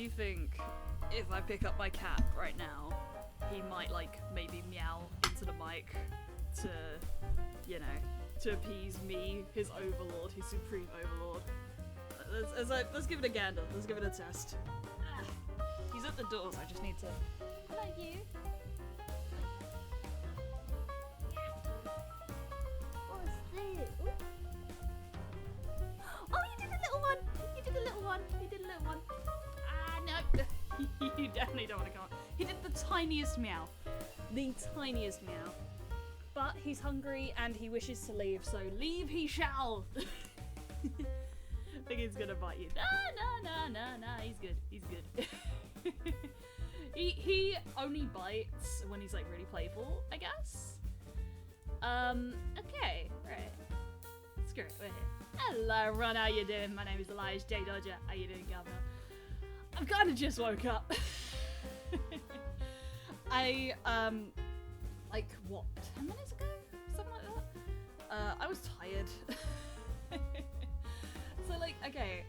you think if I pick up my cat right now, he might like maybe meow into the mic to, you know, to appease me, his overlord, his supreme overlord. Let's give it a gander. Let's give it a test. He's at the doors. I just need to. Hello, you. What's this? Oh, you did a little one. You did a little one. You did a little one. Ah, no. You definitely don't want to come on. He did the tiniest meow. The tiniest meow. But he's hungry and he wishes to leave, so leave he shall. I think he's gonna bite you. No, he's good. He's good. he only bites when he's like really playful, I guess. Okay, right. Screw it, we're here. Hello, Ron, how you doing? My name is Elias J. Dodger. How you doing, Governor? I've kinda just woke up. I, like, what, 10 minutes ago? Something like that? I was tired. So, like, okay,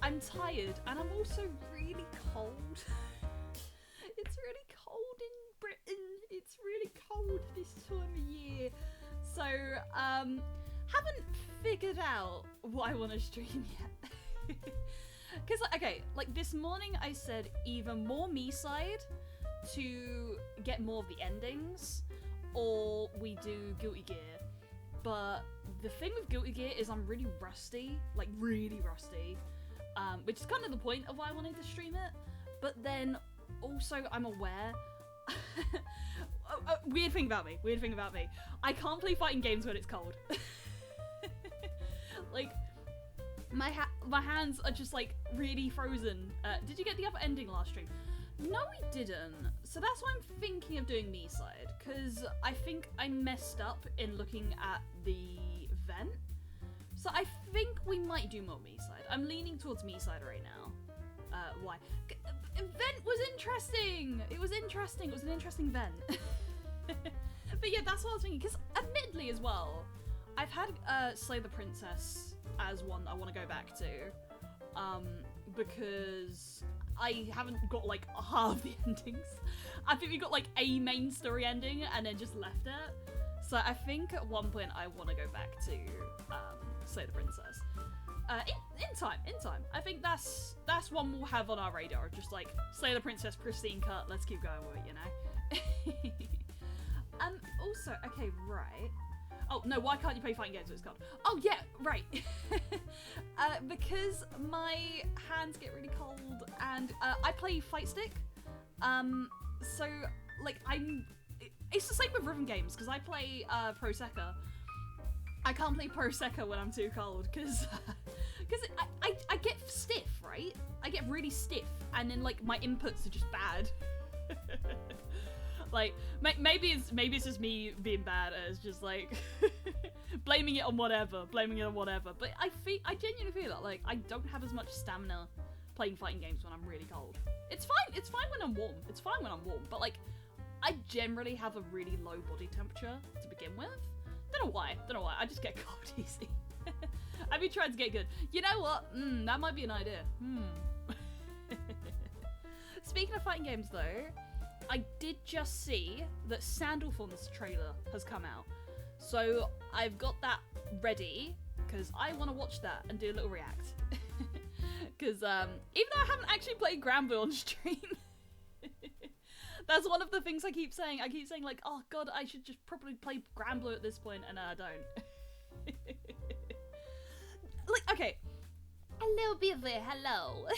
I'm tired, and I'm also really cold. It's really cold in Britain. It's really cold this time of year. So, haven't figured out what I want to stream yet. Because, okay, like, this morning I said either more me-side to get more of the endings, or we do Guilty Gear. But the thing with Guilty Gear is I'm really rusty, like really rusty, which is kind of the point of why I wanted to stream it. But then also I'm aware, weird thing about me, I can't play fighting games when it's cold. Like, my hands are just like really frozen. Did you get the other ending last stream? No, we didn't. So that's why I'm thinking of doing me-side, because I think I messed up in looking at the vent. So I think we might do more me-side. I'm leaning towards me-side right now. Why? Vent was interesting! It was interesting. It was an interesting vent. But yeah, that's what I was thinking, because admittedly as well, I've had Slay the Princess as one I want to go back to. Because I haven't got like half the endings. I think we got like a main story ending and then just left it. So I think at one point I want to go back to Slay the Princess. In time. I think that's one we'll have on our radar. Just like Slay the Princess, pristine cut. Let's keep going with it, you know. Also, okay, right. Oh, no, why can't you play fighting games when it's cold? Oh, yeah, right. Because my hands get really cold and I play fight stick. So, like, it's the same with rhythm games, because I play Pro Sekka. I can't play Pro Sekka when I'm too cold, because I get stiff, right? I get really stiff, and then, like, my inputs are just bad. Like, maybe it's just me being bad, and it's just like blaming it on whatever. But I genuinely feel like I don't have as much stamina playing fighting games when I'm really cold. It's fine when I'm warm. But like, I generally have a really low body temperature to begin with. Don't know why. I just get cold easy. I've been trying to get good. You know what? That might be an idea. Speaking of fighting games though, I did just see that Sandalphon's trailer has come out. So I've got that ready, because I want to watch that and do a little react. Because even though I haven't actually played Granblue on stream, that's one of the things I keep saying. I keep saying like, oh god, I should just probably play Granblue at this point, and I don't. Like, okay. Hello, Beaver, hello.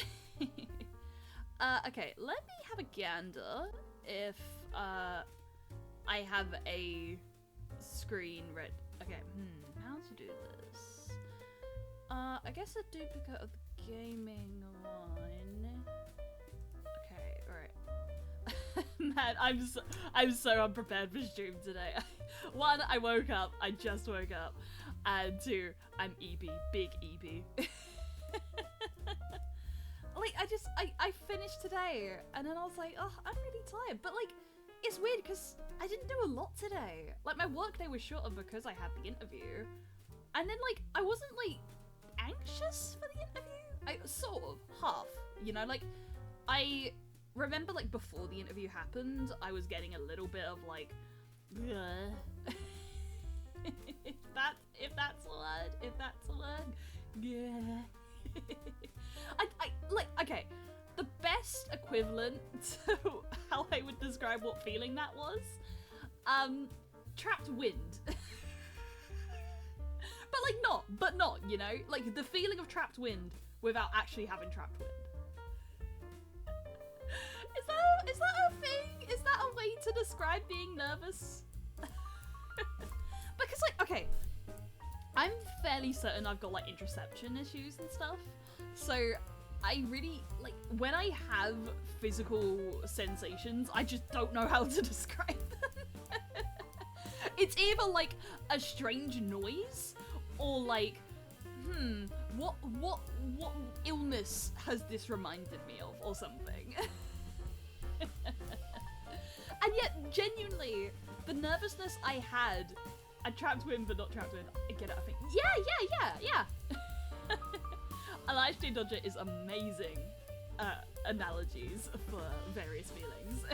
Okay, let me have a gander if I have a screen read. Okay, how to do this? I guess a duplicate of the gaming one. Okay, alright. Man, I'm so unprepared for stream today. One, I woke up. I just woke up. And two, I'm EB, big EB. Like, I finished today, and then I was like, oh, I'm really tired. But, like, it's weird, because I didn't do a lot today. Like, my work day was shorter because I had the interview. And then, like, I wasn't, like, anxious for the interview. I sort of, half, you know, like, I remember, like, before the interview happened, I was getting a little bit of, like, ugh. if that's a word, yeah. I like, okay, the best equivalent to how I would describe what feeling that was, trapped wind. But not, you know? Like, the feeling of trapped wind without actually having trapped wind. Is that a thing? Is that a way to describe being nervous? Because, like, okay, I'm fairly certain I've got, like, interoception issues and stuff, so I really, like, when I have physical sensations, I just don't know how to describe them. It's either, like, a strange noise, or, like, what illness has this reminded me of, or something. And yet, genuinely, the nervousness I had at trapped wind, but not trapped wind, I get it, I think, yeah. Elijah Dodger is amazing analogies for various feelings.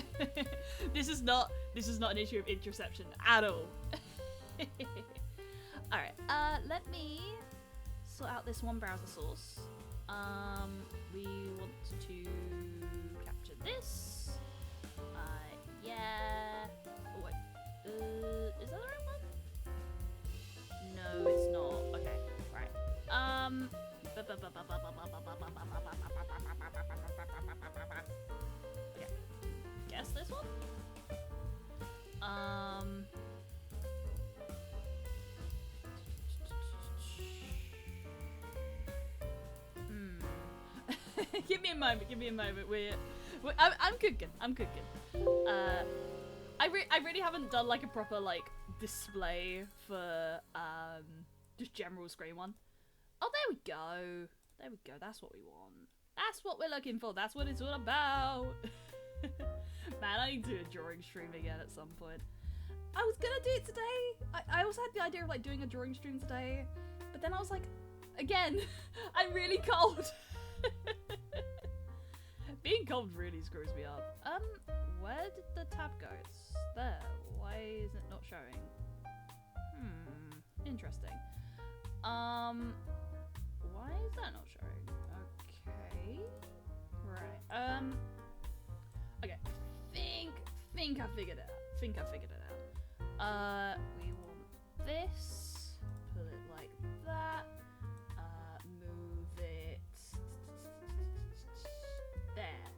This is not an issue of interoception at all. Alright, let me sort out this one browser source. We want to capture this. Yeah. Oh wait. Is that the right one? No, it's not. Okay, right. Okay. Guess this one? Give me a moment. I'm cooking. I really haven't done like a proper like display for just general screen one. Oh, there we go. That's what we want. That's what we're looking for. That's what it's all about. Man, I need to do a drawing stream again at some point. I was gonna do it today. I also had the idea of like doing a drawing stream today, but then I was like, again, I'm really cold. Being cold really screws me up. Where did the tab go? It's there. Why is it not showing? Interesting. Why is that not showing? Okay. Right. Okay. Think I figured it out. We want this. Put it like that. Move it. There.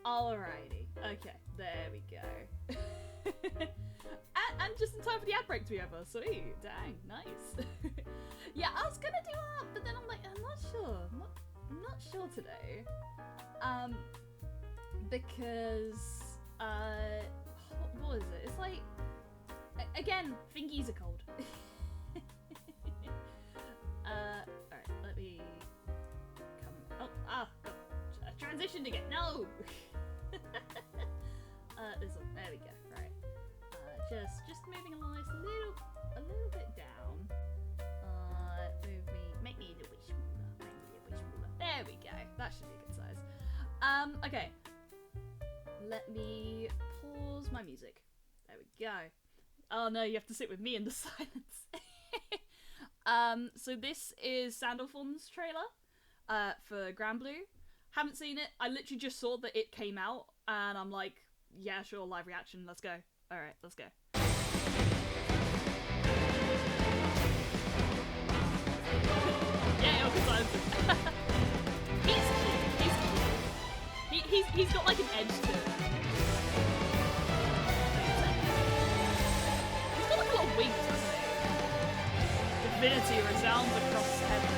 Alrighty. Okay. There we go. and just in time for the ad break to be over. Sweet. Dang. Nice. Yeah, I was gonna do art, but then I'm like, I'm not sure. I'm not sure today. Because, what is it? It's like, again, fingies are cold. Alright, let me come, transitioned again, no! This one, there we go, right. Just moving along this a little bit down. Make me a little bit smaller, There we go, that should be a good size. Okay. Let me pause my music. There we go. Oh no, you have to sit with me in the silence. So this is Sandalphon's trailer for Grand Blue. Haven't seen it. I literally just saw that it came out and I'm like, yeah, sure, live reaction, let's go. Alright, let's go. Yeah, okay, silence. He's got like an edge to it. He's got like a lot of wings, doesn't he? Divinity resounds across heaven.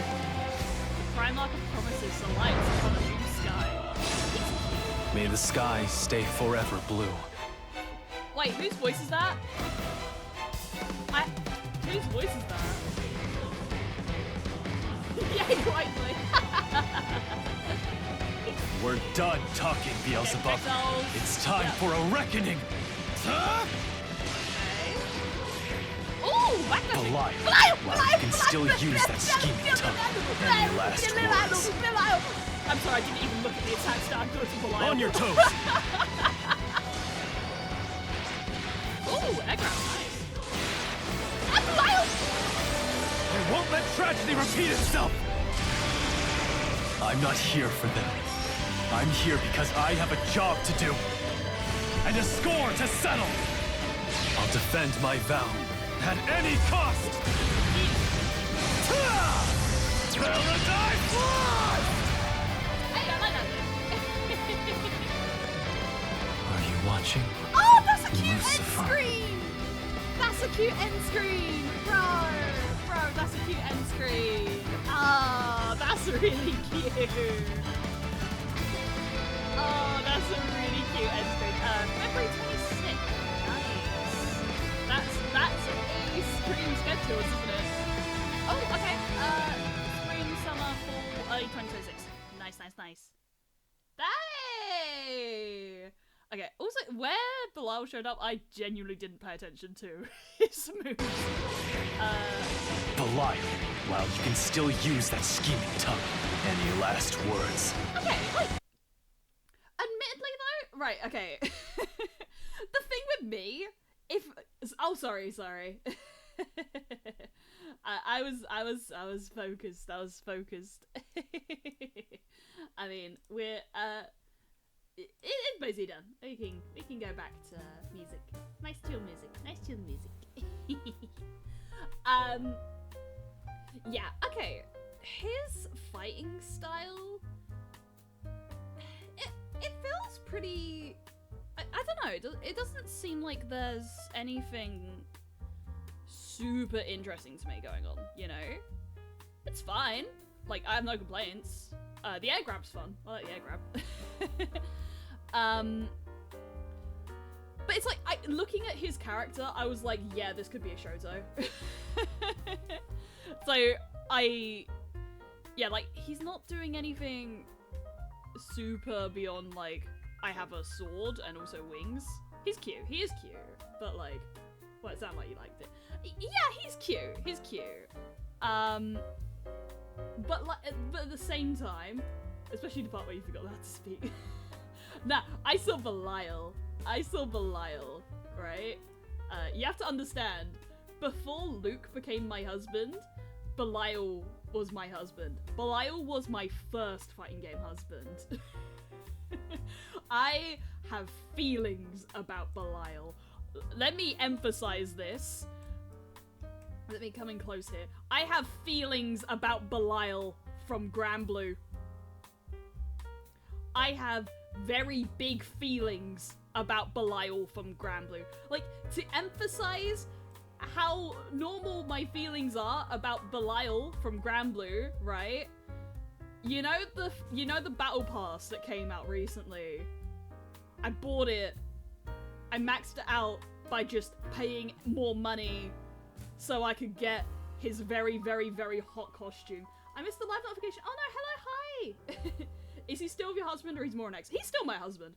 The Primarch of Promises alights upon a new sky. May the sky stay forever blue. Wait, whose voice is that? Whose voice is that? Yeah, quite. We're done talking, Beelzebub. It's time for a reckoning. Okay. Ooh, back up. Belial. Belial! While you can still use that scheming tongue. Any last words? Belial! I'm sorry, I didn't even look at the attack stat. Go to Belial. On your toes! Ooh, egg round, nice. And Belial! I won't let tragedy repeat itself! I'm not here for them. I'm here because I have a job to do. And a score to settle! I'll defend my vow at any cost! Paradise Lost! Hey, I like that bit. Are you watching? Oh, that's a cute Lucifer. end screen! That's a cute end screen! Bro, that's a cute end screen. Ah, that's really cute. Oh, that's a really cute end screen. February 26th. Nice. That's a screen schedule, isn't it? Oh, okay. Spring, summer, fall, early 2026. Nice. Hey! Okay, also, where Belial showed up, I genuinely didn't pay attention to his moves. Belial, while you can still use that scheming tongue. Any last words? Okay, like, admittedly though, right, okay. The thing with me, oh, sorry. I was focused. I mean, we're, it's basically done. We can go back to music. Nice chill music. Yeah, okay. His fighting style, it feels pretty, I don't know, it doesn't seem like there's anything super interesting to me going on, you know? It's fine. Like, I have no complaints. The air grab's fun. I like the air grab. But it's like, looking at his character, I was like, yeah, this could be a Shoto. So, yeah, like, he's not doing anything super beyond, like, I have a sword and also wings. He's cute. He is cute. But, like, well, it sounded like you liked it. Yeah, he's cute. But at the same time, especially the part where you forgot how to speak. Nah, I saw Belial, right? You have to understand, before Luke became my husband, Belial was my husband. Belial was my first fighting game husband. I have feelings about Belial. Let me emphasize this. Let me come in close here. I have feelings about Belial from Granblue. I have very big feelings about Belial from Granblue. Like, to emphasize how normal my feelings are about Belial from Granblue, right? You know the battle pass that came out recently? I bought it. I maxed it out by just paying more money so I could get his very, very, very hot costume. I missed the live notification. Oh no, hello, hi! Is he still your husband or he's more an ex? He's still my husband.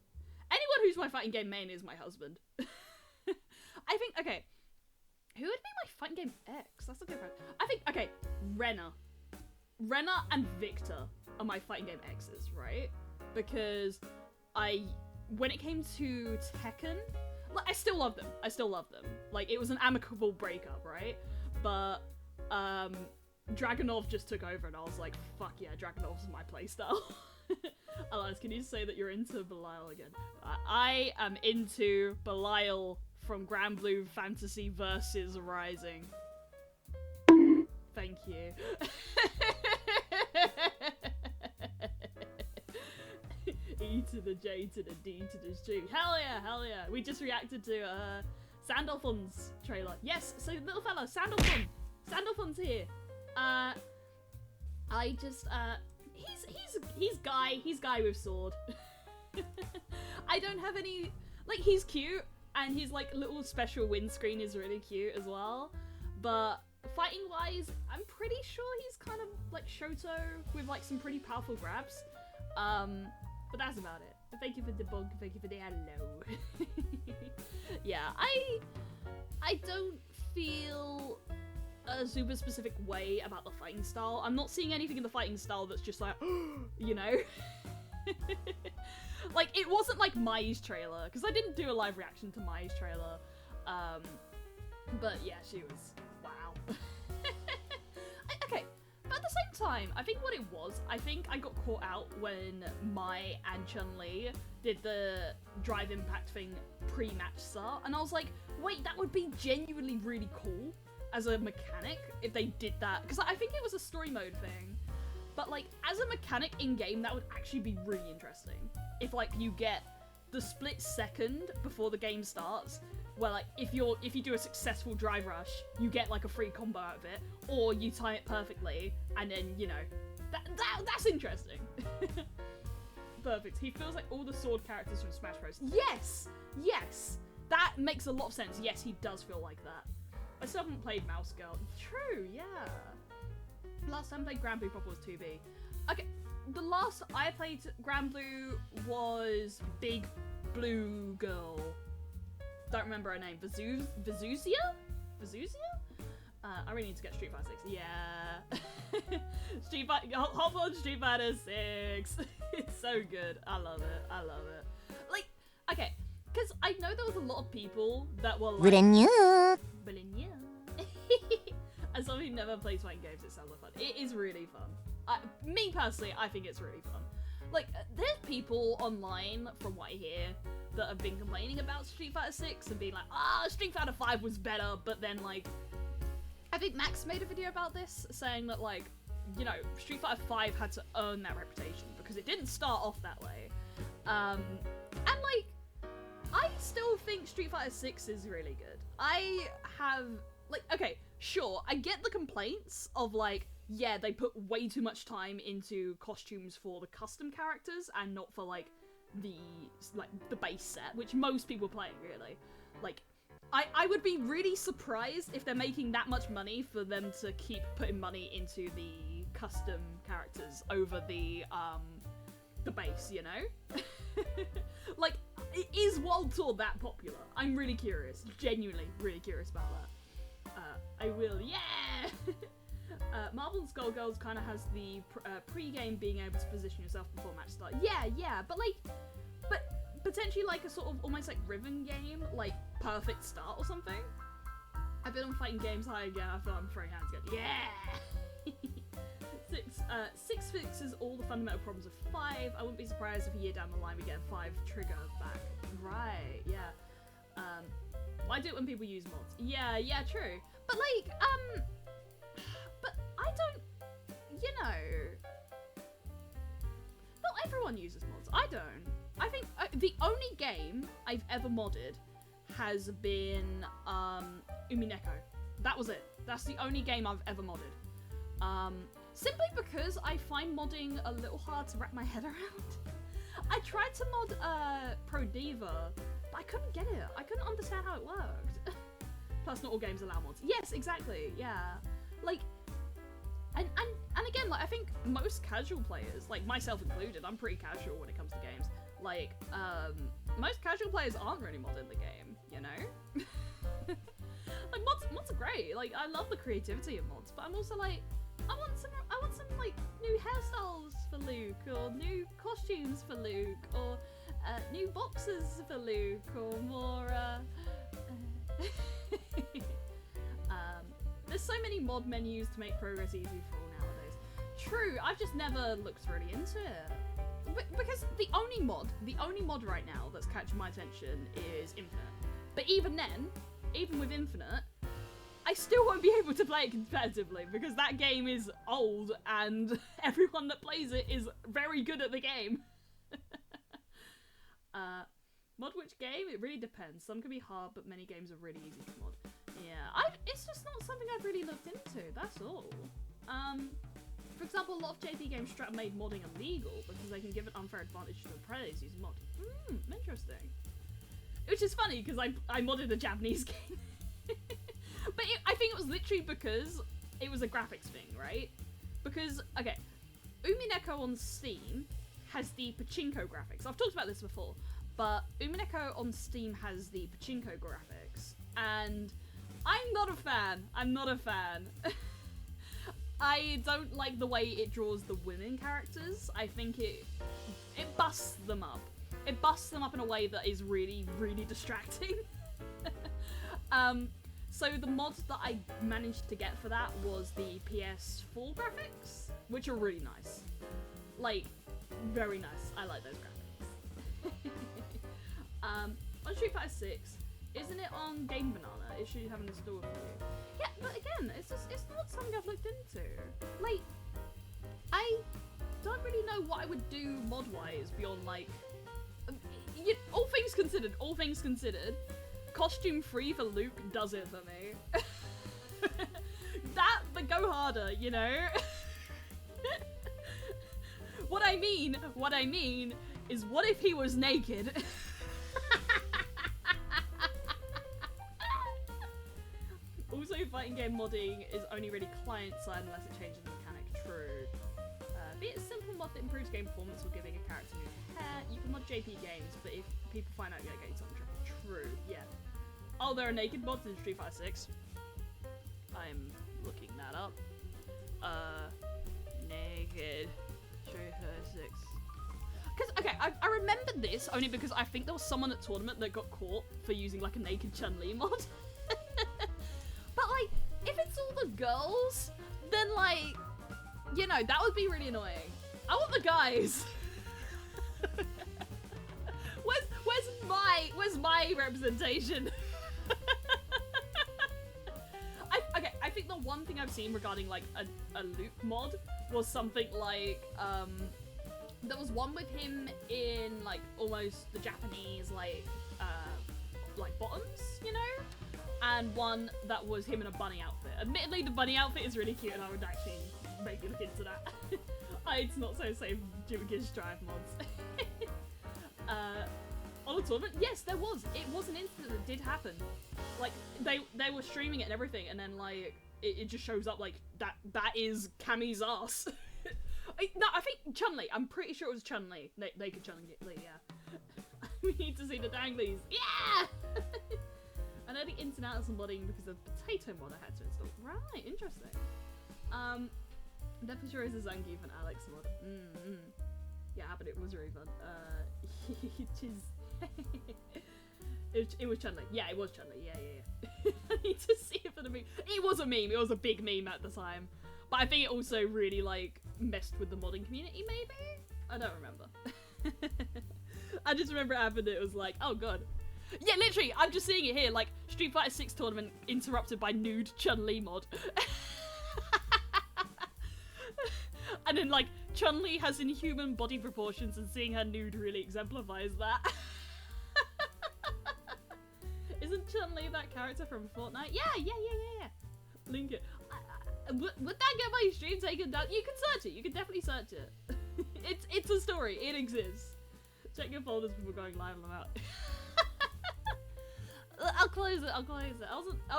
Anyone who's my fighting game main is my husband. I think, okay, who would be my fighting game ex? That's a good question. I think, okay, Renna and Victor are my fighting game exes, right? Because when it came to Tekken, like, I still love them. Like, it was an amicable breakup, right? But, Dragunov just took over and I was like, fuck yeah, Dragunov's my playstyle. Elias, can you say that you're into Belial again? I am into Belial from Granblue Fantasy versus Rising. Thank you. E to the J to the D to the G. Hell yeah. We just reacted to Sandalphon's trailer. Yes, so little fella, Sandalphon's here. He's guy with sword. I don't have any, like, he's cute, and his, like, little special windscreen is really cute as well, but fighting-wise, I'm pretty sure he's kind of like Shoto with, like, some pretty powerful grabs, but that's about it. Thank you for the bug, thank you for the hello. Yeah, I don't feel a super specific way about the fighting style. I'm not seeing anything in the fighting style that's just like, you know? Like, it wasn't like Myres trailer, because I didn't do a live reaction to Myres trailer. But yeah, she was, wow. Okay, but at the same time, I think what it was, I think I got caught out when Mai and Chun-Li did the Drive Impact thing pre-match start, and I was like, wait, that would be genuinely really cool as a mechanic if they did that, because I think it was a story mode thing, but like, as a mechanic in-game, that would actually be really interesting. If like, you get the split second before the game starts, where like, if you do a successful drive rush, you get like a free combo out of it, or you time it perfectly, and then, you know, that's interesting. Perfect. He feels like all the sword characters from Smash Bros. Yes! Yes! That makes a lot of sense. Yes, he does feel like that. I still haven't played Mouse Girl. True, yeah. Last time I played Grand Blue proper was 2B. Okay, the last I played Grand Blue was Big Blue Girl. Don't remember her name. Vizuzia? I really need to get Street Fighter 6. Yeah. Hop on Street Fighter 6. It's so good. I love it. I love it. Like, okay, because I know there was a lot of people that were like... As someone who never plays fighting games, it sounds like fun. It is really fun. Me personally, I think it's really fun. Like, there's people online, from what I hear, that have been complaining about Street Fighter 6 and being like, Street Fighter 5 was better, but then, like, I think Max made a video about this, saying that, like, you know, Street Fighter 5 had to earn that reputation, because it didn't start off that way. And, like, I still think Street Fighter 6 is really good. I have, like, okay, sure, I get the complaints of, like, yeah, they put way too much time into costumes for the custom characters and not for, like, the base set, which most people are playing, really. Like, I would be really surprised if they're making that much money for them to keep putting money into the custom characters over the base, you know? Like, is World Tour that popular? I'm really curious. Genuinely really curious about that. I will, yeah! Marvel Skullgirls kind of has the pre-game being able to position yourself before match start. Yeah, but like, potentially like a sort of almost like Riven game, like Perfect Start or something. I've been on fighting games high again, I feel I'm throwing hands again. Yeah! Six fixes all the fundamental problems of 5. I wouldn't be surprised if a year down the line we get a 5 trigger back. Right, yeah. I do it when people use mods. Yeah, true. But like, but I don't, you know, not everyone uses mods. I don't. I think the only game I've ever modded has been Umineko. That was it. That's the only game I've ever modded. Simply because I find modding a little hard to wrap my head around. I tried to mod Pro Diva, but I couldn't get it. I couldn't understand how it worked. Plus, not all games allow mods. Yes, exactly. Yeah, like, and again, like, I think most casual players, like myself included, I'm pretty casual when it comes to games. Like, most casual players aren't really modding the game, you know? Like, mods are great. Like, I love the creativity of mods, but I'm also like, I want some like new hairstyles for Luke, or new costumes for Luke, or new boxes for Luke, or more. There's so many mod menus to make progress easy for all nowadays. True, I've just never looked really into it. Because the only mod right now that's catching my attention is Infinite. But even then, even with Infinite, I still won't be able to play it competitively because that game is old and everyone that plays it is very good at the game. Mod which game? It really depends. Some can be hard, but many games are really easy to mod. Yeah, it's just not something I've really looked into, that's all. For example, a lot of JP games straight up made modding illegal because they can give an unfair advantage to the players using mod. Interesting. Which is funny because I modded a Japanese game. But I think it was literally because it was a graphics thing, right? Because, okay, Umineko on Steam has the pachinko graphics. I've talked about this before, but Umineko on Steam has the pachinko graphics. And I'm not a fan. I'm not a fan. I don't like the way it draws the women characters. I think it busts them up. It busts them up in a way that is really, really distracting. So the mod that I managed to get for that was the PS4 graphics, which are really nice. Like, very nice. I like those graphics. On Street Fighter 6, isn't it on Game Banana? It should have an installed for you. Yeah, but again, it's not something I've looked into. Like, I don't really know what I would do mod-wise beyond, like, all things considered, costume free for Luke does it for me. That, but go harder, you know? What I mean is, what if he was naked? Also, fighting game modding is only really client-side unless it changes the mechanic. True. Be it a simple mod that improves game performance or giving a character new hair. You can mod JP games, but if people find out you're getting something true, yeah. Oh, there are naked mods in Street Fighter 6. I'm looking that up. Naked Street Fighter 6. Because, okay, I remember this only because I think there was someone at tournament that got caught for using, like, a naked Chun-Li mod. But, like, if it's all the girls, then, like, you know, that would be really annoying. I want the guys. Where's my representation? I think the one thing I've seen regarding, like, a Luke mod was something like, there was one with him in, like, almost the Japanese, like bottoms, you know? And one that was him in a bunny outfit. Admittedly, the bunny outfit is really cute and I would actually maybe look into that. It's not so safe Jimmy Kids Drive mods. On a tournament? Yes, there was. It was an incident that did happen. Like, they were streaming it and everything, and then, like, it just shows up, like, that is Cammy's ass. No, I think Chun-Li. I'm pretty sure it was Chun-Li. Naked Chun-Li, yeah. We need to see the danglies. Yeah! I know the ins and outs of modding because of potato mod I had to install. Right, interesting. That for sure is a Zangief and Alex mod. Yeah, but it was really fun. It was Chun-Li. Yeah, it was Chun-Li. Yeah. I need to see it for the meme. It was a meme. It was a big meme at the time. But I think it also really, like, messed with the modding community, maybe? I don't remember. I just remember it happened. It was like, oh god. Yeah, literally, I'm just seeing it here. Like, Street Fighter 6 tournament interrupted by nude Chun-Li mod. And then, like, Chun-Li has inhuman body proportions and seeing her nude really exemplifies that. Isn't Chun-Li that character from Fortnite? Yeah. Link it. Would that get my stream taken down? You can search it. You can definitely search it. It's a story. It exists. Check your folders before going live on them out. I'll close it. I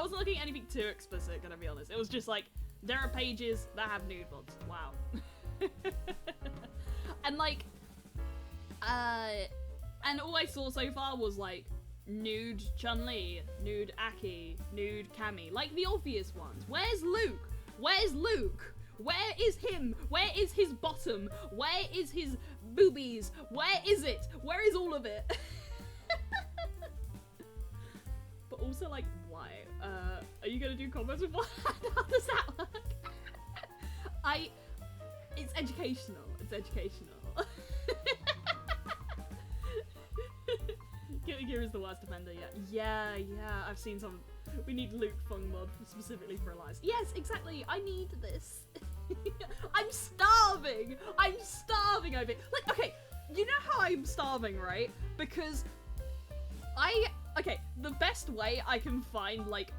wasn't looking at anything too explicit, gonna be honest. It was just like, there are pages that have nude mods. Wow. And like, and all I saw so far was like, nude Chun-Li, nude Aki, nude Cammy. Like the obvious ones. Where's Luke? Where's Luke? Where is him? Where is his bottom? Where is his boobies? Where is it? Where is all of it? But also, like, why? Are you gonna do combos with what? How does that work? It's educational. It's educational. Gear is the worst defender yet. Yeah, I've seen some. We need Luke Fung mod specifically for Elias. Yes, exactly. I need this. I'm starving. I'm starving over it. Like, okay, you know how I'm starving, right? Because okay, the best way I can find, like,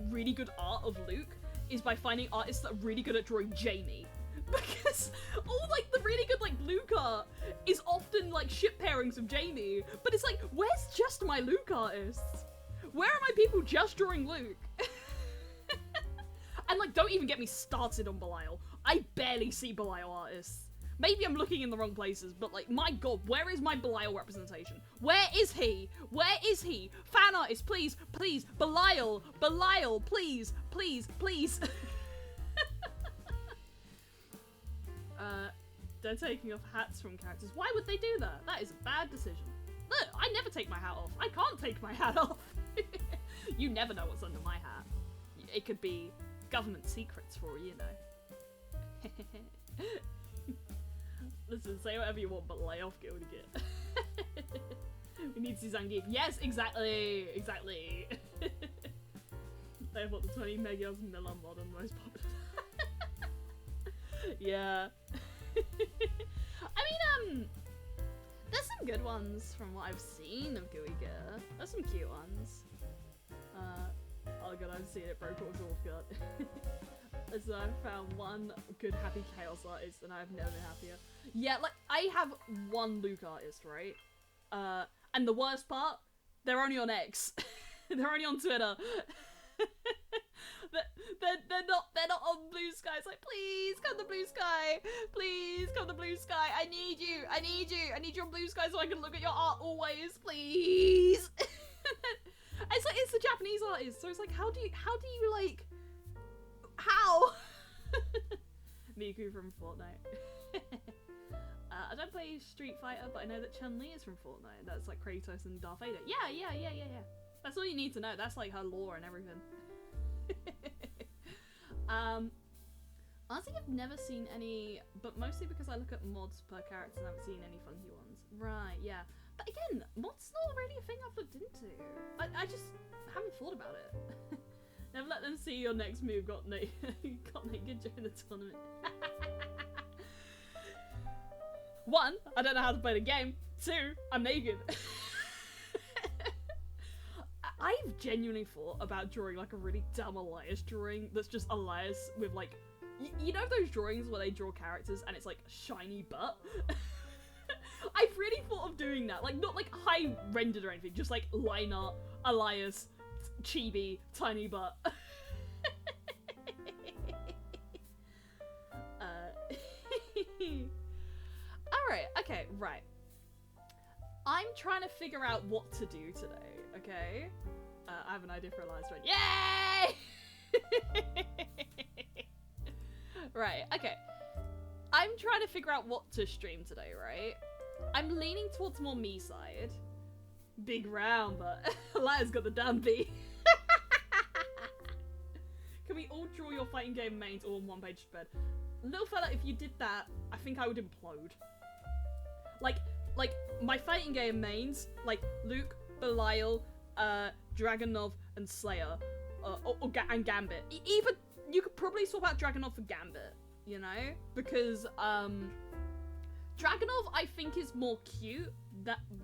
really good art of Luke is by finding artists that are really good at drawing Jamie. Because all, like, the really good, like, Luke art is often, like, ship pairings of Jamie. But it's like, where's just my Luke artists? Where are my people just drawing Luke? And, like, don't even get me started on Belial. I barely see Belial artists. Maybe I'm looking in the wrong places, but like, my god, where is my Belial representation? Where is he? Where is he? Fan artist, please, please, Belial, please, please, please. They're taking off hats from characters. Why would they do that? That is a bad decision. Look, I never take my hat off. I can't take my hat off. You never know what's under my hat. It could be government secrets for all you know. Listen, say whatever you want, but lay off Gildy Git. We need Suzanne Geek. Yes, exactly, exactly. They have what, the 20 Megas Miller mod on the most popular. Yeah. I mean, there's some good ones from what I've seen of Gooey Gear. There's some cute ones. Oh god, I've seen it, broke off gut. So I've found one good happy chaos artist and I've never been happier. Yeah, like, I have one Luke artist, right? And the worst part, they're only on X. They're only on Twitter. They're not on Blue Sky. It's like, please come to Blue Sky. Please come to Blue Sky. I need you. I need you. I need you on Blue Sky so I can look at your art always. Please. It's like, it's the Japanese artist, so it's like, how do you like, how? Miku from Fortnite. I don't play Street Fighter, but I know that Chun-Li is from Fortnite. That's like Kratos and Darth Vader. Yeah. That's all you need to know. That's like her lore and everything. Honestly, I've never seen any, but mostly because I look at mods per character and I haven't seen any funky ones. Right, yeah. But again, mods not really a thing I've looked into. I just haven't thought about it. Never let them see your next move got naked during the tournament. 1, I don't know how to play the game. 2, I'm naked. I've genuinely thought about drawing like a really dumb Elias drawing that's just Elias with like, you know those drawings where they draw characters and it's like shiny butt? I've really thought of doing that, like not like high rendered or anything, just like line art, Elias, chibi, tiny butt. Alright, okay, right. I'm trying to figure out what to do today, okay? I have an idea for Elias right. Yay! Right, okay. I'm trying to figure out what to stream today, right? I'm leaning towards more me side. Big round, but Elias got the damn B. Can we all draw your fighting game mains all on one page spread? Little fella, if you did that, I think I would implode. Like my fighting game mains, like Luke, Belial, Dragunov, and Slayer, and Gambit. Even you could probably swap out Dragunov for Gambit, you know, because Dragunov I think is more cute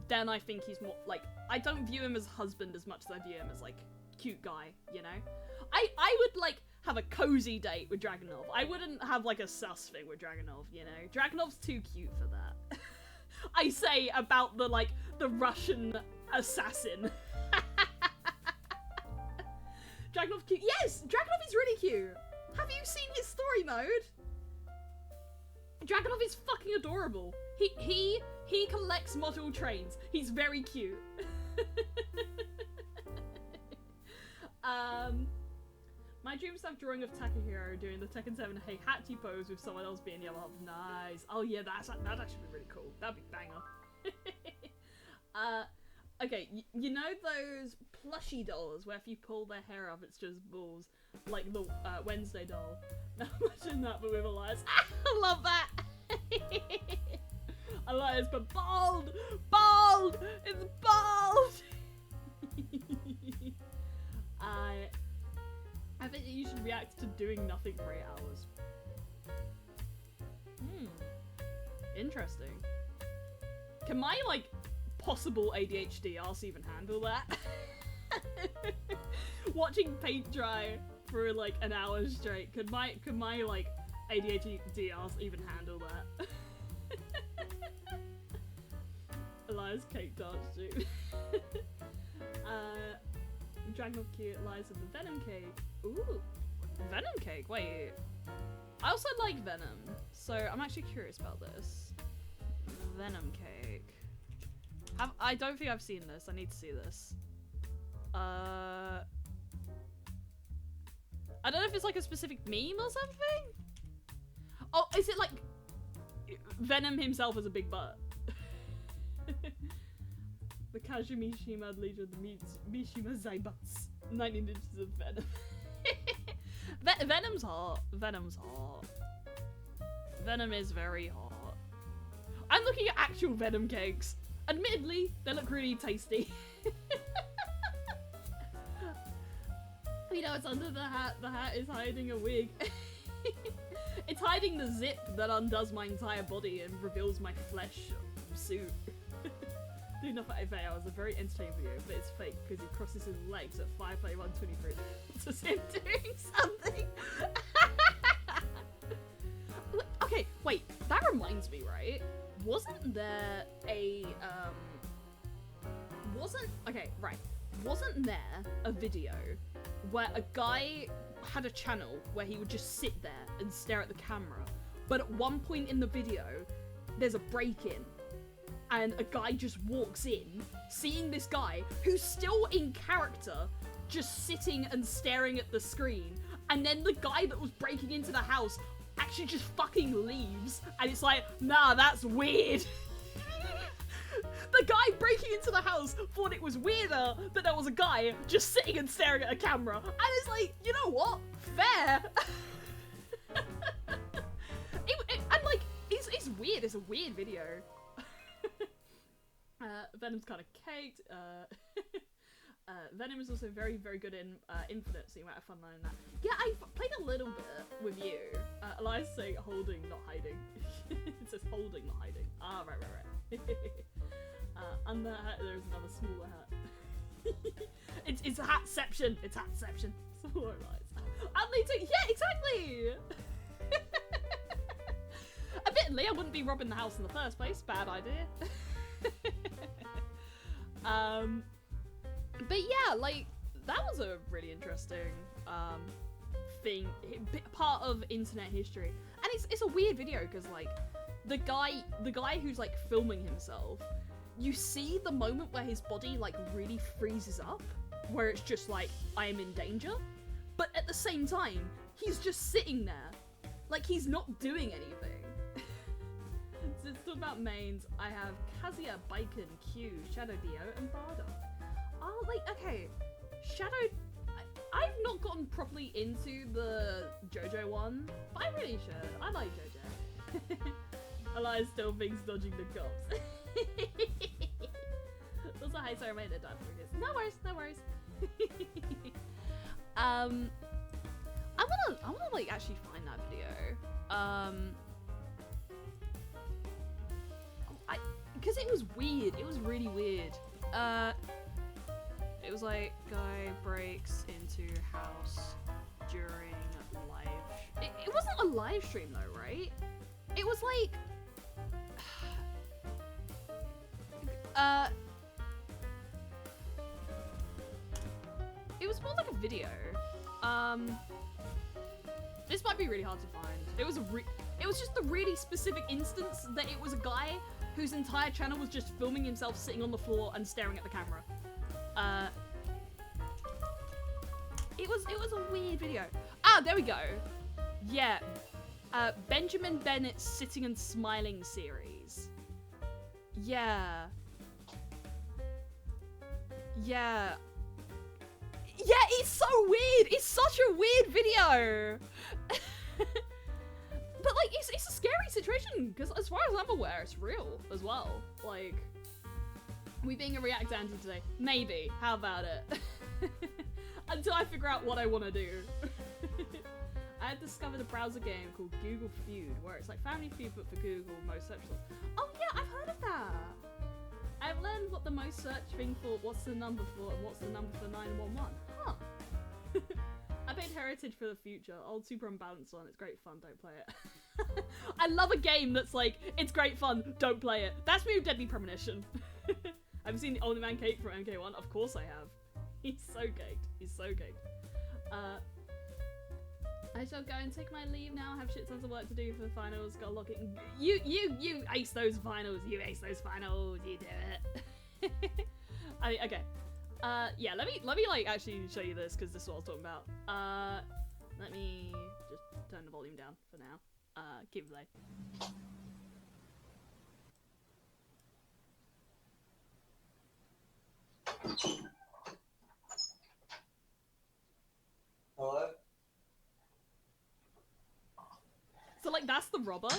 than I think he's more like. I don't view him as husband as much as I view him as like cute guy, you know. I would like have a cozy date with Dragunov. I wouldn't have like a sus thing with Dragunov, you know. Dragunov's too cute for that. I say about the like the Russian assassin. Dragunov cute. Yes, Dragunov is really cute. Have you seen his story mode? Dragunov is fucking adorable. He collects model trains. He's very cute. My dream stuff drawing of Takahiro doing the Tekken 7 Hey Hachi pose with someone else being yellow. Nice. Oh yeah, that'd actually be really cool. That'd be banger. Okay, you know those plushy dolls where if you pull their hair up it's just balls? Like the Wednesday doll. Now imagine that but with Elias. I love that! Elias but bald! Bald! It's bald! I think you should react to doing nothing for 8 hours. Interesting. Can my, like, possible ADHD arse even handle that? Watching paint dry for, like, an hour straight. Could my like, ADHD arse even handle that? Elias cake dance, dude. Dragon of Cute lies with the Venom cake. Ooh. Venom cake, wait. I also like Venom, so I'm actually curious about this. Venom cake. I don't think I've seen this. I need to see this. I don't know if it's like a specific meme or something. Oh, is it like Venom himself has a big butt? The Kazumishima Legion, the Mishima Zaibats. 19 inches of Venom. Venom's hot. Venom's hot. Venom is very hot. I'm looking at actual Venom cakes. Admittedly, they look really tasty. You know, it's under the hat. The hat is hiding a wig. It's hiding the zip that undoes my entire body and reveals my flesh suit. Do not fail. It's a very entertaining video, but it's fake because he crosses his legs at 5:21:23. It's just him doing something. Okay, wait. That reminds me, right? Wasn't there a Wasn't there a video where a guy had a channel where he would just sit there and stare at the camera, but at one point in the video, there's a break-in, and a guy just walks in, seeing this guy who's still in character, just sitting and staring at the screen, and then the guy that was breaking into the house actually just fucking leaves, and it's like, nah, that's weird. The guy breaking into the house thought it was weirder that there was a guy just sitting and staring at a camera, and it's like, you know what? Fair. And like, it's weird. It's a weird video. Venom's kind of caked. Venom is also very, very good in Infinite, so you might have fun learning that. Yeah, I've played a little bit with you. Elias saying holding, not hiding. It says holding, not hiding. Ah, right. Under that hat, there's another smaller hat. It's hatception. It's hatception. Smaller lights. And they take, yeah, exactly. Admittedly, I wouldn't be robbing the house in the first place. Bad idea. But yeah, like, that was a really interesting thing, part of internet history. And it's a weird video because, like, the guy who's like filming himself, you see the moment where his body like really freezes up, where it's just like, I am in danger, but at the same time he's just sitting there like he's not doing anything. So it's talk about mains. I have Kazuya, Bacon, Q, Shadow Dio, and Bardock. Oh, like, okay, Shadow, I've not gotten properly into the JoJo one, but I really should. I like JoJo. Elias still thinks dodging the cops. Also, hi, sorry, I made it die for this. No worries, no worries. I wanna like actually find that video. Because it was weird. It was really weird. It was like guy breaks into house during live. It wasn't a live stream though, right? It was like. It was more like a video. This might be really hard to find. It was just a really specific instance that it was a guy whose entire channel was just filming himself sitting on the floor and staring at the camera. It was a weird video. Ah, there we go. Yeah. Benjamin Bennett's Sitting and Smiling series. Yeah. Yeah. Yeah, it's so weird. It's such a weird video. But like, it's a scary situation because as far as I'm aware, it's real as well. Like, we being a React Andy today, maybe. How about it? Until I figure out what I want to do. I had discovered a browser game called Google Feud, where it's like Family Feud but for Google most search results. Oh yeah, I've heard of that. I've learned what the most search thing for, what's the number for, and what's the number for 911. Huh. I played Heritage for the future. Old Super Unbalanced one. It's great fun. Don't play it. I love a game that's like, it's great fun. Don't play it. That's me with Deadly Premonition. Have you seen the Older Man Cake from MK1? Of course I have. He's so caked. He's so caked. I shall go and take my leave now. I have shit tons of work to do for the finals. Got lock it. You ace those finals. You ace those finals. You do it. Okay. Yeah. Let me like actually show you this because this is what I was talking about. Let me just turn the volume down for now. Keep it play. Hello? So like that's the robber.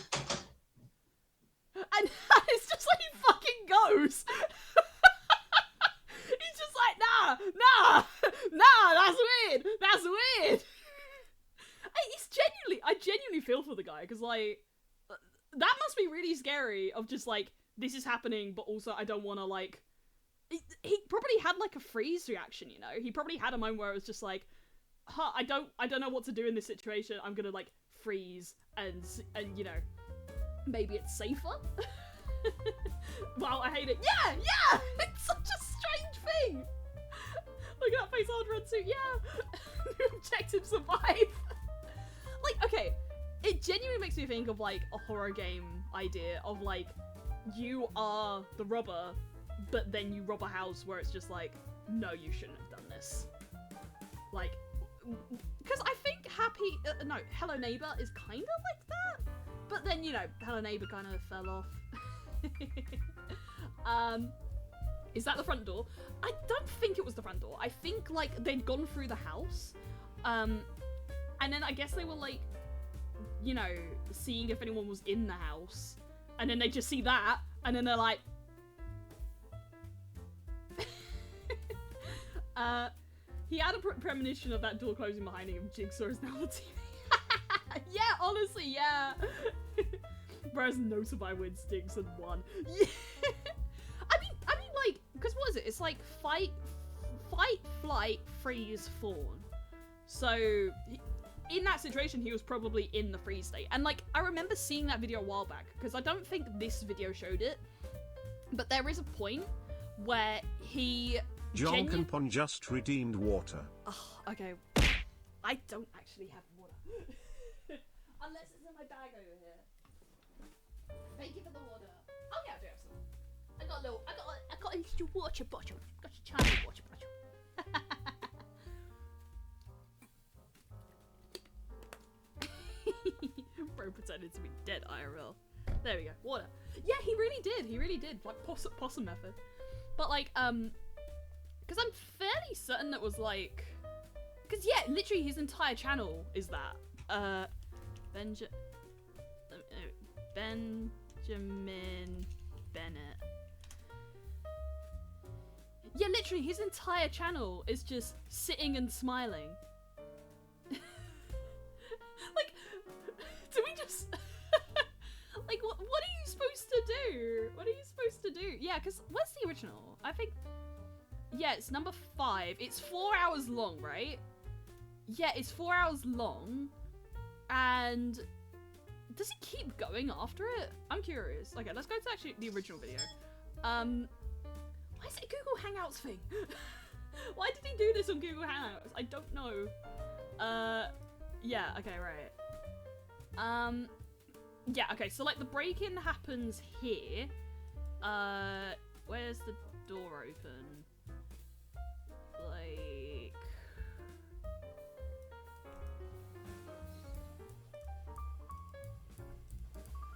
And it's just like he fucking goes. He's just like, nah, that's weird. That's weird. I genuinely feel for the guy because like that must be really scary of just like this is happening, but also I don't want to like. He probably had like a freeze reaction, you know. He probably had a moment where it was just like, huh, I don't know what to do in this situation. I'm gonna like freeze and you know, maybe it's safer. Wow, I hate it. Yeah, it's such a strange thing. Look at that face hard red suit. Yeah, new objective survive. Like, okay, it genuinely makes me think of like a horror game idea of like you are the robber, but then you rob a house where it's just like, no, you shouldn't have done this. Like, because I think Hello Neighbor is kind of like that, but then, you know, Hello Neighbor kind of fell off. Is that the front door? I don't think it was the front door. I think, like, they'd gone through the house, and then I guess they were, like, you know, seeing if anyone was in the house, and then they just see that, and then they're like, he had a premonition of that door closing behind him. Jigsaw is now the TV. Yeah, honestly, yeah. Bro has no survival instincts and won. Yeah. I mean, like, because what is it? It's like fight, flight, freeze, fawn. So, in that situation, he was probably in the freeze state. And, like, I remember seeing that video a while back, because I don't think this video showed it, but there is a point where he... John Canpon just redeemed water. Oh, okay. I don't actually have water. Unless it's in my bag over here. Thank you for the water. Oh yeah, I do have some. I got a little water bottle. Got a tiny water bottle. Bro pretended to be dead IRL. There we go. Water. Yeah, he really did. Like possum method. But like, because I'm fairly certain that was like, because yeah, literally his entire channel is that. Benjamin Bennett. Yeah, literally his entire channel is just sitting and smiling. Like, do we just... like, what are you supposed to do? What are you supposed to do? Yeah, because where's the original? I think... Yeah, it's number 5. It's 4 hours long, right? Yeah, it's 4 hours long. And... does he keep going after it? I'm curious. Okay, let's go to actually the original video. Why is it a Google Hangouts thing? Why did he do this on Google Hangouts? I don't know. Yeah, okay, right. Yeah, okay, so like the break-in happens here. Where's the door open? Like...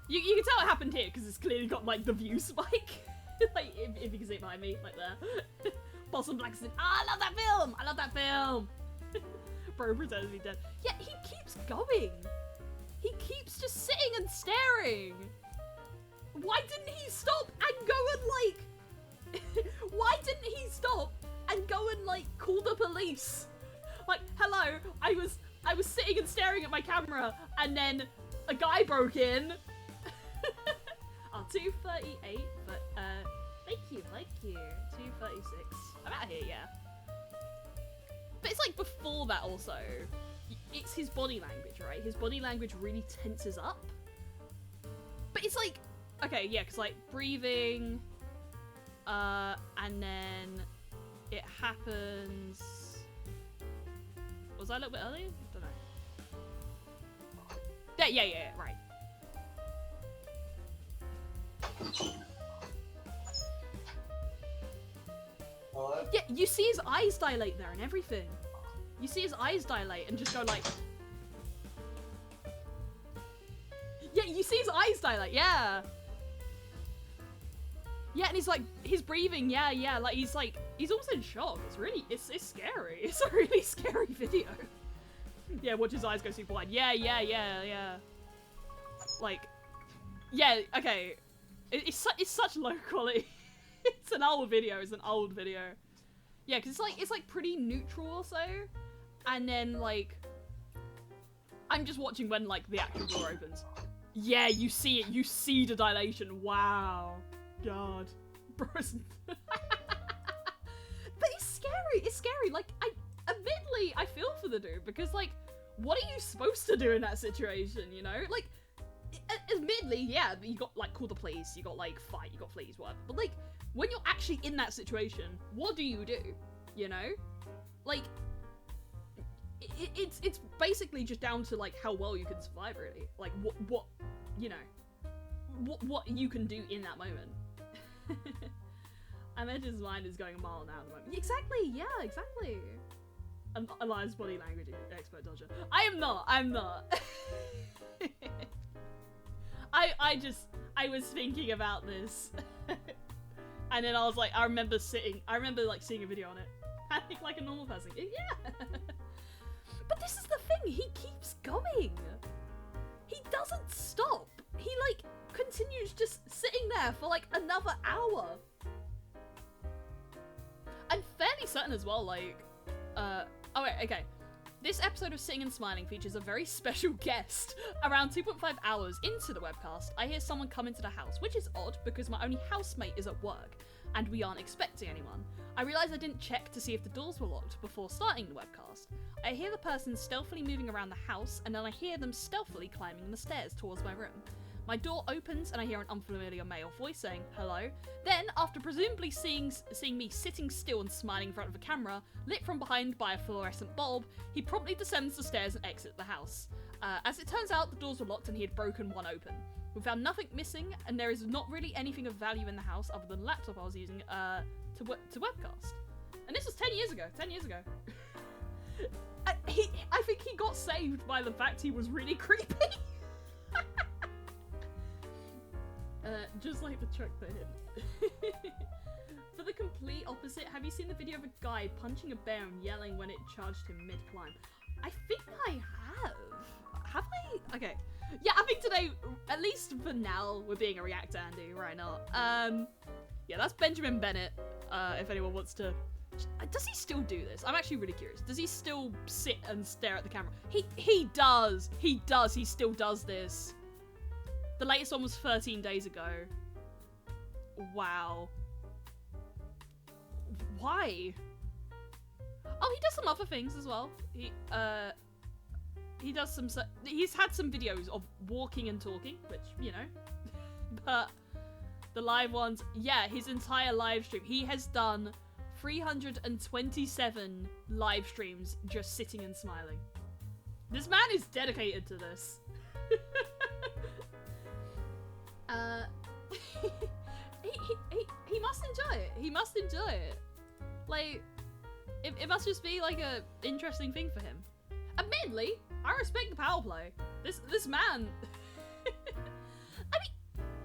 You can tell it happened here because it's clearly got like the view spike. Like if you can see it behind me, like there. Possum Blackson. Ah, I love that film. I love that film. Bro pretends to be dead. Yeah, he keeps going. He keeps just sitting and staring. Why didn't he stop and go and like? Why didn't he stop and go and like call the police? Like, hello, I was sitting and staring at my camera, and then a guy broke in. Oh, 2:38, but thank you. 2:36. I'm out here, yeah. But it's like before that also. It's his body language, right? His body language really tenses up. But it's like, okay, yeah, because like breathing, and then it happens. Was I a little bit early? I don't know. Yeah, right. Yeah, you see his eyes dilate there and everything. You see his eyes dilate and just go like... Yeah, you see his eyes dilate, yeah. Yeah, and he's like, he's breathing, yeah, like he's almost in shock. It's really, it's scary. It's a really scary video. Yeah, watch his eyes go super wide. Yeah. Like, yeah, okay. It's such low quality. It's an old video, Yeah, because it's like pretty neutral also. And then like, I'm just watching when like the actual door opens. Yeah, you see it, you see the dilation. Wow. God. Bro, but it's scary. Like, admittedly, I feel for the dude, because like, what are you supposed to do in that situation, you know? Like, admittedly, yeah, you got like call the police, you got like fight, you got fleas, whatever. But like, when you're actually in that situation, what do? You know? Like, it's basically just down to like how well you can survive, really. Like what you know, what you can do in that moment. I imagine his mind is going a mile an hour at the moment. Exactly, yeah, exactly. Elias body language expert dodger. I'm not. I was thinking about this. And then I was like, I remember like seeing a video on it. I think like a normal person. Yeah. But this is the thing, he keeps going. He doesn't stop. He like continues just sitting there for like another hour. I'm fairly certain as well, like, oh wait, okay. This episode of Sitting and Smiling features a very special guest. Around 2.5 hours into the webcast, I hear someone come into the house, which is odd because my only housemate is at work, and we aren't expecting anyone. I realise I didn't check to see if the doors were locked before starting the webcast. I hear the person stealthily moving around the house, and then I hear them stealthily climbing the stairs towards my room. My door opens and I hear an unfamiliar male voice saying, hello. Then, after presumably seeing me sitting still and smiling in front of a camera, lit from behind by a fluorescent bulb, he promptly descends the stairs and exits the house. As it turns out, the doors were locked and he had broken one open. We found nothing missing, and there is not really anything of value in the house other than the laptop I was using to webcast. And this was 10 years ago. 10 years ago. I think he got saved by the fact he was really creepy. Just like the truck that hit. For the complete opposite, have you seen the video of a guy punching a bear and yelling when it charged him mid-climb? I think I have. Have I? Okay. Yeah, I think today, at least for now, we're being a React Andy, right not? Yeah, that's Benjamin Bennett, if anyone wants to... Does he still do this? I'm actually really curious. Does he still sit and stare at the camera? He does. He still does this. The latest one was 13 days ago. Wow. Why? Oh, he does some other things as well. He does some... He's had some videos of walking and talking, which, you know. But the live ones... Yeah, his entire live stream. He has done 327 live streams just sitting and smiling. This man is dedicated to this. He must enjoy it. He must enjoy it. Like, it must just be like a interesting thing for him. Admittedly, I respect the power play. This man. I mean,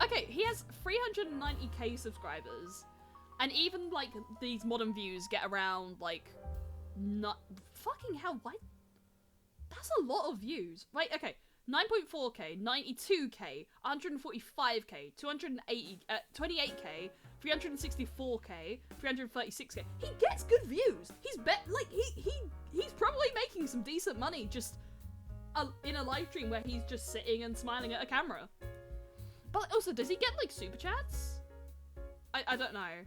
okay, he has 390k subscribers, and even like these modern views get around like, not fucking hell. Why? That's a lot of views. Right? Okay. 9.4k, 92k, 145k, 280, 28k, 364k, 336k. He gets good views. He's probably making some decent money just in a live stream where he's just sitting and smiling at a camera. But also, does he get like super chats? I don't know.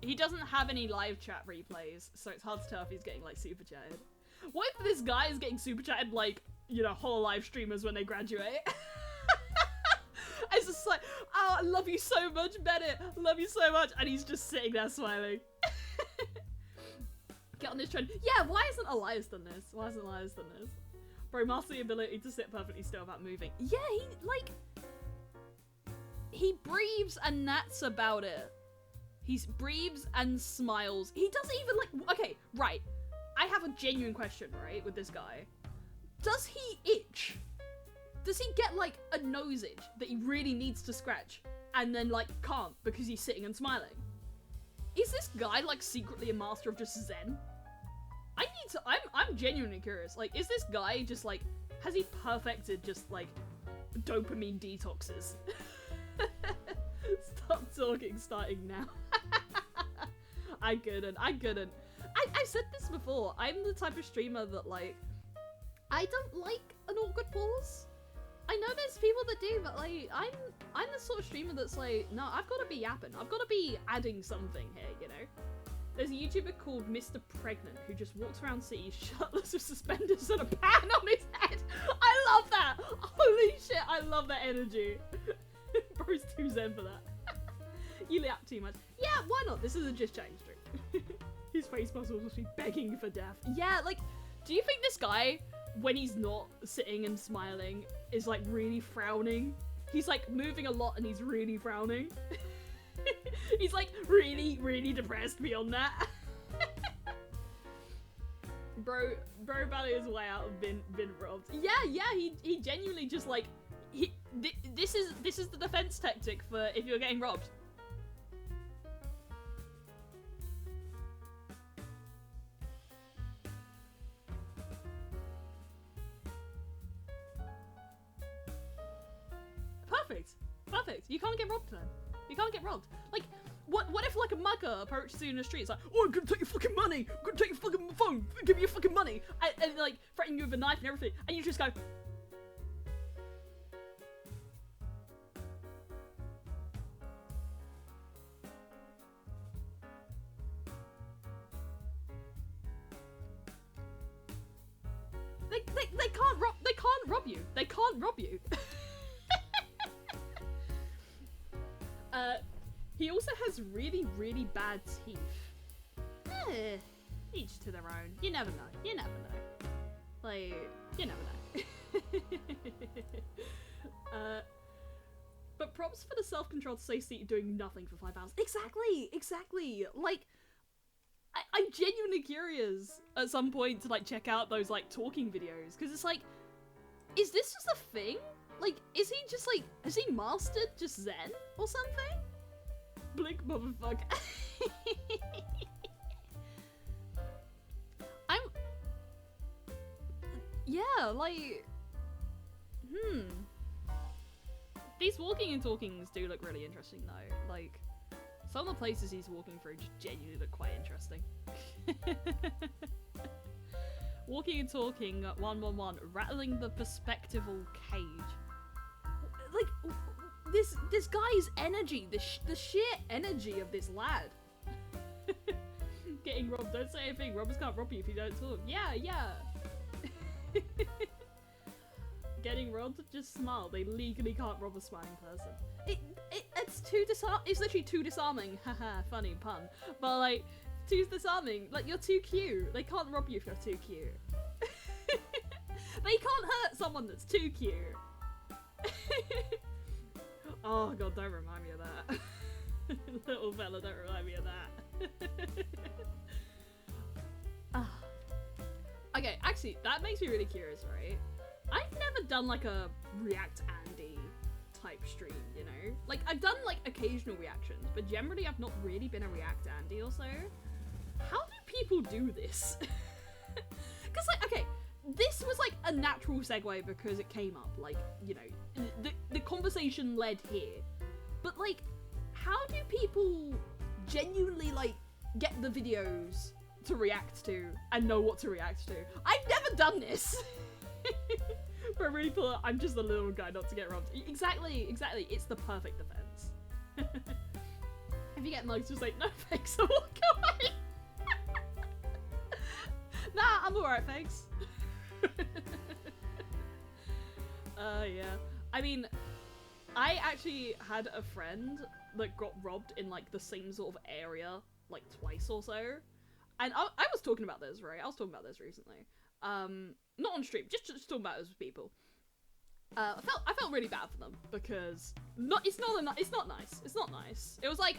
He doesn't have any live chat replays, so it's hard to tell if he's getting like super chatted. What if this guy is getting super chatted like, you know, whole live streamers when they graduate? It's just like, oh, I love you so much, Bennett. I love you so much. And he's just sitting there smiling. Get on this trend. Yeah, why isn't Elias done this? Why hasn't Elias done this? Bro, master the ability to sit perfectly still without moving. Yeah, he breathes and that's about it. He breathes and smiles. He doesn't even like, okay, right. I have a genuine question, right, with this guy. Does he itch? Does he get like a nose itch that he really needs to scratch and then like can't because he's sitting and smiling? Is this guy like secretly a master of just Zen? I'm genuinely curious. Like, is this guy just like, has he perfected just like dopamine detoxes? Stop talking starting now. I couldn't. I've said this before. I'm the type of streamer that like, I don't like an awkward pause. I know there's people that do, but like, I'm the sort of streamer that's like, no, I've got to be yapping. I've got to be adding something here, you know? There's a YouTuber called Mr. Pregnant who just walks around cities shirtless with suspenders and a pan on his head. I love that. Holy shit, I love that energy. Bro's too zen for that. You yap too much. Yeah, why not? This is a just chatting stream. His face muscles must be begging for death. Yeah, like, do you think this guy, when he's not sitting and smiling, is like really frowning? He's like moving a lot and he's really frowning. He's like really, really depressed beyond that. bro batted his way out of been robbed. Yeah, he genuinely just like, this is the defense tactic for if you're getting robbed. Perfect. You can't get robbed then. You can't get robbed. Like, what if like a mugger approaches you in the street? It's like, oh, I'm gonna take your fucking money. I'm gonna take your fucking phone. Give me your fucking money. And like threatening you with a knife and everything. And you just go. They can't rob you. They can't rob you. He also has really, really bad teeth. Each to their own. You never know. Like, you never know. But props for the self-control to stay seated doing nothing for 5 hours. Exactly. Like, I'm genuinely curious at some point to like check out those like talking videos, because it's like, is this just a thing? Like, is he just like, has he mastered just Zen or something? Blink, motherfucker. Yeah, like, These walking and talkings do look really interesting though. Like, some of the places he's walking through just genuinely look quite interesting. Walking and talking, 111, rattling the perspectival cage. Like, this guy's energy, the sheer energy of this lad. Getting robbed, don't say anything. Robbers can't rob you if you don't talk. Yeah. Getting robbed, just smile. They legally can't rob a smiling person. It's literally too disarming. Haha, funny pun. But like, too disarming. Like, you're too cute. They can't rob you if you're too cute. They can't hurt someone that's too cute. Oh god, don't remind me of that. Little fella, don't remind me of that. Okay, actually, that makes me really curious, right? I've never done like a React Andy type stream, you know? Like, I've done like occasional reactions, but generally I've not really been a React Andy or so. How do people do this? Because like, okay, this was like a natural segue because it came up, like, you know, the conversation led here. But like, how do people genuinely like get the videos to react to and know what to react to? I've never done this. But I really feel like I'm just a little guy not to get robbed. Exactly. It's the perfect defense. If you get mugs, just like, no thanks, I'll walk away. Nah, I'm alright, thanks. Yeah. I mean, I actually had a friend that got robbed in like the same sort of area like twice or so. And I was talking about this, right? I was talking about this recently. Not on stream, just talking about it with people. I felt really bad for them because it's not nice. It's not nice. It was like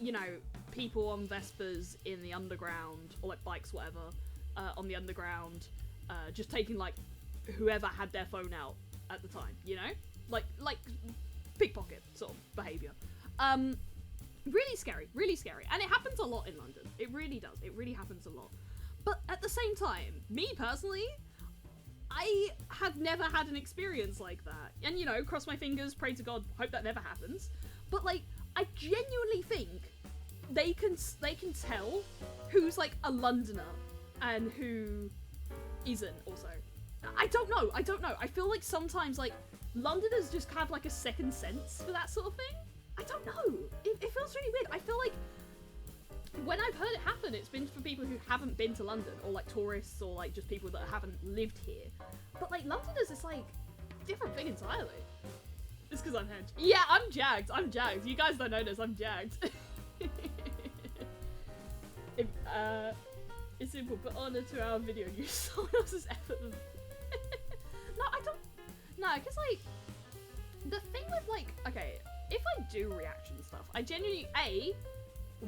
you know, people on Vespers in the underground, or like bikes, whatever, on the underground, just taking like whoever had their phone out at the time, you know, like pickpocket sort of behavior. Really scary, and it happens a lot in London. It really does. It really happens a lot. But at the same time, me personally, I have never had an experience like that. And, you know, cross my fingers, pray to God, hope that never happens. But, like, I genuinely think they can tell who's, like, a Londoner and who isn't also. I don't know. I feel like sometimes, like, Londoners just have, like, a second sense for that sort of thing. I don't know. It feels really weird. I feel like when I've heard it happen, it's been for people who haven't been to London, or like tourists, or like just people that haven't lived here. But like Londoners, it's like a different thing entirely. It's because I'm hedged. Yeah, I'm jagged. You guys don't know this. I'm jagged. It's simple, but on a 2-hour video, use someone else's effort. No, I don't. No, because like the thing with like, okay, if I do reaction stuff, I genuinely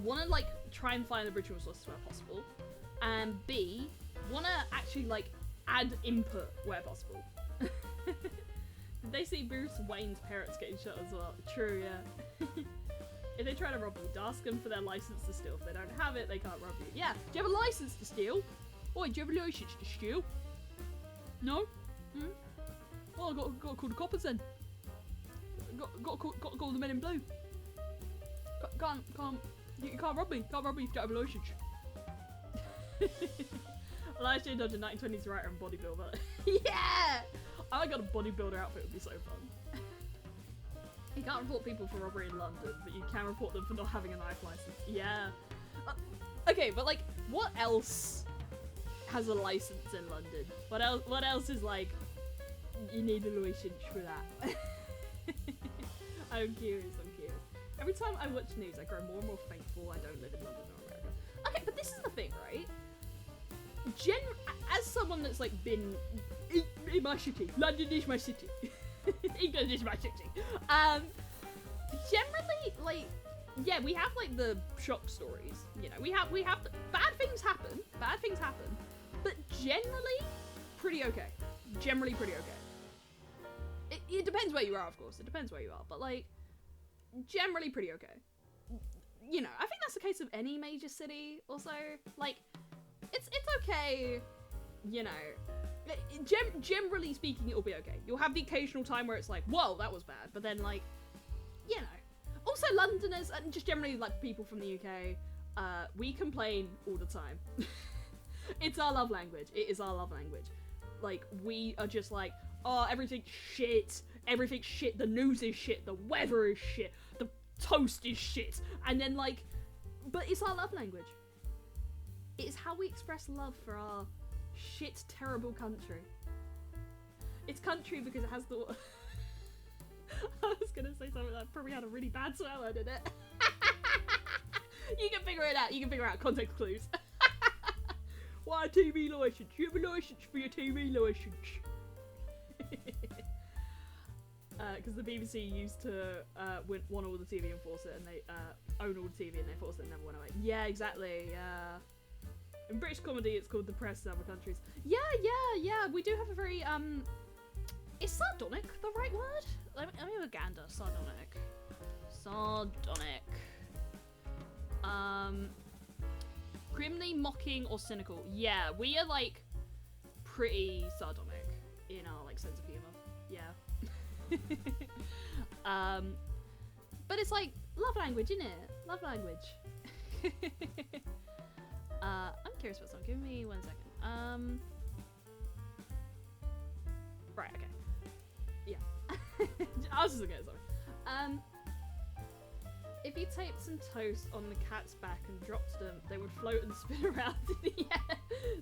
want to like try and find original sources where possible, and B, want to actually like add input where possible. Did they see Bruce Wayne's parents getting shot as well? True, yeah. If they try to rob you, ask them for their license to steal. If they don't have it, they can't rob you. Yeah, do you have a license to steal? Oi, do you have a license to steal? No? Well, I got to call the coppers then. Got to call the men in blue. You can't rob me. Can't rob me if you don't have a license. Elijah Dodge, a 1920s writer and bodybuilder. Yeah! I got a bodybuilder outfit, would be so fun. You can't report people for robbery in London, but you can report them for not having a knife license. Yeah. Okay, but like, what else has a license in London? What else is like, you need a license for that? I'm curious. Every time I watch news, I grow more and more thankful I don't live in London or America. Okay, but this is the thing, right? As someone that's like been in my city, London is my city, England is my city. Generally, like, yeah, we have like the shock stories. You know, we have bad things happen, but generally pretty okay. It depends where you are, of course. It depends where you are, but like, generally pretty okay. You know, I think that's the case of any major city. Also, like, it's okay. You know, generally speaking, it'll be okay. You'll have the occasional time where it's like, whoa, that was bad. But then, like, you know. Also, Londoners and just generally like people from the UK, we complain all the time. It's our love language. It is our love language. Like, we are just like, oh, everything's shit. Everything's shit. The news is shit. The weather is shit. The toast is shit. And then, like, but it's our love language. It's how we express love for our shit, terrible country. It's country because it has the... I was gonna say something that probably had a really bad swear word in it. You can figure it out. You can figure out context clues. Why a TV license? You have a license for your TV license. Because the BBC used to want all the TV and force it, and they own all the TV and they force it and never went away. Yeah, exactly. In British comedy, it's called the press in other countries. Yeah. We do have a very is sardonic the right word? Let me have a gander. Sardonic. Grimly mocking or cynical. Yeah, we are like pretty sardonic in our like sense of humor. Yeah. But it's like love language, isn't it? Love language. I'm curious about something. Give me 1 second. Right, okay. Yeah. I was just looking at something. If you taped some toast on the cat's back and dropped them, they would float and spin around in the air.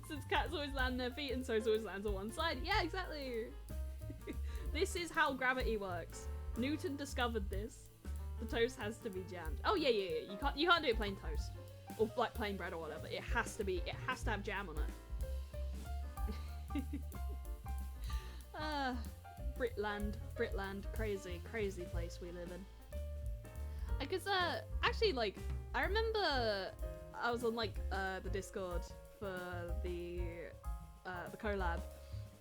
Since cats always land on their feet and toast always lands on one side. Yeah, exactly. This is how gravity works. Newton discovered this. The toast has to be jammed. Oh yeah. You can't do it plain toast. Or like plain bread or whatever. It has to have jam on it. Britland, crazy place we live in. Because actually, like, I remember I was on like the Discord for the collab,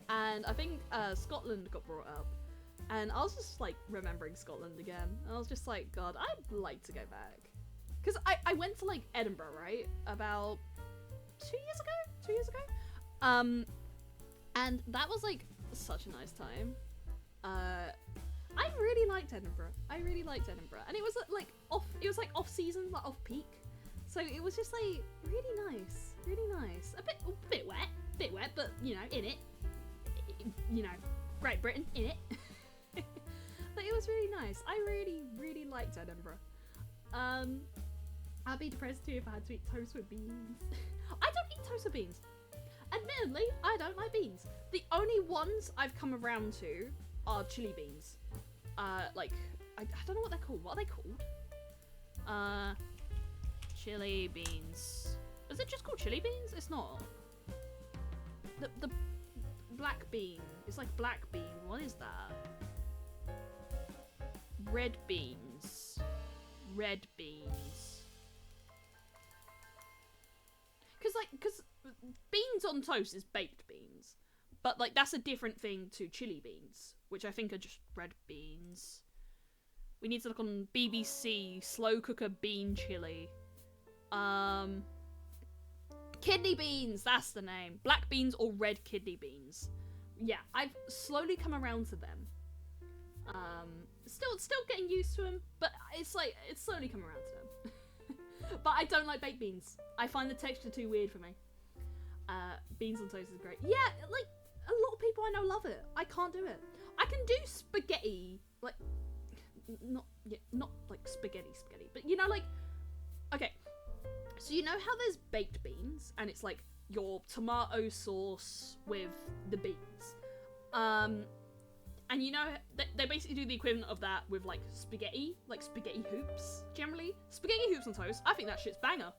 and I think Scotland got brought up, and I was just like remembering Scotland again, and I was just like, God, I'd like to go back. Because I went to like Edinburgh, right, about 2 years ago, and that was like such a nice time. I really liked Edinburgh. And it was like off season, like off peak, so it was just like really nice. A bit wet, but you know, in it, you know, Great Britain in it. But it was really nice. I really liked Edinburgh. I'd be depressed too if I had to eat toast with beans. I don't eat toast with beans. Admittedly, I don't like beans. The only ones I've come around to are chili beans. Like, I don't know what they're called. What are they called? Chili beans. Is it just called chili beans? It's not. The black bean. It's like black bean. What is that? Red beans. Red beans. Because beans on toast is baked beans. But, like, that's a different thing to chili beans, which I think are just red beans. We need to look on BBC, slow cooker bean chili. Kidney beans, that's the name. Black beans or red kidney beans. Yeah, I've slowly come around to them. Still getting used to them, but it's slowly come around to them. But I don't like baked beans. I find the texture too weird for me. Beans on toast is great. Yeah, like, a lot of people I know love it. I can't do it. I can do spaghetti, like, not like spaghetti, but you know, like, okay, so you know how there's baked beans, and it's like your tomato sauce with the beans, and you know, they basically do the equivalent of that with like spaghetti hoops, generally. Spaghetti hoops on toast, I think that shit's banger.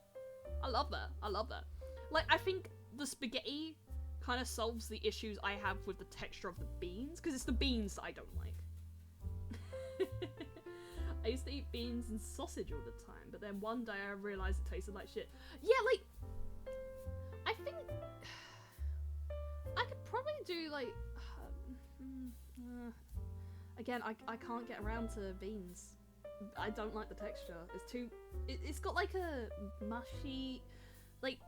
I love that. Like, I think the spaghetti kind of solves the issues I have with the texture of the beans, because it's the beans that I don't like. I used to eat beans and sausage all the time, but then one day I realised it tasted like shit. Yeah, like, I think I could probably do like, again, I can't get around to beans. I don't like the texture. It's too, it's got like a mushy, like,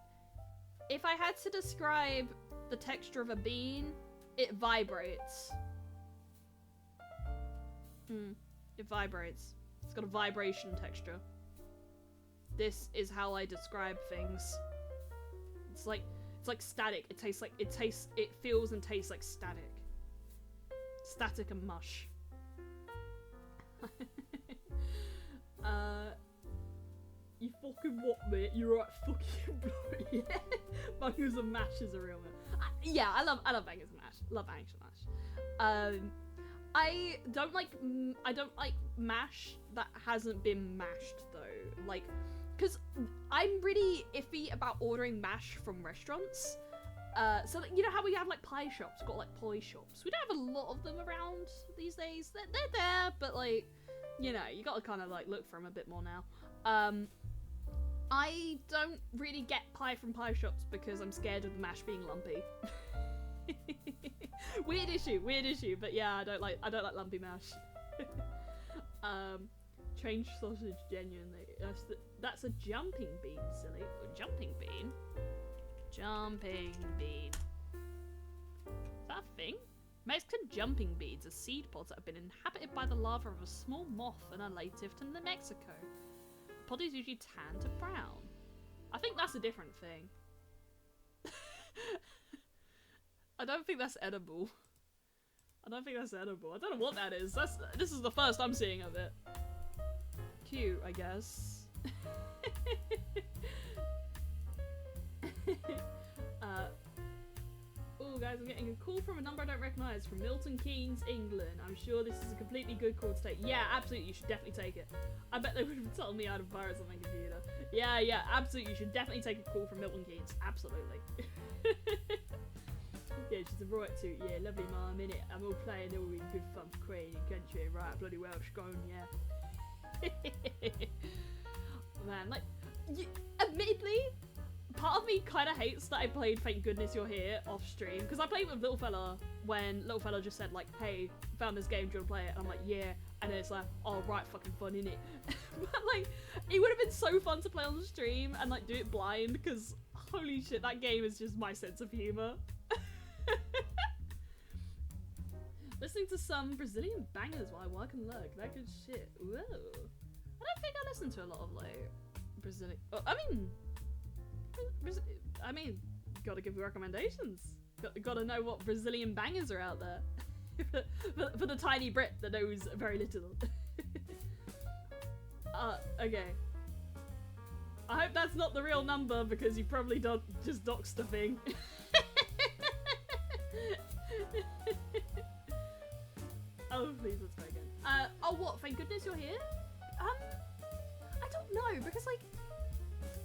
if I had to describe the texture of a bean, it vibrates. It vibrates. It's got a vibration texture. This is how I describe things. It's like static. It feels and tastes like static. Static and mush. You fucking what, mate? You're right, fucking bro. Yeah. Bangers and mash is a real man. Yeah, I love bangers and mash. Love bangers and mash. I don't like mash that hasn't been mashed though. Like, cause I'm really iffy about ordering mash from restaurants. So you know how we have like pie shops, got like pie shops. We don't have a lot of them around these days. They're there, but like, you know, you gotta kind of like look for them a bit more now. I don't really get pie from pie shops because I'm scared of the mash being lumpy. Weird issue, but yeah, I don't like lumpy mash. Change sausage genuinely. That's a jumping bean, silly. Jumping bean? Jumping bean. Is that a thing? Mexican jumping beans are seed pods that have been inhabited by the larva of a small moth and are native to New Mexico. The pod is usually tan to brown. I think that's a different thing. I don't think that's edible. I don't know what that is. This is the first I'm seeing of it. Cute, I guess. Oh, guys, I'm getting a call from a number I don't recognise from Milton Keynes, England. I'm sure this is a completely good call to take. Yeah, absolutely, you should definitely take it. I bet they would have told me how to virus on my computer. Yeah, absolutely, you should definitely take a call from Milton Keynes. Absolutely. Yeah, you should is a right to, yeah, lovely mum, innit? I'm all playing all in good fun for Queen and country, right? Bloody Welsh gone, yeah. Man, like, admittedly, part of me kind of hates that I played Thank Goodness You're Here off stream, because I played with Little Fella when Little Fella just said, like, hey, found this game, do you want to play it? And I'm like, yeah. And then it's like, oh, right, fucking fun, innit? But, like, it would have been so fun to play on the stream and, like, do it blind, because, holy shit, that game is just my sense of humour. Listening to some Brazilian bangers while I work and lurk. That good shit. Whoa. I don't think I listen to a lot of, like, Brazilian... Oh, I mean, gotta give you recommendations. Gotta know what Brazilian bangers are out there. for the tiny Brit that knows very little. Okay. I hope that's not the real number because you probably don't just doxed the thing. Oh, please, let's try again. Oh, what? Thank goodness you're here? I don't know, because, like,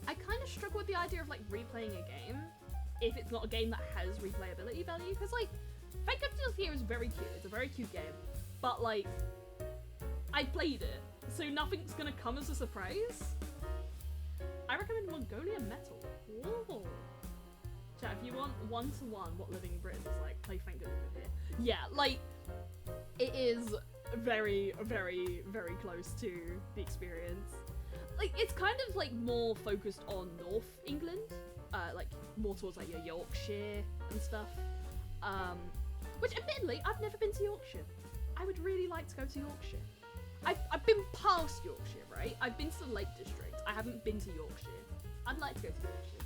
I kind of struggle with the idea of, like, replaying a game if it's not a game that has replayability value, because, like, Thank Goodness You're Here is very cute. It's a very cute game, but, like, I played it, so nothing's gonna come as a surprise. I recommend Mongolian Metal. Ooh. Chat, if you want one-to-one what living in Britain is like, play Thank Goodness You're Here. Yeah, like, it is very, very, very close to the experience. Like, it's kind of, like, more focused on North England, like, more towards, like, your Yorkshire and stuff. Which, admittedly, I've never been to Yorkshire. I would really like to go to Yorkshire. I've been past Yorkshire, right? I've been to the Lake District. I haven't been to Yorkshire. I'd like to go to Yorkshire.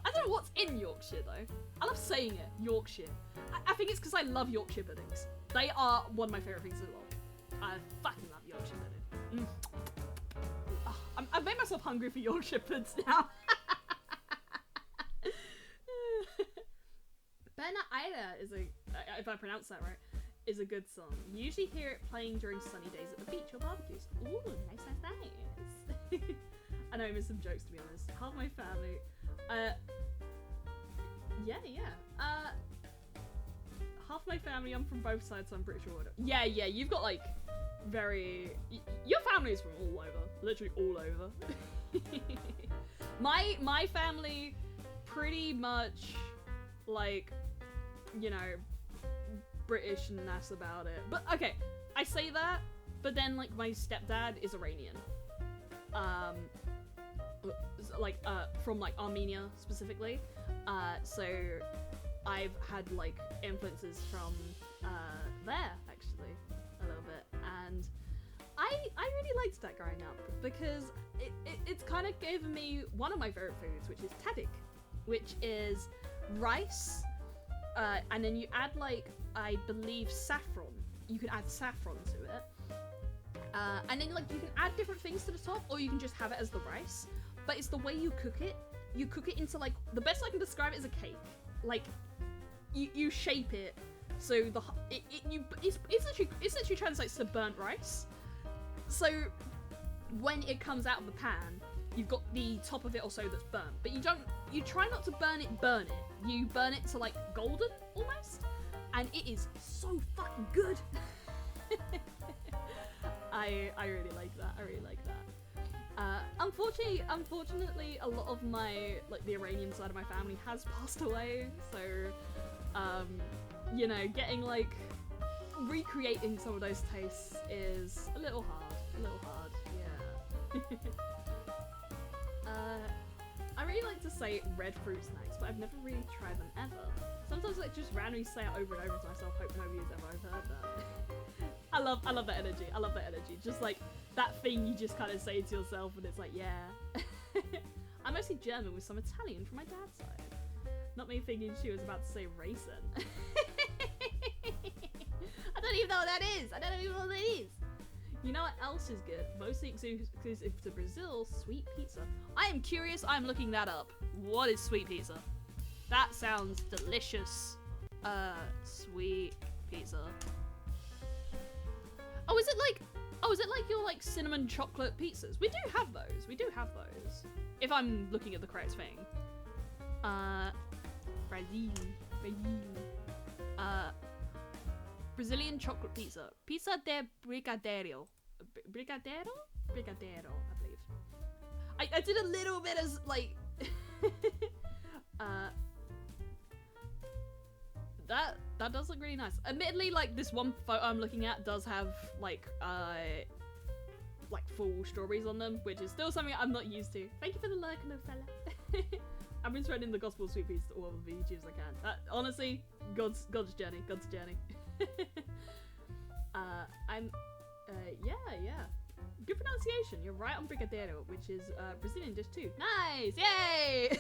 I don't know what's in Yorkshire, though. I love saying it, Yorkshire. I think it's because I love Yorkshire puddings. They are one of my favourite things in the world. I fucking love Yorkshire pudding. Oh, I've made myself hungry for Yorkshire puds now. Benaida is if I pronounce that right, is a good song. You usually hear it playing during sunny days at the beach or barbecues. Ooh, nice. I know I missed some jokes, to be honest. Half my family. Half my family, I'm from both sides, so I'm pretty sure. Yeah, you've got, like, very... Your family is from all over. Literally all over. My family, pretty much, like, you know, British and that's about it. But, okay, I say that, but then, like, my stepdad is Iranian. Like, from, like, Armenia, specifically. So I've had, like, influences from, there, actually, a little bit. And I really liked that growing up, because it's kind of given me one of my favorite foods, which is tadik, which is rice, and then you add, like, I believe saffron. You can add saffron to it. And then, like, you can add different things to the top, or you can just have it as the rice. But it's the way you cook it. You cook it into, like, the best I can describe it is a cake. Like, you shape it so it's literally translates to burnt rice. So when it comes out of the pan, you've got the top of it also that's burnt. But you try not to burn it. You burn it to, like, golden almost, and it is so fucking good. I really like that. Unfortunately, a lot of my, like, the Iranian side of my family has passed away, so, you know, getting, like, recreating some of those tastes is a little hard, yeah. I really like to say red fruit snacks, but I've never really tried them ever. Sometimes I just randomly say it over and over to myself, hope nobody's ever overheard that. I love that energy. Just, like, that thing you just kind of say to yourself and it's like, yeah. I'm mostly German with some Italian from my dad's side. Not me thinking she was about to say raisin. I don't even know what that is. You know what else is good? Mostly exclusive to Brazil, sweet pizza. I am curious, I'm looking that up. What is sweet pizza? That sounds delicious. Sweet pizza. Oh, is it like your, like, cinnamon chocolate pizzas? We do have those. If I'm looking at the correct thing. Brazil. Brazilian chocolate pizza. Pizza de brigadeiro. Brigadeiro? Brigadeiro, I believe. I did a little bit as, like... That does look really nice. Admittedly, like, this one photo I'm looking at does have, like full strawberries on them, which is still something I'm not used to. Thank you for the like, no fella. I've been spreading the gospel sweet peas to all of the YouTubers I can. Honestly, God's journey, God's journey. Yeah. Good pronunciation. You're right on brigadeiro, which is Brazilian dish too. Nice, yay!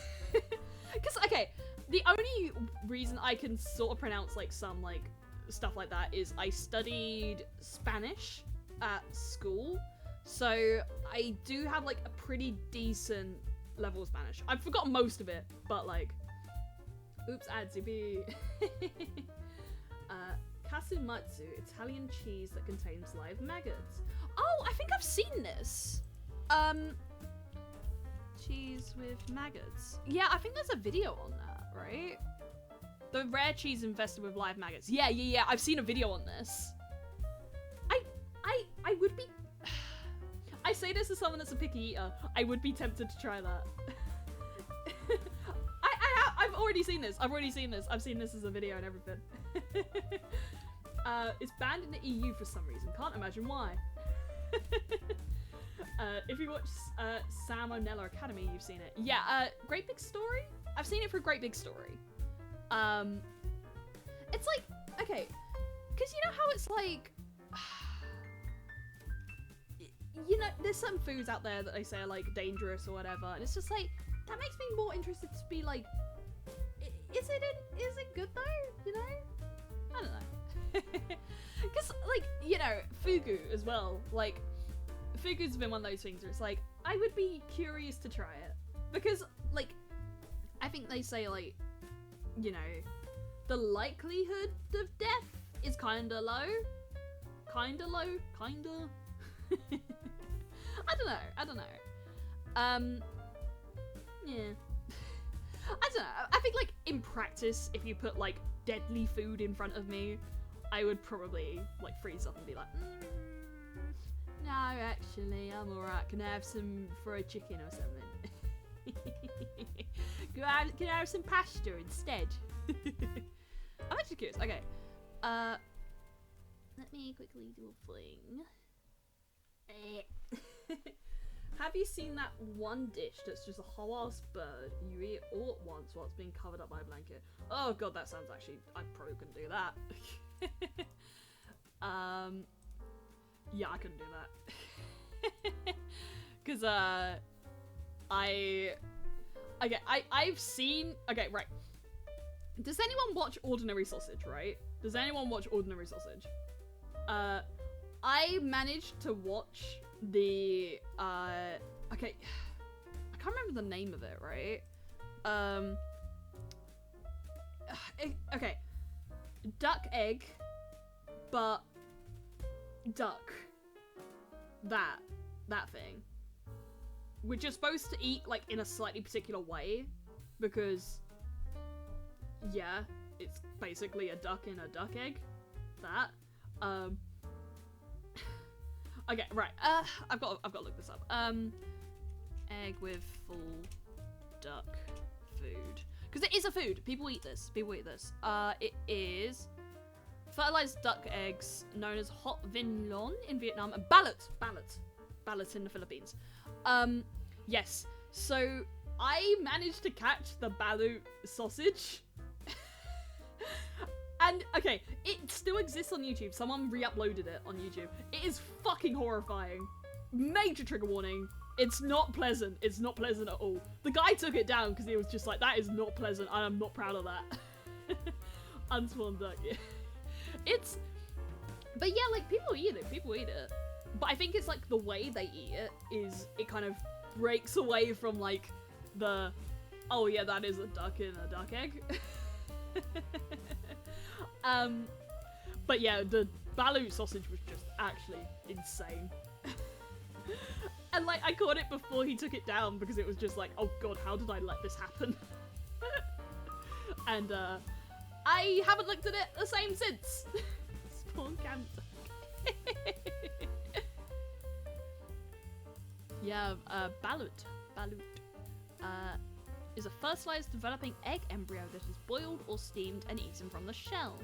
Because okay, the only reason I can sort of pronounce like some like stuff like that is I studied Spanish at school, so I do have like a pretty decent level of Spanish. I've forgotten most of it, but like, oops, adzubi. Kasumatsu, Italian cheese that contains live maggots. Oh, I think I've seen this. Cheese with maggots. Yeah, I think there's a video on that, right? The rare cheese infested with live maggots. Yeah. I've seen a video on this. I would be... I say this as someone that's a picky eater. I would be tempted to try that. I've already seen this. I've seen this as a video and everything. It's banned in the EU for some reason. Can't imagine why. If you watch Salmonella Academy, you've seen it. Yeah, Great Big Story? I've seen it for Great Big Story. It's like, okay, because you know how it's like, you know, there's some foods out there that they say are like dangerous or whatever, and it's just like, that makes me more interested to be like, is it good though, you know? I don't know. Because, like, you know, fugu as well, like, fugu's been one of those things where it's like, I would be curious to try it. Because, like, I think they say, like, you know, the likelihood of death is kinda low. Kinda low? Kinda? I don't know. Yeah. I don't know. I think, like, in practice, if you put, like, deadly food in front of me, I would probably, like, freeze up and be like, no, actually, I'm alright. Can I have some fried chicken or something? Can I have some pasta instead? I'm actually curious. Okay. Let me quickly do a fling. Have you seen that one dish that's just a whole ass bird? You eat it all at once while it's being covered up by a blanket. Oh god, that sounds actually... I probably couldn't do that. Yeah, I couldn't do that. Because, I've seen... Okay, right. Does anyone watch Ordinary Sausage, right? Does anyone watch Ordinary Sausage? I managed to watch the, okay, I can't remember the name of it, right? Okay, duck egg, but duck, that thing, which you're supposed to eat, like, in a slightly particular way, because, yeah, it's basically a duck in a duck egg, that, okay, right, I've got to look this up, egg with full duck food, because it is a food, people eat this, it is fertilized duck eggs, known as hot vin lon in Vietnam, and ballot in the Philippines, yes, so I managed to catch the balut sausage. And, okay, it still exists on YouTube. Someone re-uploaded it on YouTube. It is fucking horrifying. Major trigger warning. It's not pleasant. It's not pleasant at all. The guy took it down because he was just like, that is not pleasant. I am not proud of that. Unsworn duck. Yeah. It's... But yeah, like, people eat it. But I think it's, like, the way they eat it is... It kind of breaks away from, like, the... Oh, yeah, that is a duck in a duck egg. But yeah, the balut sausage was just actually insane. And like, I caught it before he took it down because it was just like, oh god, how did I let this happen? And I haven't looked at it the same since. Spawn cancer. Yeah, balut is a fertilized developing egg embryo that is boiled or steamed and eaten from the shell.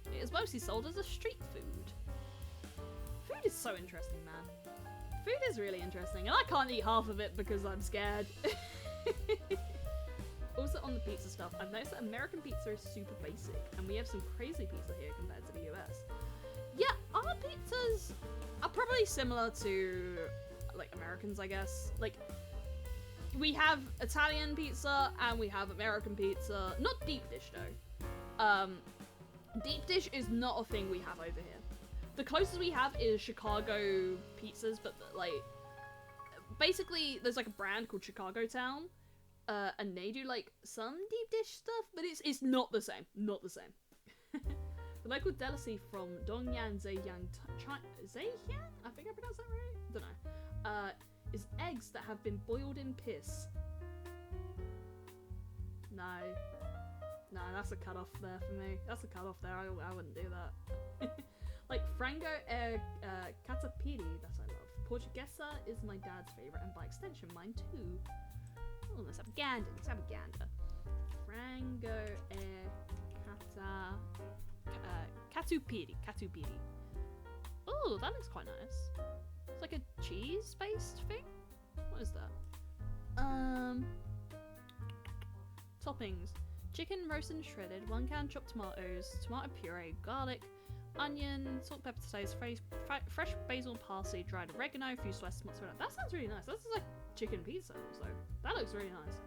It is mostly sold as a street food. Food is so interesting, man. Food is really interesting, and I can't eat half of it because I'm scared. Also on the pizza stuff, I've noticed that American pizza is super basic, and we have some crazy pizza here compared to the US. Yeah, our pizzas are probably similar to, like, Americans, I guess. Like, we have Italian pizza, and we have American pizza. Not deep dish, though. Deep dish is not a thing we have over here. The closest we have is Chicago pizzas, but, like, basically, there's, like, a brand called Chicago Town, and they do, like, some deep dish stuff, but it's not the same. Not the same. The local delicacy from Dongyan Zhejiang, Zhejiang? I think I pronounced that right? Don't know. Is eggs that have been boiled in piss. No, that's a cut off there for me. That's a cut off there. I wouldn't do that. Like frango catupiry, that I love. Portuguesa is my dad's favorite, and by extension, mine too. Oh, let's have a gander. Frango catupiry. Oh, that looks quite nice. It's like a cheese-based thing? What is that? Toppings. Chicken roasted and shredded, 1 can chopped tomatoes, tomato puree, garlic, onion, salt, pepper to taste, fresh basil, parsley, dried oregano, a few sliced mozzarella. That sounds really nice. This is like chicken pizza also. That looks really nice.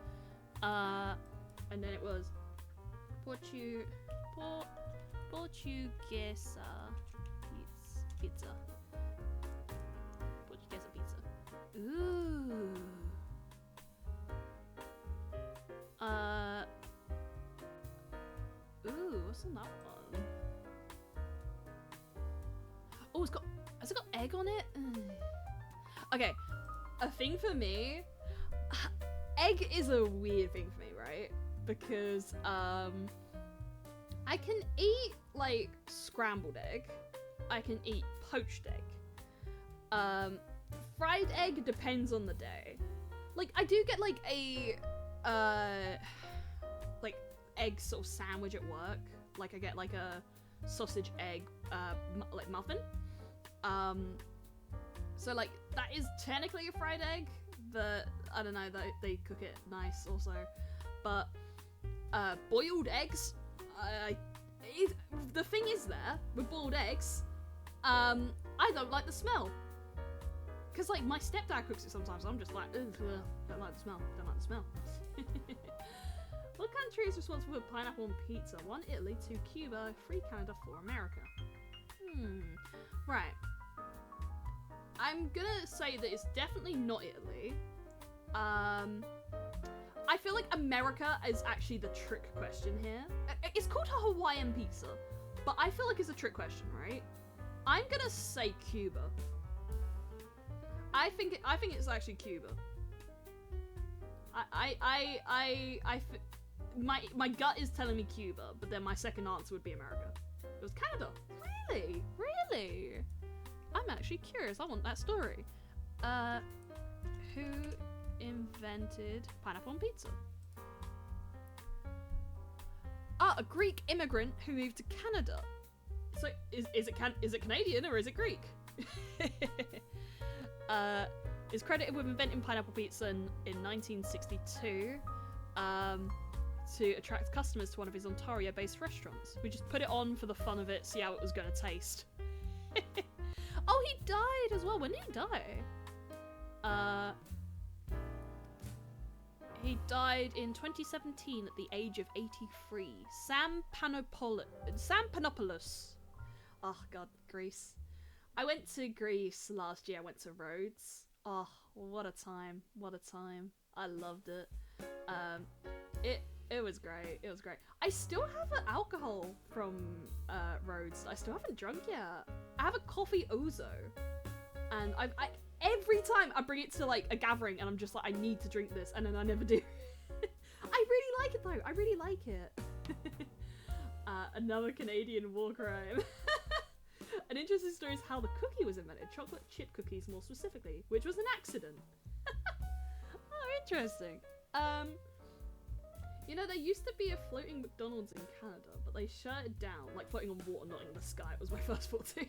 And then it was Portuguesa pizza. Portuguesa pizza. Ooh. Ooh, what's in that one? Oh, has it got egg on it? Okay, a thing for me, egg is a weird thing for me, right? Because, I can eat, like, scrambled egg. I can eat poached egg. Fried egg depends on the day. Like, I do get, like, a, like, egg sort of sandwich at work. Like, I get, like, a sausage egg, like, muffin. So, like, that is technically a fried egg, but, I don't know, they cook it nice also. But, boiled eggs, the thing is there, with boiled eggs, I don't like the smell. Because, like, my stepdad cooks it sometimes, I'm just like, ugh, don't like the smell. What country is responsible for pineapple on pizza? 1 Italy, 2 Cuba, 3 Canada, 4 America. Right. I'm gonna say that it's definitely not Italy. I feel like America is actually the trick question here. It's called a Hawaiian pizza, but I feel like it's a trick question, right? I'm gonna say Cuba. I think it's actually Cuba. My gut is telling me Cuba, but then my second answer would be America. It was Canada. Really? Really? I'm actually curious. I want that story. Who invented pineapple on pizza? Ah, a Greek immigrant who moved to Canada. So is it Canadian or is it Greek? Is credited with inventing pineapple pizza in 1962 to attract customers to one of his Ontario-based restaurants. We just put it on for the fun of it, see how it was going to taste. Oh, he died as well. When did he die? He died in 2017 at the age of 83. Sam Panopoulos. Oh god, Greece. I went to Greece last year. I went to Rhodes. Oh, what a time. What a time. I loved it. It was great. It was great. I still have an alcohol from Rhodes. I still haven't drunk yet. I have a coffee ouzo. And I every time I bring it to like a gathering and I'm just like, I need to drink this, and then I never do. I really like it though. I really like it. Another Canadian war crime. An interesting story is how the cookie was invented. Chocolate chip cookies, more specifically, which was an accident. Oh, interesting. You know, there used to be a floating McDonald's in Canada, but they shut it down. Like floating on water, not in the sky. It was my first thought too.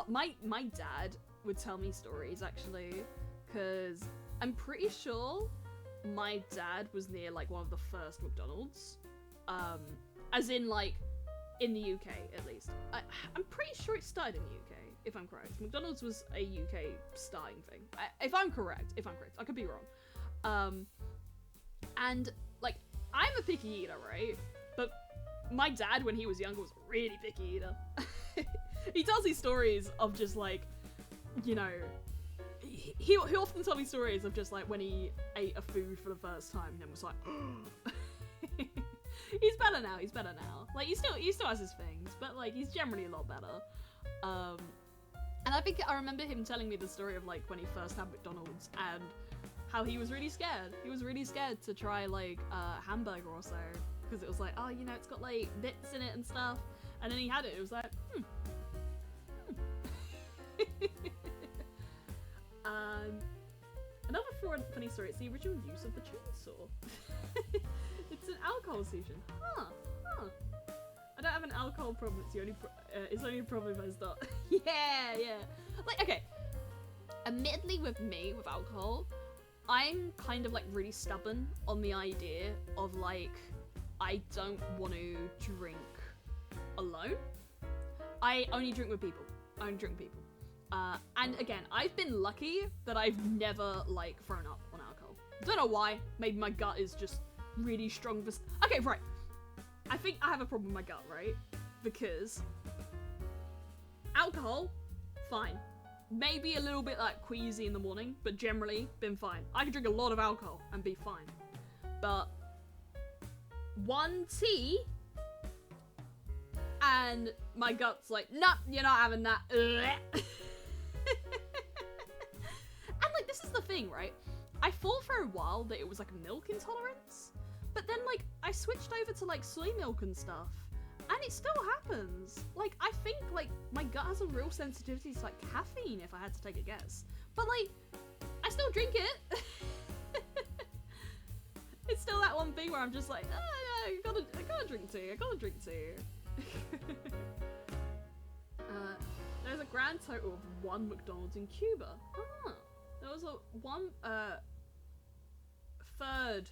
My dad would tell me stories actually, because I'm pretty sure my dad was near like one of the first McDonald's, as in like in the UK at least. I'm pretty sure it started in the UK, if I'm correct. McDonald's was a UK starting thing. If I'm correct, I could be wrong. And like I'm a picky eater, right? But my dad, when he was younger, was a really picky eater. He tells these stories of just like, you know, he often tells me stories of just like when he ate a food for the first time and then was like, he's better now. Like he still has his things, but like he's generally a lot better. And I think I remember him telling me the story of like when he first had McDonald's and how he was really scared. He was really scared to try like a hamburger or so because it was like, oh, you know, it's got like bits in it and stuff. And then he had it. It was like, Another funny story, it's the original use of the chainsaw. It's an alcohol solution. Huh. I don't have an alcohol problem, it's only a problem if I start. Yeah. Like, okay. Admittedly with me, with alcohol, I'm kind of like really stubborn on the idea of like, I don't want to drink alone. I only drink with people. And again, I've been lucky that I've never like thrown up on alcohol. Don't know why. Maybe my gut is just really strong for. Okay, right. I think I have a problem with my gut, right? Because alcohol, fine. Maybe a little bit like queasy in the morning, but generally been fine. I can drink a lot of alcohol and be fine. But one tea and my gut's like, nah, you're not having that. And like, this is the thing, right? I thought for a while that it was like a milk intolerance, but then like I switched over to like soy milk and stuff, and it still happens. Like, I think like my gut has a real sensitivity to like caffeine, if I had to take a guess. But like, I still drink it. It's still that one thing where I'm just like, oh yeah, I gotta drink tea. There's a grand total of 1 McDonald's in Cuba. There was one third.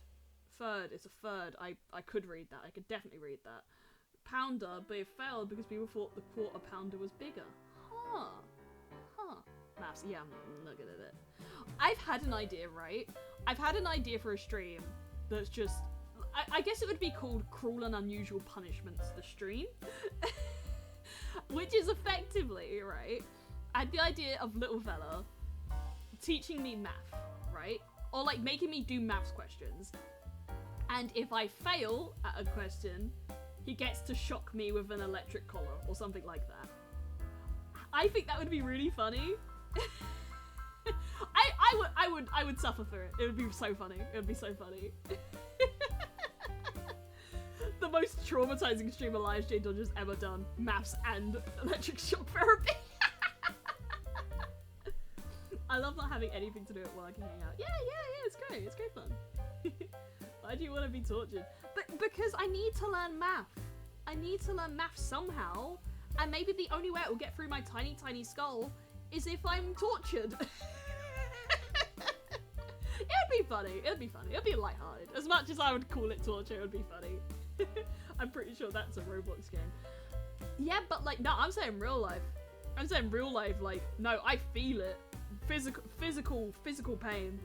It's a third. I could read that. I could definitely read that. Pounder, but it failed because people thought the quarter pounder was bigger. Maths. Yeah, I'm not good at it. I've had an idea, right? I've had an idea for a stream that's just. I guess it would be called Cruel and Unusual Punishments, the stream. Which is effectively, right? I had the idea of little fella teaching me math, right? Or like making me do maths questions. And if I fail at a question, he gets to shock me with an electric collar or something like that. I think that would be really funny. I would suffer for it. It would be so funny. The most traumatizing stream Elias J. Dodger's ever done. Maths and electric shock therapy. I love not having anything to do at work and hang out. Yeah, it's great. It's great fun. Why do you want to be tortured? But because I need to learn math. I need to learn math somehow. And maybe the only way it will get through my tiny, tiny skull is if I'm tortured. It'd be funny. It'd be lighthearted. As much as I would call it torture, it would be funny. I'm pretty sure that's a Roblox game. Yeah, but like, no, I'm saying real life. Like, no, I feel it. Physical pain.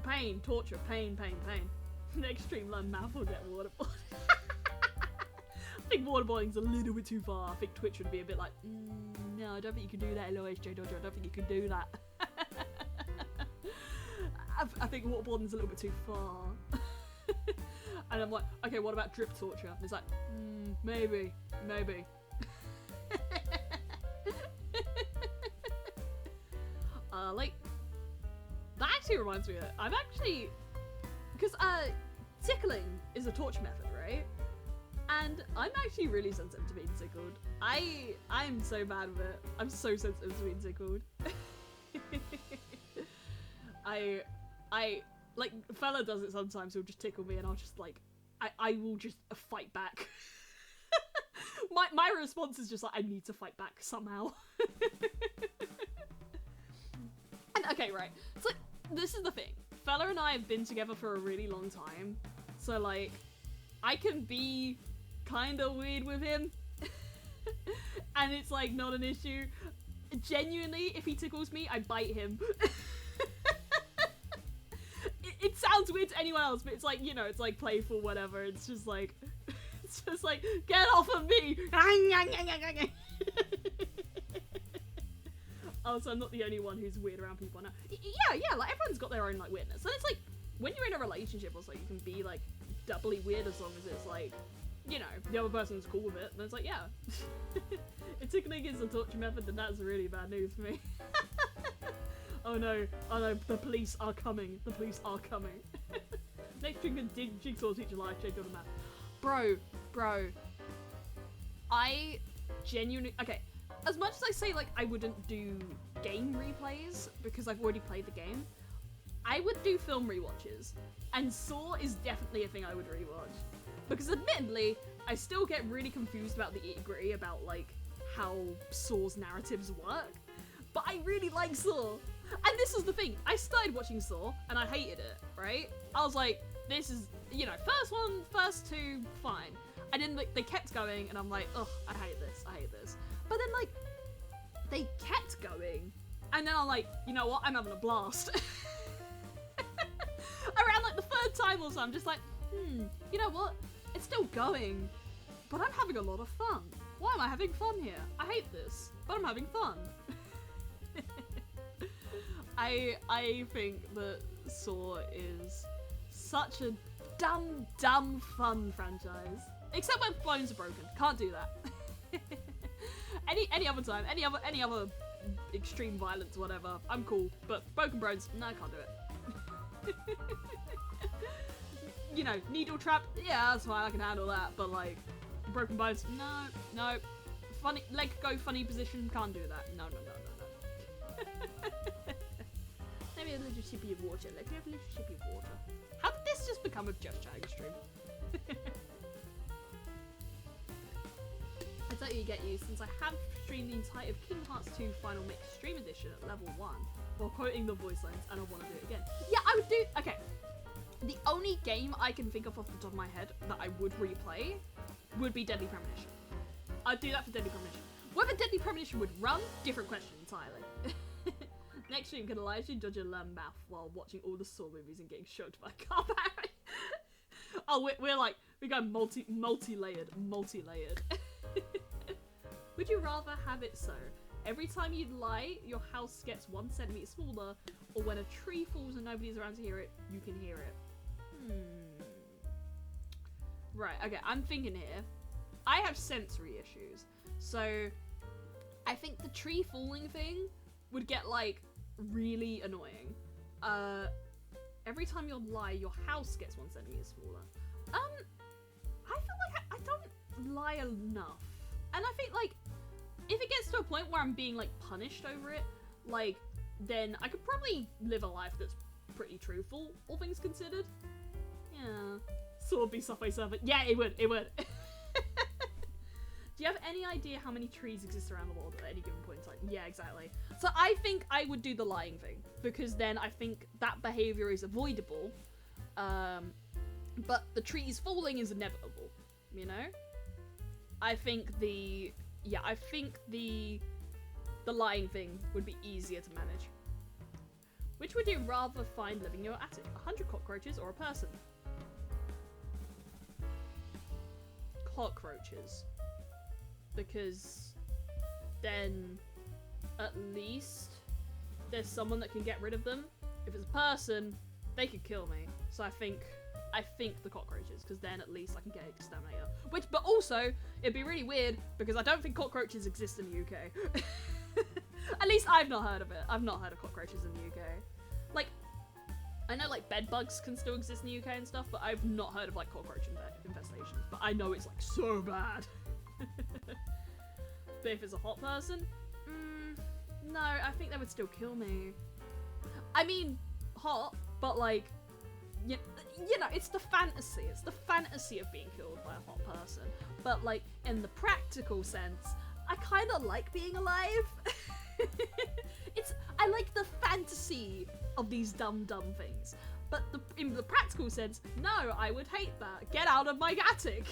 Pain, torture, pain. Next stream, learn math or get waterboarded. I think waterboarding's a little bit too far. I think Twitch would be a bit like, no, I don't think you can do that, LOHJ Dodger. I don't think you can do that. I think waterboarding's a little bit too far. And I'm like, okay, what about drip torture? And it's like, maybe. Like, that actually reminds me of it. I'm actually, because, tickling is a torture method, right? And I'm actually really sensitive to being tickled. I'm so bad with it. I'm so sensitive to being tickled. I like, fella does it sometimes. He'll just tickle me and I'll just like, I will just fight back. my response is just like, I need to fight back somehow. And okay, right. So this is the thing. Fella and I have been together for a really long time. So like, I can be kind of weird with him. And it's like not an issue. Genuinely, if he tickles me, I bite him. It sounds weird to anyone else, but it's like, you know, it's like playful, whatever. It's just like, get off of me! Oh, so I'm not the only one who's weird around people now. Yeah, like everyone's got their own like weirdness. And it's like, when you're in a relationship or so, you can be like doubly weird as long as it's like, you know, the other person's cool with it. And it's like, yeah. If tickling is a torture method, then that's really bad news for me. Oh no, the police are coming. The police are coming. Next jigsaw teacher life, check on the map. Bro. I genuinely, okay, as much as I say like I wouldn't do game replays because I've already played the game, I would do film rewatches. And Saw is definitely a thing I would rewatch. Because admittedly, I still get really confused about the nitty-gritty about like how Saw's narratives work. But I really like Saw. And this is the thing, I started watching Saw and I hated it, right? I was like, this is, you know, first two, fine. And then like, they kept going and I'm like, ugh, I hate this. But then like, they kept going and then I'm like, you know what, I'm having a blast. Around like the third time or so, I'm just like, you know what, it's still going, but I'm having a lot of fun. Why am I having fun here? I hate this, but I'm having fun. I think that Saw is such a dumb fun franchise. Except when bones are broken. Can't do that. Any other time, any other extreme violence, whatever, I'm cool. But broken bones, no, I can't do it. You know, needle trap, yeah, that's fine, I can handle that. But like, broken bones, no. Funny leg go funny position, can't do that. No. Maybe a little sippy of water. Let's have a little sippy of water. How did this just become a Just Chatting stream? I thought you'd get you, since I have streamed the entirety of Kingdom Hearts 2 Final Mix Stream Edition at level 1 while quoting the voice lines, and I want to do it again. Yeah, I would do. Okay. The only game I can think of off the top of my head that I would replay would be Deadly Premonition. I'd do that for Deadly Premonition. Whether Deadly Premonition would run, different question entirely. Next stream, can Elijah dodge a lamb mouth while watching all the Saw movies and getting choked by a car battery? Oh, we go multi-layered. Would you rather have it so every time you lie, your house gets 1 centimeter smaller, or when a tree falls and nobody's around to hear it, you can hear it? Right, okay, I'm thinking here. I have sensory issues, so I think the tree falling thing would get like really annoying. Every time you lie, your house gets 1 centimeter smaller. I feel like I don't lie enough, and I think like if it gets to a point where I'm being like punished over it, like then I could probably live a life that's pretty truthful, all things considered. Yeah, Sword be Subway Surfer. Yeah, it would. Do you have any idea how many trees exist around the world at any given point in time? Yeah, exactly. So I think I would do the lying thing, because then I think that behavior is avoidable, but the trees falling is inevitable, you know? I think the lying thing would be easier to manage. Which would you rather find living in your attic? 100 cockroaches or a person? Cockroaches. Because then at least there's someone that can get rid of them. If it's a person, they could kill me. So I think the cockroaches, because then at least I can get an exterminator. But also, it'd be really weird because I don't think cockroaches exist in the UK. At least I've not heard of it. I've not heard of cockroaches in the UK. Like, I know like bed bugs can still exist in the UK and stuff, but I've not heard of like cockroach infestations. But I know it's like so bad. But if it's a hot person, no, I think they would still kill me. I mean, hot, but like, you know, it's the fantasy. It's the fantasy of being killed by a hot person. But like, in the practical sense, I kind of like being alive. I like the fantasy of these dumb things. But in the practical sense, no, I would hate that. Get out of my attic.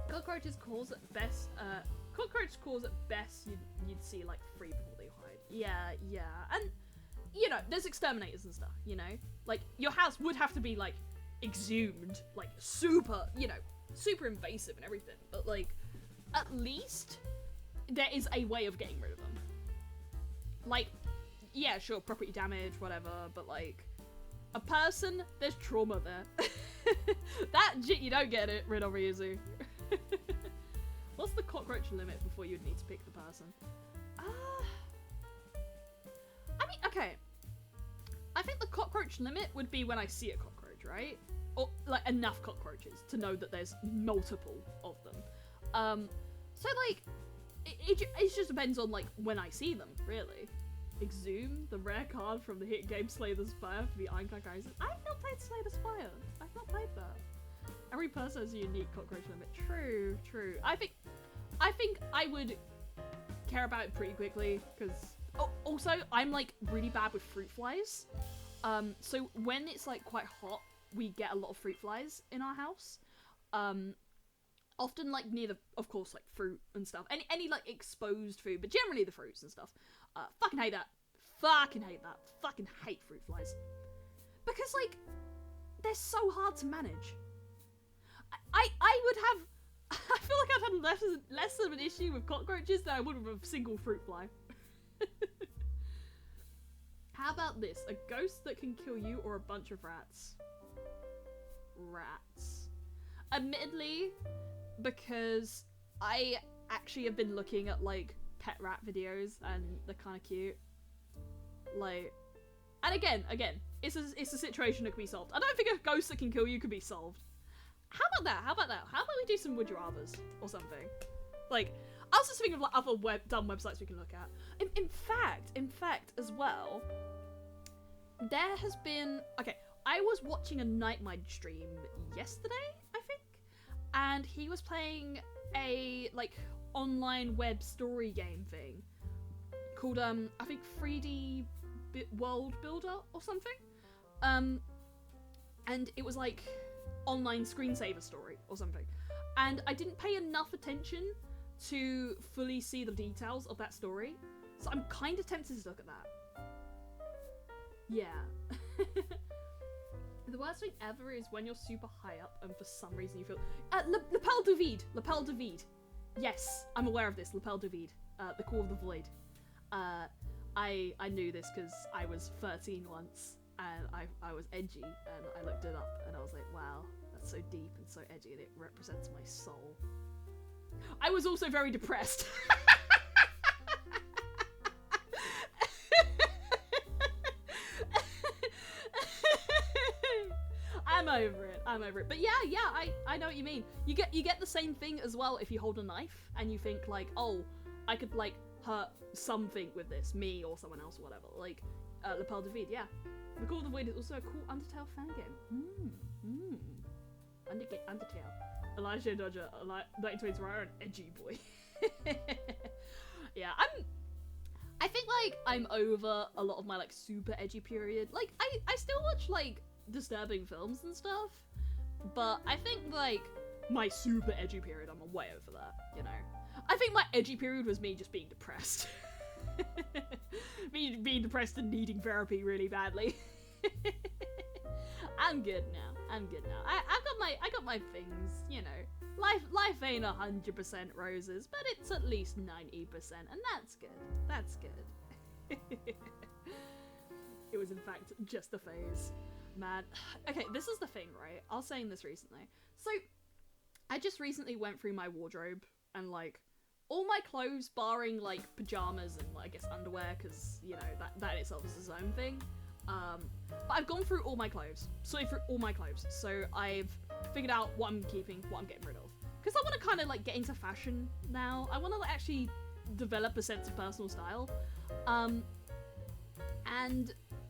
Cockroaches cause at best. Cockroach cause at best. You'd see like 3 before they hide. Yeah, and you know, there's exterminators and stuff. You know, like your house would have to be like exhumed, like super, you know, super invasive and everything. But like, at least there is a way of getting rid of them. Like, yeah, sure, property damage, whatever, but like, a person, there's trauma there. That shit, you don't get it, rid of Ryuzu. What's the cockroach limit before you'd need to pick the person? I mean, okay. I think the cockroach limit would be when I see a cockroach, right? Or, like, enough cockroaches to know that there's multiple of them. So, like, it just depends on, like, when I see them, really. Exhume, the rare card from the hit game Slay the Spire for the Ironclad guys. I've not played Slay the Spire. I've not played that. Every person has a unique cockroach limit. True. I think I would care about it pretty quickly, because also I'm like really bad with fruit flies. So when it's like quite hot, we get a lot of fruit flies in our house. Often like near the, of course, like fruit and stuff. Any like exposed food, but generally the fruits and stuff. Fucking hate that. Fucking hate fruit flies. Because like, they're so hard to manage. I would have, I feel like I've had less of an issue with cockroaches than I would with a single fruit fly. How about this? A ghost that can kill you or a bunch of rats? Rats. Admittedly, because I actually have been looking at like pet rat videos and they're kind of cute. Like, and again, it's a situation that can be solved. I don't think a ghost that can kill you could be solved. How about that? How about we do some would you rathers or something? Like, I was just thinking of like other dumb websites we can look at. In fact, as well, there has been, okay, I was watching a Nightmide stream yesterday, I think, and he was playing a like online web story game thing called I think 3D World Builder or something. And it was like online screensaver story or something. And I didn't pay enough attention to fully see the details of that story. So I'm kind of tempted to look at that. Yeah. The worst thing ever is when you're super high up and for some reason you feel... Lapel du Vide. Lapel du Vide. Yes, I'm aware of this. Lapel du Vide. The Call of the Void. I knew this because I was 13 once and I was edgy and I looked it up and I was like, wow, that's so deep and so edgy and it represents my soul. I was also very depressed. I'm over it. But yeah, I know what you mean. You get the same thing as well if you hold a knife and you think like, oh, I could like hurt something with this, me or someone else or whatever. Like, Lapel du Vide, yeah. The Call of the Void is also a cool Undertale fan game. Undertale. Elijah Dodger, 1920s writer, an edgy boy. Yeah, I think like I'm over a lot of my like super edgy period. Like I still watch like disturbing films and stuff, but I think like my super edgy period, I'm way over that, you know. I think my edgy period was me just being depressed. Me being depressed and needing therapy really badly. I'm good now. I got my things, you know. Life ain't 100% roses, but it's at least 90%, and that's good. That's good. It was in fact just a phase. Man. Okay, this is the thing, right? I was saying this recently. So, I just recently went through my wardrobe and like all my clothes, barring like pajamas and I guess underwear, because you know that itself is its own thing. But I've gone through all my clothes, sorted through all my clothes, so I've figured out what I'm keeping, what I'm getting rid of. Because I want to kind of like get into fashion now. I want to like, actually develop a sense of personal style. And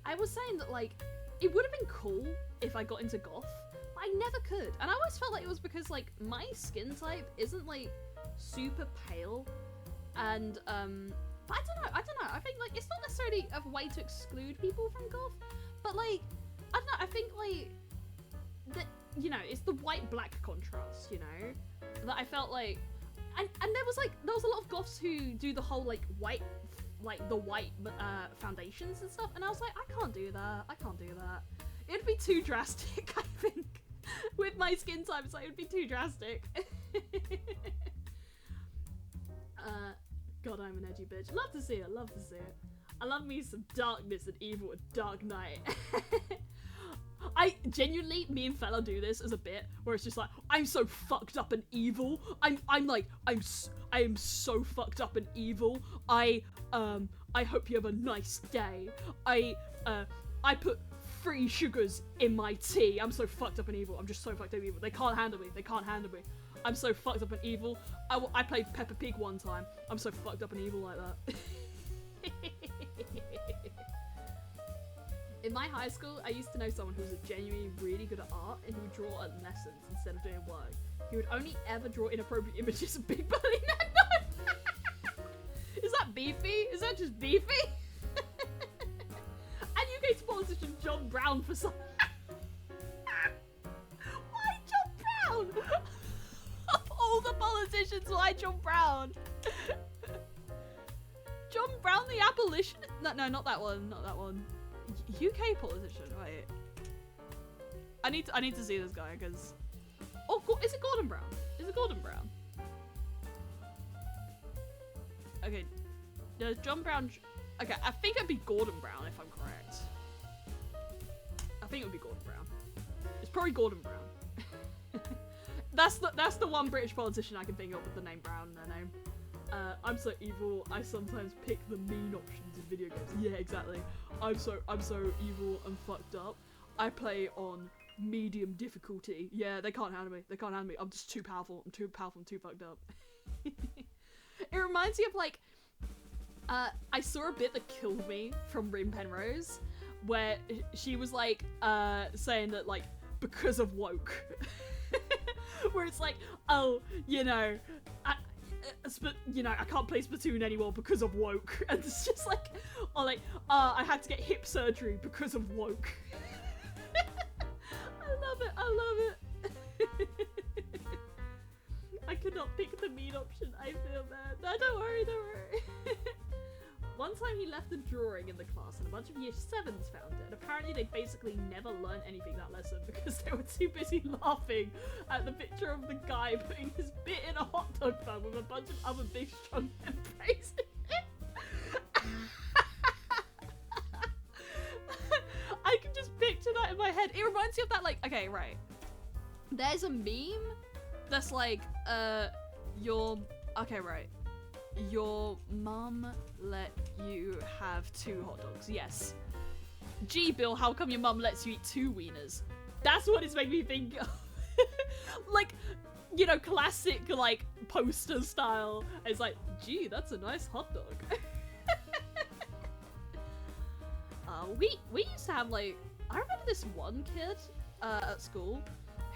I was saying that like it would have been cool if I got into goth, but I never could. And I always felt like it was because like my skin type isn't like super pale, and but I don't know. I think like it's not necessarily a way to exclude people from goth, but like I don't know. I think like that, you know, it's the white-black contrast, you know, that I felt like, and there was a lot of goths who do the whole like white, like the white foundations and stuff, and I was like, I can't do that. It'd be too drastic. I think with my skin type, it's like it'd be too drastic. God, I'm an edgy bitch. Love to see it. I love me some darkness and evil and Dark Knight. I genuinely, me and Fella do this as a bit where it's just like, I'm so fucked up and evil. I am so fucked up and evil. I hope you have a nice day. I put 3 sugars in my tea. I'm so fucked up and evil. I'm just so fucked up and evil. They can't handle me. I'm so fucked up and evil. I played Peppa Pig one time. I'm so fucked up and evil like that. In my high school, I used to know someone who was genuinely really good at art, and he would draw at lessons instead of doing work. He would only ever draw inappropriate images of Big Belly Nano. Is that beefy? Is that just beefy? And UK's politician John Brown for some... Why John Brown? Of all the politicians, why John Brown? John Brown the abolition? No, not that one. UK politician, wait. I need to see this guy, because... Oh, is it Gordon Brown? Okay, does John Brown... Okay, I think it'd be Gordon Brown, if I'm correct. I think it would be Gordon Brown. It's probably Gordon Brown. That's the one British politician I can think of with the name Brown in their name. I'm so evil, I sometimes pick the mean options in video games. Yeah, exactly. I'm so evil and fucked up. I play on medium difficulty. Yeah, they can't handle me. I'm just too powerful. I'm too fucked up. It reminds me of like, I saw a bit that killed me from Rin Penrose, where she was like, saying that like, because of woke. Where it's like, oh, you know, I can't play Splatoon anymore because of woke. And it's just like, or like, I had to get hip surgery because of woke. I love it. I could not pick the mean option. I feel bad. No, don't worry. One time he left a drawing in the class and a bunch of year 7s found it. And apparently they basically never learned anything that lesson because they were too busy laughing at the picture of the guy putting his bit in a hot dog bun with a bunch of other big strong men praising it. I can just picture that in my head. It reminds me of that, like, okay, right. There's a meme that's like, your mum let you have 2 hot dogs. Yes. Gee, Bill, how come your mum lets you eat 2 wieners? That's what it's making me think of. Like, you know, classic, like, poster style. It's like, gee, that's a nice hot dog. We used to have, like, I remember this one kid at school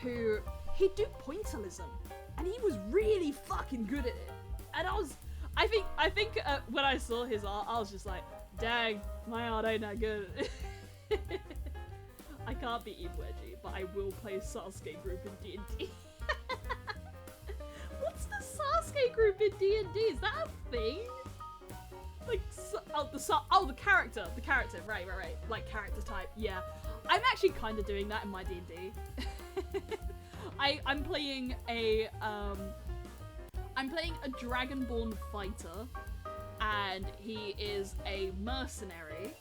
who, he'd do pointillism, and he was really fucking good at it. And I think when I saw his art, I was just like, dang, my art ain't that good. I can't be evil edgy, but I will play Sasuke group in D&D. What's the Sasuke group in D&D? Is that a thing? Like, the character, right, like character type, yeah. I'm actually kind of doing that in my D&D. I'm playing a Dragonborn fighter, and he is a mercenary,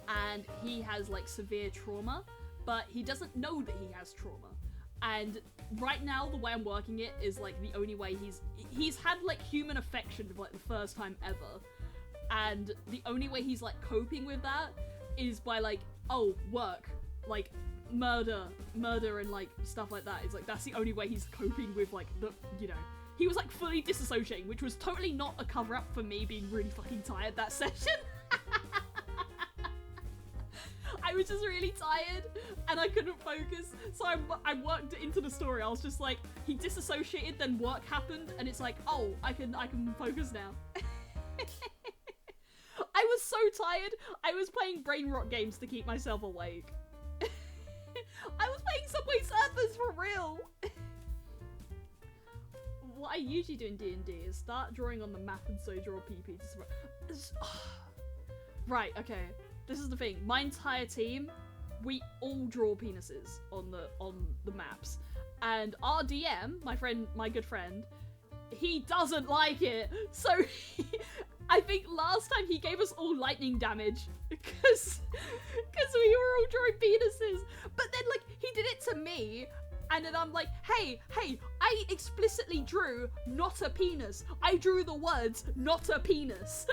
and he has like severe trauma, but he doesn't know that he has trauma. And right now, the way I'm working it is like the only way he's had like human affection for like the first time ever. And the only way he's like coping with that is by like, oh, work, like murder and like stuff like that. It's like that's the only way he's coping with like the, you know, he was like fully disassociating, which was totally not a cover up for me being really fucking tired that session. I was just really tired and I couldn't focus, so I worked into the story. I was just like, he disassociated, then work happened, and it's like, oh, I can focus now. I was so tired. I was playing brain rot games to keep myself awake. I was playing Subway Surfers for real. What I usually do in D&D is start drawing on the map and so draw PP to right, okay. This is the thing. My entire team, we all draw penises on the maps. And our DM, my good friend, he doesn't like it. So I think last time he gave us all lightning damage because we were all drawing penises. But then like he did it to me. And then I'm like, hey, I explicitly drew not a penis. I drew the words not a penis.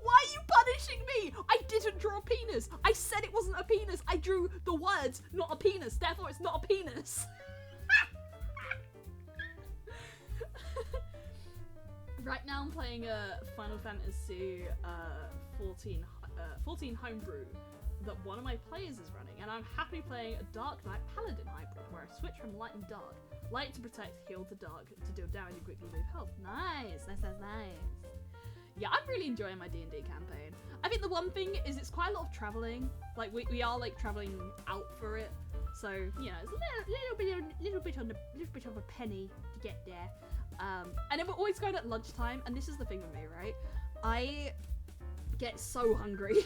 Why are you punishing me? I didn't draw a penis. I said it wasn't a penis. I drew the words not a penis. Therefore, it's not a penis. Right now, I'm playing Final Fantasy 14 homebrew that one of my players is running, and I'm happily playing a Dark Knight Paladin hybrid where I switch from light and dark. Light to protect, heal to dark to deal damage and quickly move health. Nice. Yeah, I'm really enjoying my D&D campaign. I think the one thing is it's quite a lot of traveling. Like we are like traveling out for it, so you know it's a little bit of a penny to get there. And then we're always going at lunchtime, and this is the thing with me, right? I get so hungry.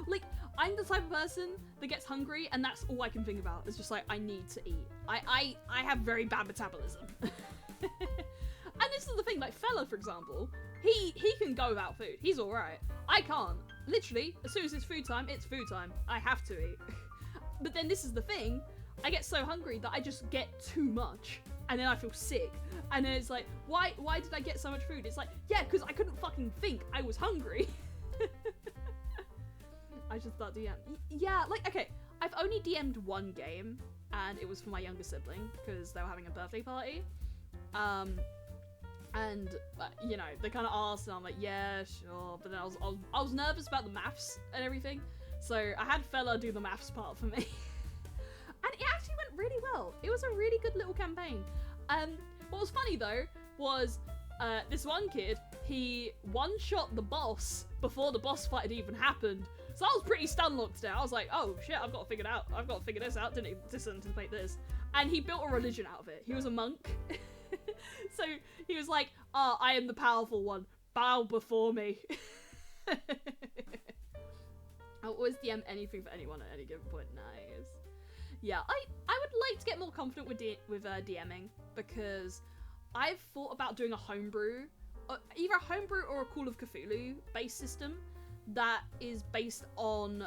Like I'm the type of person that gets hungry, and that's all I can think about. It's just like I need to eat. I have very bad metabolism. And this is the thing, like Fella, for example, he can go without food. He's alright. I can't. Literally, as soon as it's food time, I have to eat. But then this is the thing, I get so hungry that I just get too much. And then I feel sick. And then it's like, why did I get so much food? It's like, yeah, because I couldn't fucking think. I was hungry. I should start DM. Yeah, like, okay, I've only DM'd one game, and it was for my younger sibling, because they were having a birthday party. And you know, they kind of asked, and I'm like, yeah, sure. But then I was nervous about the maths and everything, so I had Fella do the maths part for me, and it actually went really well. It was a really good little campaign. What was funny though was this one kid, he one-shot the boss before the boss fight had even happened. So I was pretty stun-locked there. I was like, oh shit, I've got to figure this out. Didn't anticipate this. And he built a religion out of it. He was a monk. So he was like, oh, I am the powerful one. Bow before me. I'll always DM anything for anyone at any given point. Nice. Yeah, I would like to get more confident with DMing, because I've thought about doing a homebrew, either a homebrew or a Call of Cthulhu based system that is based on,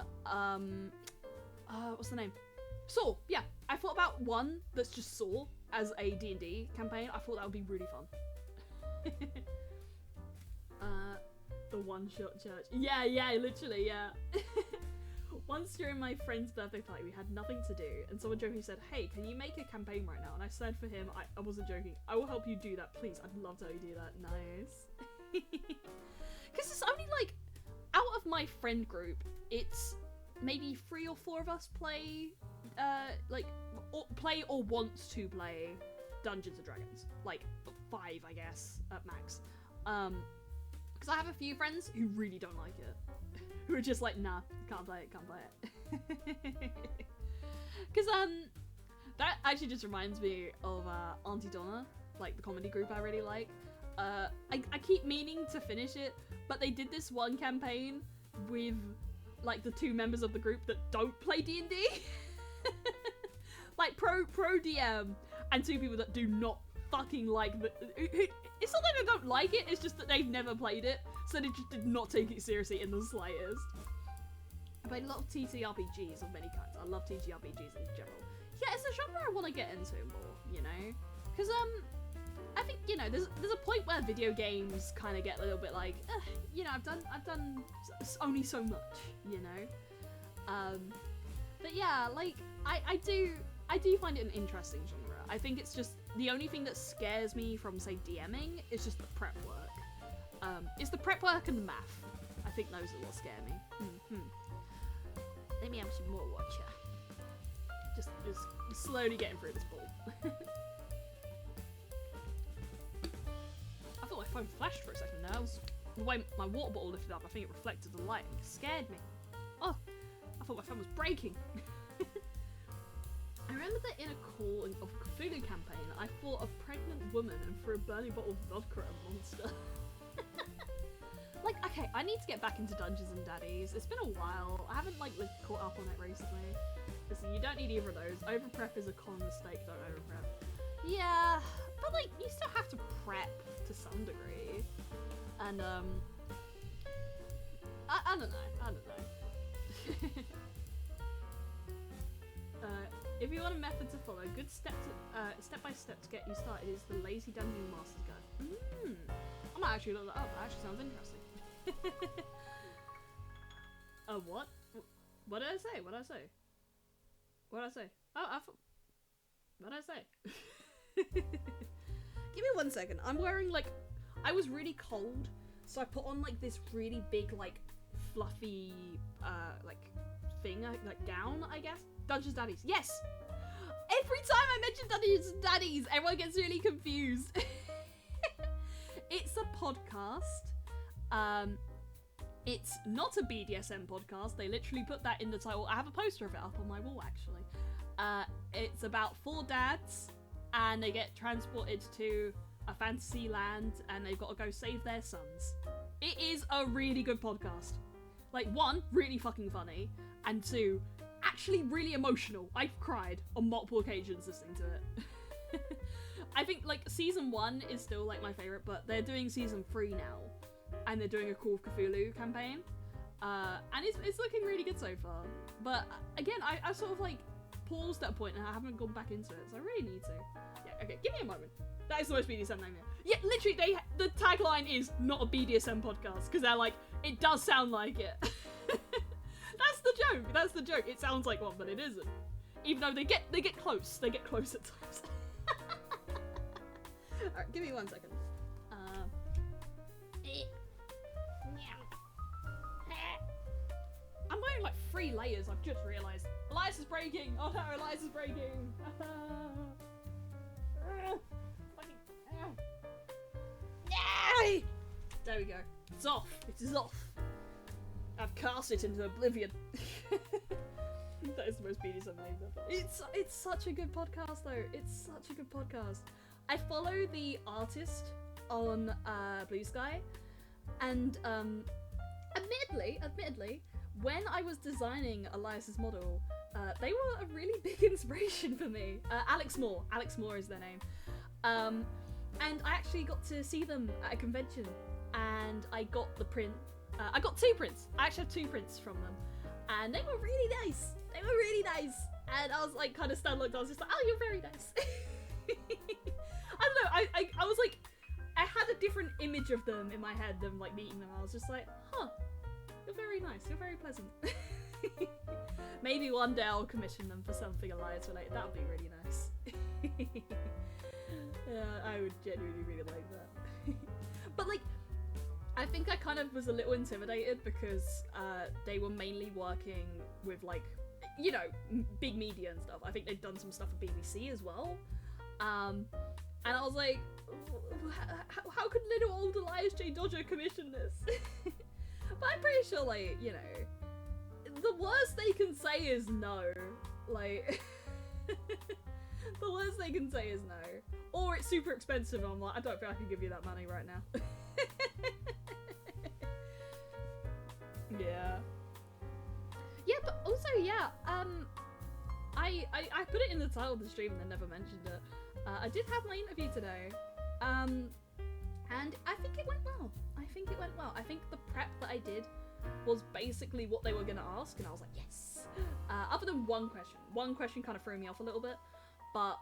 what's the name? Saw, yeah. I thought about one that's just Saw as a D&D campaign. I thought that would be really fun. The one-shot church. Yeah, literally, yeah. Once during my friend's birthday party, we had nothing to do, and someone jokingly said, hey, can you make a campaign right now? And I said for him, I wasn't joking, I will help you do that, please. I'd love to help you do that. Nice. Because it's only like, out of my friend group, it's maybe 3 or 4 of us play, play or wants to play Dungeons & Dragons. Like, 5, I guess, at max. Because I have a few friends who really don't like it. Who are just like, nah, can't play it. Because, that actually just reminds me of, Auntie Donna, like, the comedy group I really like. I keep meaning to finish it, but they did this one campaign with, like, the 2 members of the group that don't play D&D. Like, pro DM, and 2 people that do not fucking like it's not that they don't like it, it's just that they've never played it, so they just did not take it seriously in the slightest. I played a lot of TTRPGs of many kinds. I love TTRPGs in general. Yeah, it's a genre I want to get into more, you know? Because, I think, you know, there's a point where video games kind of get a little bit like, you know, I've done only so much, you know? But yeah, like, I do find it an interesting genre. I think it's just, the only thing that scares me from, say, DMing is just the prep work. It's the prep work and the math. I think those are what scare me. Let me have some more watcher. Just slowly getting through this ball. I thought my phone flashed for a second there. The way my water bottle lifted up, I think it reflected the light and it scared me. Oh, I thought my phone was breaking. I remember that in a call of Cthulhu campaign, I fought a pregnant woman and threw a burning bottle of vodka at a monster. Like, okay, I need to get back into Dungeons and Daddies. It's been a while. I haven't, like, caught up on it recently. Listen, you don't need either of those. Overprep is a common mistake, don't overprep. Yeah, but, like, you still have to prep to some degree. And, I don't know. If you want a method to follow, good step-by-step to get you started is the Lazy Dungeon Master's Guide. I might actually look that up. That actually sounds interesting. What? What did I say? What did I say? What did I say? Oh, what did I say? Give me 1 second. I'm wearing, like, I was really cold, so I put on, like, this really big, like, fluffy, like, thing, like, gown, I guess? Dungeons Daddies. Yes! Every time I mention Dungeons Daddies, everyone gets really confused. It's a podcast. It's not a BDSM podcast. They literally put that in the title. I have a poster of it up on my wall, actually. It's about 4 dads, and they get transported to a fantasy land, and they've got to go save their sons. It is a really good podcast. Like, 1, really fucking funny, and 2, actually really emotional. I've cried on multiple occasions listening to it. I think, like, season 1 is still, like, my favourite, but they're doing season 3 now, and they're doing a Call of Cthulhu campaign, and it's looking really good so far. But, again, I sort of, like, paused at a point, and I haven't gone back into it, so I really need to. Yeah, okay, give me a moment. That is the most BDSM name here. Yeah, literally, the tagline is not a BDSM podcast, because they're like, it does sound like it. That's the joke. It sounds like one, but it isn't. Even though they get close. They get close at times. Alright, give me 1 second. I'm wearing like 3 layers, I've just realised. Elias is breaking! Oh no, Elias is breaking! There we go. It's off. It is off. I've cast it into oblivion. That is the most BDSM name ever. It's such a good podcast though. It's such a good podcast. I follow the artist on Blue Sky, and admittedly, when I was designing Elias's model, they were a really big inspiration for me. Alex Moore is their name, and I actually got to see them at a convention, and I got the print. I got 2 prints. I actually have 2 prints from them, and they were really nice. And I was like, kind of stunned. I was just like, oh, you're very nice. I don't know. I was like, I had a different image of them in my head than like meeting them. I was just like, huh, you're very nice. You're very pleasant. Maybe one day I'll commission them for something Elias related. That would be really nice. I would genuinely really like that. But like, I think I kind of was a little intimidated because they were mainly working with like, you know, big media and stuff. I think they'd done some stuff for BBC as well. And I was like, how could little old Elias J. Dodger commission this? But I'm pretty sure, like, you know, the worst they can say is no. Like, the worst they can say is no. Or it's super expensive and I'm like, I don't think I can give you that money right now. Yeah. Yeah, but also, yeah, I put it in the title of the stream and then never mentioned it. I did have my interview today, and I think it went well. I think the prep that I did was basically what they were gonna ask, and I was like, yes. Other than one question kind of threw me off a little bit, but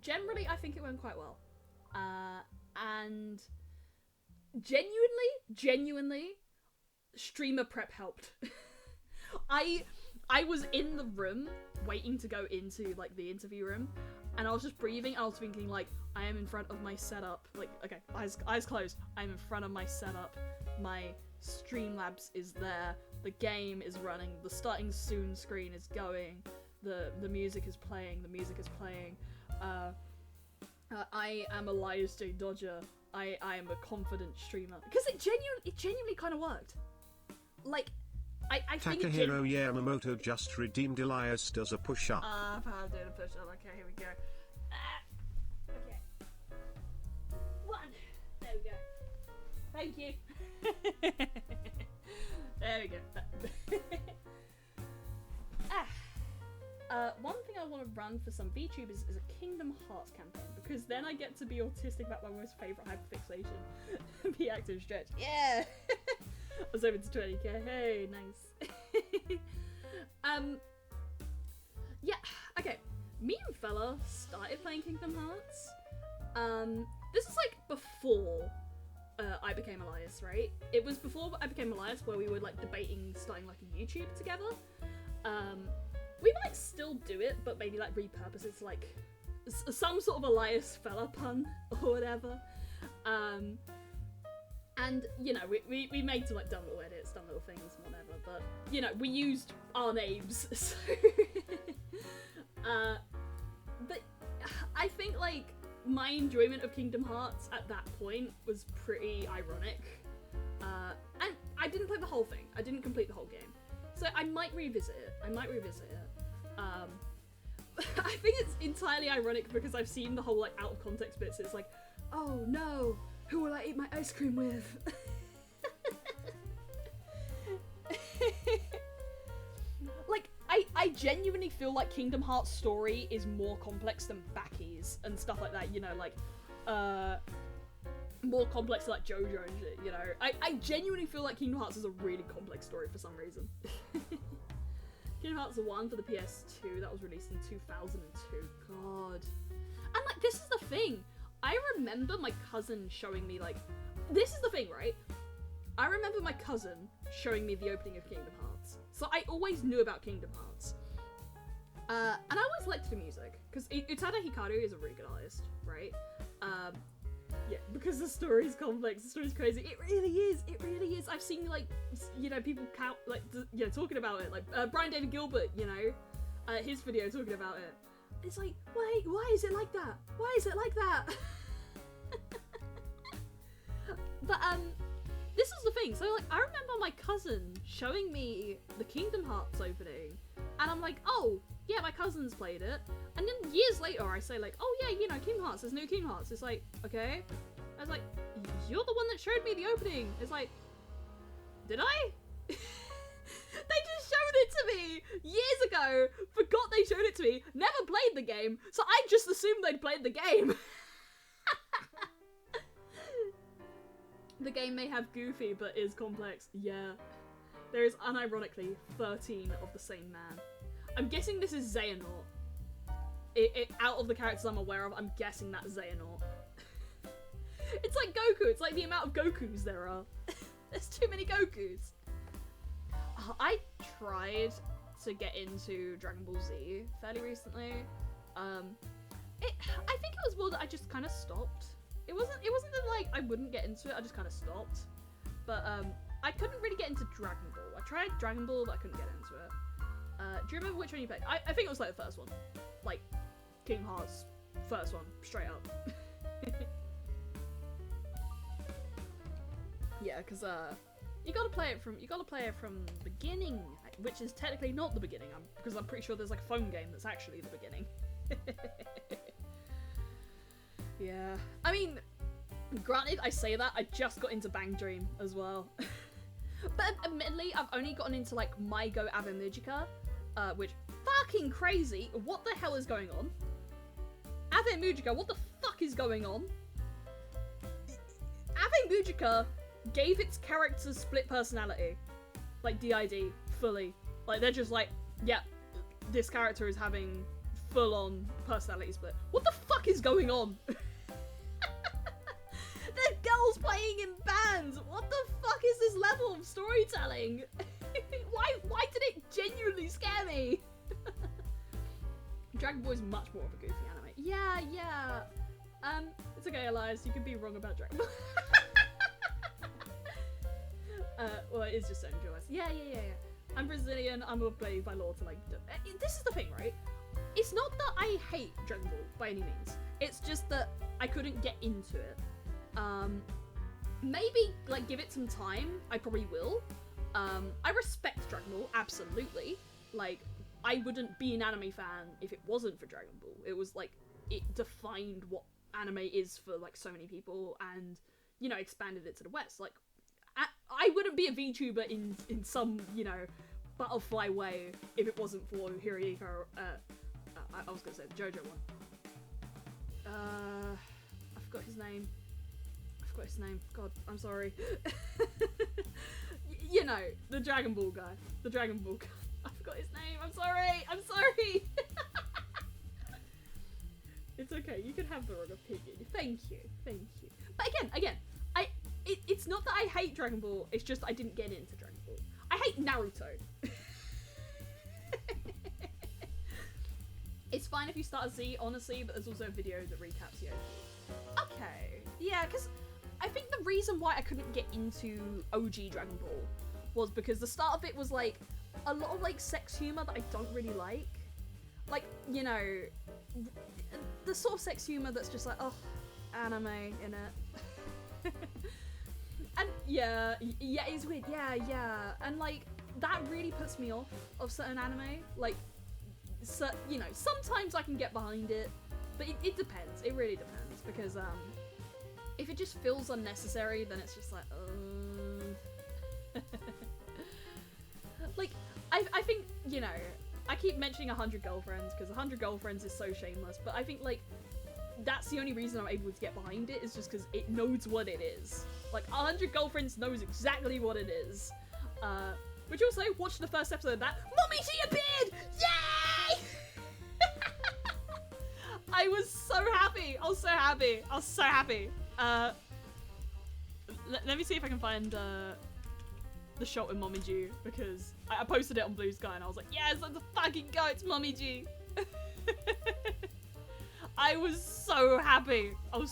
generally I think it went quite well. And genuinely, streamer prep helped. I was in the room waiting to go into like the interview room, and I was just breathing. I was thinking like, I am in front of my setup. Like, okay, eyes closed. I'm in front of my setup. My Streamlabs is there. The game is running. The starting soon screen is going. The music is playing. I am Elias J. Dodger. I am a confident streamer. Because it genuinely kind of worked. Like, I think Takahiro Yamamoto just redeemed Elias does a push-up. I'm doing a push-up. Okay, here we go. Okay. 1. There we go. Thank you. There we go. One thing I want to run for some VTubers is a Kingdom Hearts campaign, because then I get to be autistic about my most favourite hyperfixation. Be active stretch. Yeah! I was hoping to 20k. Hey, nice. Yeah, okay. Me and Fella started playing Kingdom Hearts. This is like before I became Elias, right? It was before I became Elias where we were like debating starting like a YouTube together. We might still do it, but maybe like repurpose it to like some sort of Elias Fella pun or whatever. And, you know, we made some like dumb little edits, dumb little things, whatever, but, you know, we used our names, so... but I think, like, my enjoyment of Kingdom Hearts at that point was pretty ironic. And I didn't play the whole thing. I didn't complete the whole game. So I might revisit it. I think it's entirely ironic because I've seen the whole, like, out of context bits. It's like, oh no, who will I eat my ice cream with? Like, I genuinely feel like Kingdom Hearts' story is more complex than Baki's and stuff like that, you know, like, more complex than, like, JoJo and shit, you know. I genuinely feel like Kingdom Hearts is a really complex story for some reason. Kingdom Hearts 1 for the PS2, that was released in 2002, god. And, like, this is the thing, I remember my cousin showing me, like, this is the thing, right? I remember my cousin showing me the opening of Kingdom Hearts. So I always knew about Kingdom Hearts. And I always liked the music, because Utada Hikaru is a really good artist, right? Yeah, because the story's complex, the story's crazy. It really is. I've seen, like, you know, people count, like, you know, talking about it. Like, Brian David Gilbert, you know, his video talking about it. It's like, wait, why is it like that? Why is it like that? But, this was the thing. So, like, I remember my cousin showing me the Kingdom Hearts opening, and I'm like, oh, yeah, my cousin's played it. And then years later, I say, like, oh, yeah, you know, Kingdom Hearts, there's new Kingdom Hearts. It's like, okay. I was like, you're the one that showed me the opening. It's like, did I? They just showed it to me years ago, forgot they showed it to me, never played the game, so I just assumed they'd played the game. The game may have Goofy, but is complex. Yeah. There is, unironically, 13 of the same man. I'm guessing this is Xehanort. Out of the characters I'm aware of, I'm guessing that's Xehanort. It's like Goku. It's like the amount of Gokus there are. There's too many Gokus. I tried to get into Dragon Ball Z fairly recently. I think it was more that I just kind of stopped. It wasn't that, like, I wouldn't get into it, I just kind of stopped. But, I couldn't really get into Dragon Ball. I tried Dragon Ball, but I couldn't get into it. Do you remember which one you played? I think it was, like, the first one. Like, Kingdom Hearts, first one, straight up. Yeah, because, you gotta play it from the beginning, which is technically not the beginning, because I'm pretty sure there's, like, a phone game that's actually the beginning. Yeah. I mean, granted, I say that, I just got into Bang Dream as well. But admittedly, I've only gotten into, like, My Go Ave Mujica, which, fucking crazy, what the hell is going on? Ave Mujica, what the fuck is going on? Ave Mujica gave its characters split personality. like DID fully. Like they're just like, yeah, this character is having full-on personality split. What the fuck is going on? They're girls playing in bands. What the fuck is this level of storytelling? Why did it genuinely scare me? Dragon Ball is much more of a goofy anime. Yeah. It's okay, Elias. You can be wrong about Dragon Ball. Well, it is just so enjoyable. Yeah. I'm Brazilian. I'm played by law to like. This is the thing, right? It's not that I hate Dragon Ball by any means. It's just that I couldn't get into it. Maybe like give it some time. I probably will. I respect Dragon Ball, absolutely. Like, I wouldn't be an anime fan if it wasn't for Dragon Ball. It was like, it defined what anime is for like so many people and, you know, expanded it to the West. Like, I wouldn't be a VTuber in some, you know, butterfly way if it wasn't for Hirohiko, I was gonna say the JoJo one. I forgot his name. God, I'm sorry. You know, the Dragon Ball guy. I forgot his name. I'm sorry. It's okay. You can have the wrong opinion. Thank you. But again, it's not that I hate Dragon Ball. It's just I didn't get into Dragon Ball. I hate Naruto. It's fine if you start a Z, honestly, but there's also a video that recaps the OG. Okay. Yeah, because I think the reason why I couldn't get into OG Dragon Ball was because the start of it was like a lot of like sex humor that I don't really like. Like, you know, the sort of sex humor that's just like, oh, anime in it. And yeah, it's weird. Yeah. And like that really puts me off of certain anime. Like, so, you know, sometimes I can get behind it, but it depends. It really depends because if it just feels unnecessary, then it's just like, like, I think, you know, I keep mentioning 100 Girlfriends, because 100 Girlfriends is so shameless, but I think, like, that's the only reason I'm able to get behind it, is just because it knows what it is. Like, 100 Girlfriends knows exactly what it is. Which also, watch the first episode of that. Mommy, she appeared! Yay! I was so happy. Let me see if I can find the shot with Mommy G, because I posted it on Blue Sky and I was like, yes, let's fucking go, it's Mommy G. I was so happy. I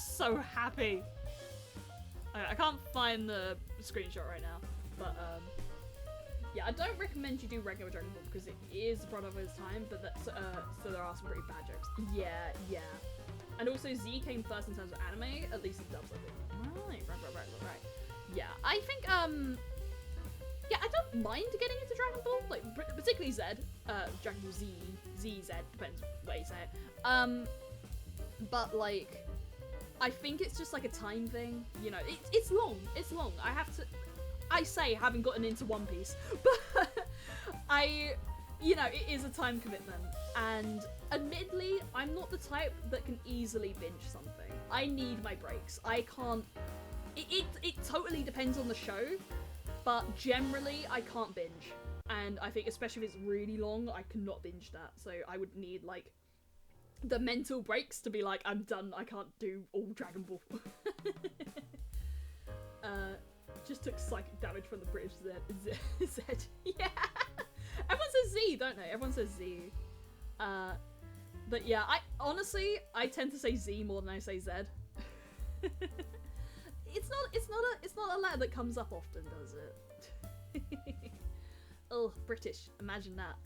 can't find the screenshot right now, but yeah, I don't recommend you do regular Dragon Ball because it is a product of its time, but that's, so there are some pretty bad jokes. Yeah. And also Z came first in terms of anime, at least in dubs, I think. Right. Yeah, I think, yeah, I don't mind getting into Dragon Ball, like, particularly Z, Dragon Ball Z, depends where you say it. But, like, I think it's just, like, a time thing, you know, it's long, I say, having gotten into One Piece, but you know, it is a time commitment, and admittedly, I'm not the type that can easily binge something. I need my breaks. I can't, it totally depends on the show, but generally, I can't binge, and I think especially if it's really long, I cannot binge that, so I would need, like, the mental breaks to be like, I'm done, I can't do all Dragon Ball. Just took psychic damage from the British Z. Yeah. Everyone says Z, don't they? Everyone says Z. But yeah, I tend to say Z more than I say Z. It's not a letter that comes up often, does it? Oh, British. Imagine that.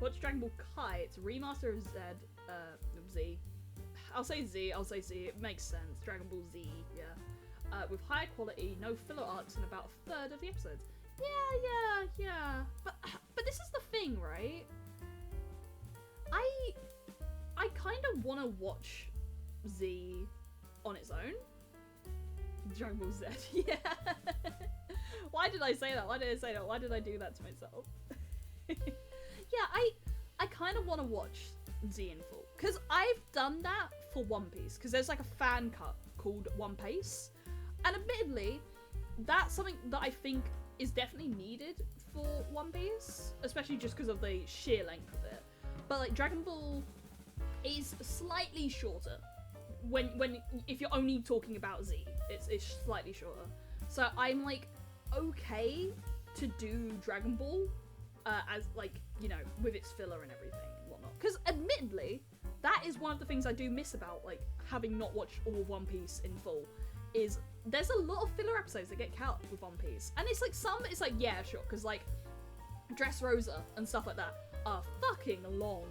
Watch Dragon Ball Kai. It's a remaster of Z. I'll say Z. It makes sense. Dragon Ball Z, yeah. With high quality, no filler arcs, and about a third of the episodes. Yeah. But this is the thing, right? I kind of want to watch Z on its own. Dragon Ball Z, yeah. Why did I say that? Why did I do that to myself? Yeah, I kind of want to watch Z in full, because I've done that for One Piece, because there's like a fan cut called One Piece, and admittedly, that's something that I think is definitely needed for One Piece, especially just because of the sheer length of it. But like Dragon Ball is slightly shorter when if you're only talking about Z, it's slightly shorter. So I'm like okay to do Dragon Ball as like, you know, with its filler and everything and whatnot. Because admittedly, that is one of the things I do miss about like having not watched all of One Piece in full. Is there's a lot of filler episodes that get cut with One Piece, and it's like some it's like yeah sure because like Dressrosa and stuff like that are fucking long.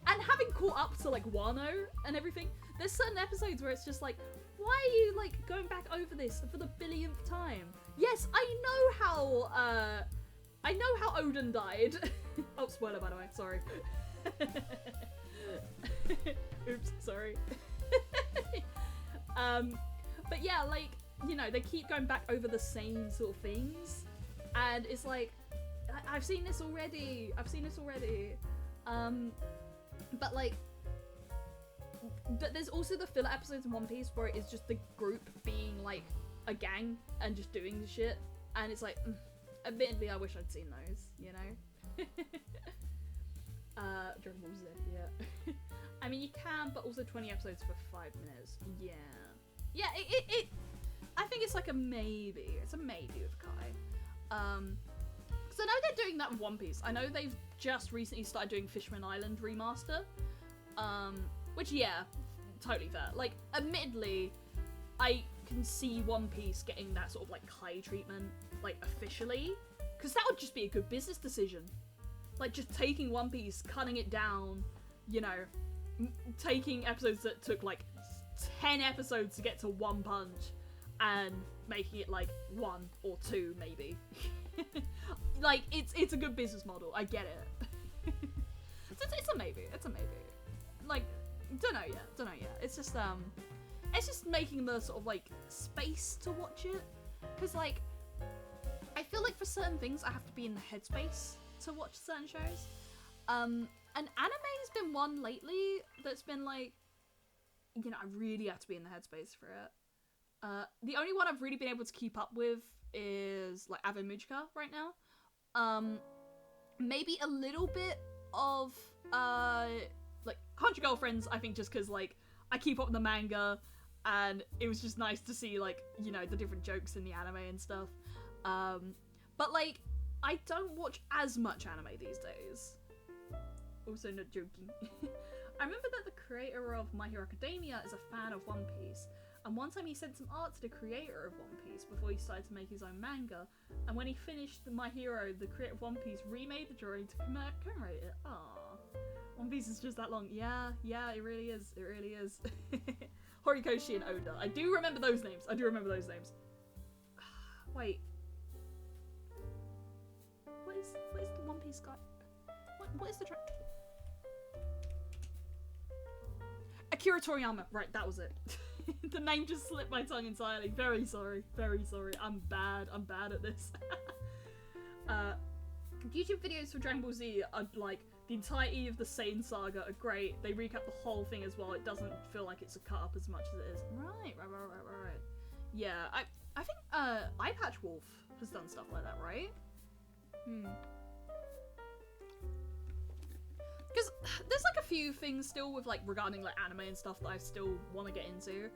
And having caught up to like Wano and everything, there's certain episodes where it's just like, why are you like going back over this for the billionth time? Yes, I know how Odin died. Oh, spoiler by the way, sorry. Oops, sorry. But yeah, like, you know, they keep going back over the same sort of things, and it's like, I've seen this already. But like, but there's also the filler episodes in One Piece where it is just the group being like a gang and just doing the shit, and it's like, admittedly, I wish I'd seen those, you know. Dragon Ball Z, yeah. I mean, you can, but also 20 episodes for 5 minutes. Yeah. Yeah, it I think it's like a maybe. It's a maybe with Kai. Because I know they're doing that with One Piece. I know they've just recently started doing Fishman Island remaster. Which, yeah, totally fair. Like, admittedly, I can see One Piece getting that sort of, like, Kai treatment, like, officially. Because that would just be a good business decision. Like, just taking One Piece, cutting it down, you know, taking episodes that took, like, 10 episodes to get to one punch, and making it, like, 1 or 2, maybe. Like, it's a good business model. I get it. It's a maybe. It's a maybe. Like, don't know yet. It's just making the sort of, like, space to watch it. Because, like, I feel like for certain things, I have to be in the headspace to watch certain shows. And anime has been one lately that's been, like, you know, I really have to be in the headspace for it. The only one I've really been able to keep up with is, like, Ave Mujika right now. Maybe a little bit of, like, Country Girlfriends, I think just because, like, I keep up with the manga, and it was just nice to see, like, you know, the different jokes in the anime and stuff. But, like, I don't watch as much anime these days. Also not joking. I remember that the creator of My Hero Academia is a fan of One Piece, and one time he sent some art to the creator of One Piece before he started to make his own manga, and when he finished My Hero, the creator of One Piece remade the drawing to commemorate it. Aww. One Piece is just that long. Yeah, it really is. It really is. Horikoshi and Oda. I do remember those names. Wait. What is the One Piece guy? What is the Akira Toriyama. Right, that was it. The name just slipped my tongue entirely. Very sorry. I'm bad at this. YouTube videos for Dragon Ball Z are like the entirety of the Saiyan saga are great. They recap the whole thing as well. It doesn't feel like it's a cut up as much as it is. Right. Yeah, I think Eye Patch Wolf has done stuff like that, right? Because there's like a few things still with like regarding like anime and stuff that I still want to get into.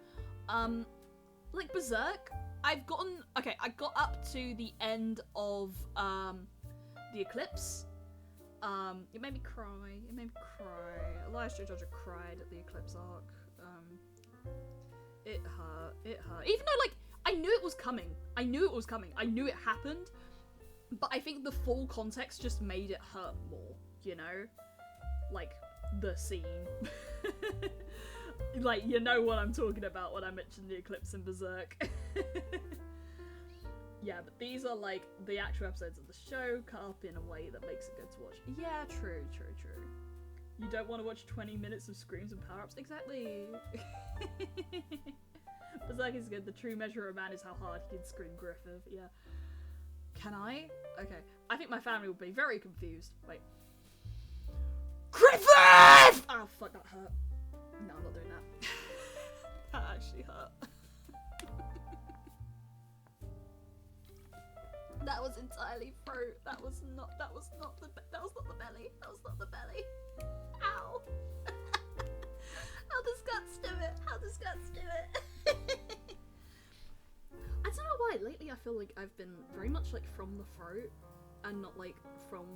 Like Berserk, I got up to the end of the Eclipse. It made me cry. Elias J. Dodger cried at the Eclipse arc. It hurt. Even though like I knew it was coming. I knew it happened. But I think the full context just made it hurt more, you know? Like, the scene. Like, you know what I'm talking about when I mention the Eclipse in Berserk. Yeah, but these are, like, the actual episodes of the show cut up in a way that makes it good to watch. Yeah, true. You don't want to watch 20 minutes of screams and power-ups? Exactly! Berserk is good. The true measure of a man is how hard he can scream Griffith. Yeah. Can I? Okay. I think my family will be very confused. Wait. Griffith! Oh, fuck, that hurt. No, I'm not doing that. That actually hurt. that was entirely throat. That was not the belly. That was not the belly. Ow. How does guts do it? How does guts do it? I don't know why. Lately I feel like I've been very much like from the throat and not like from,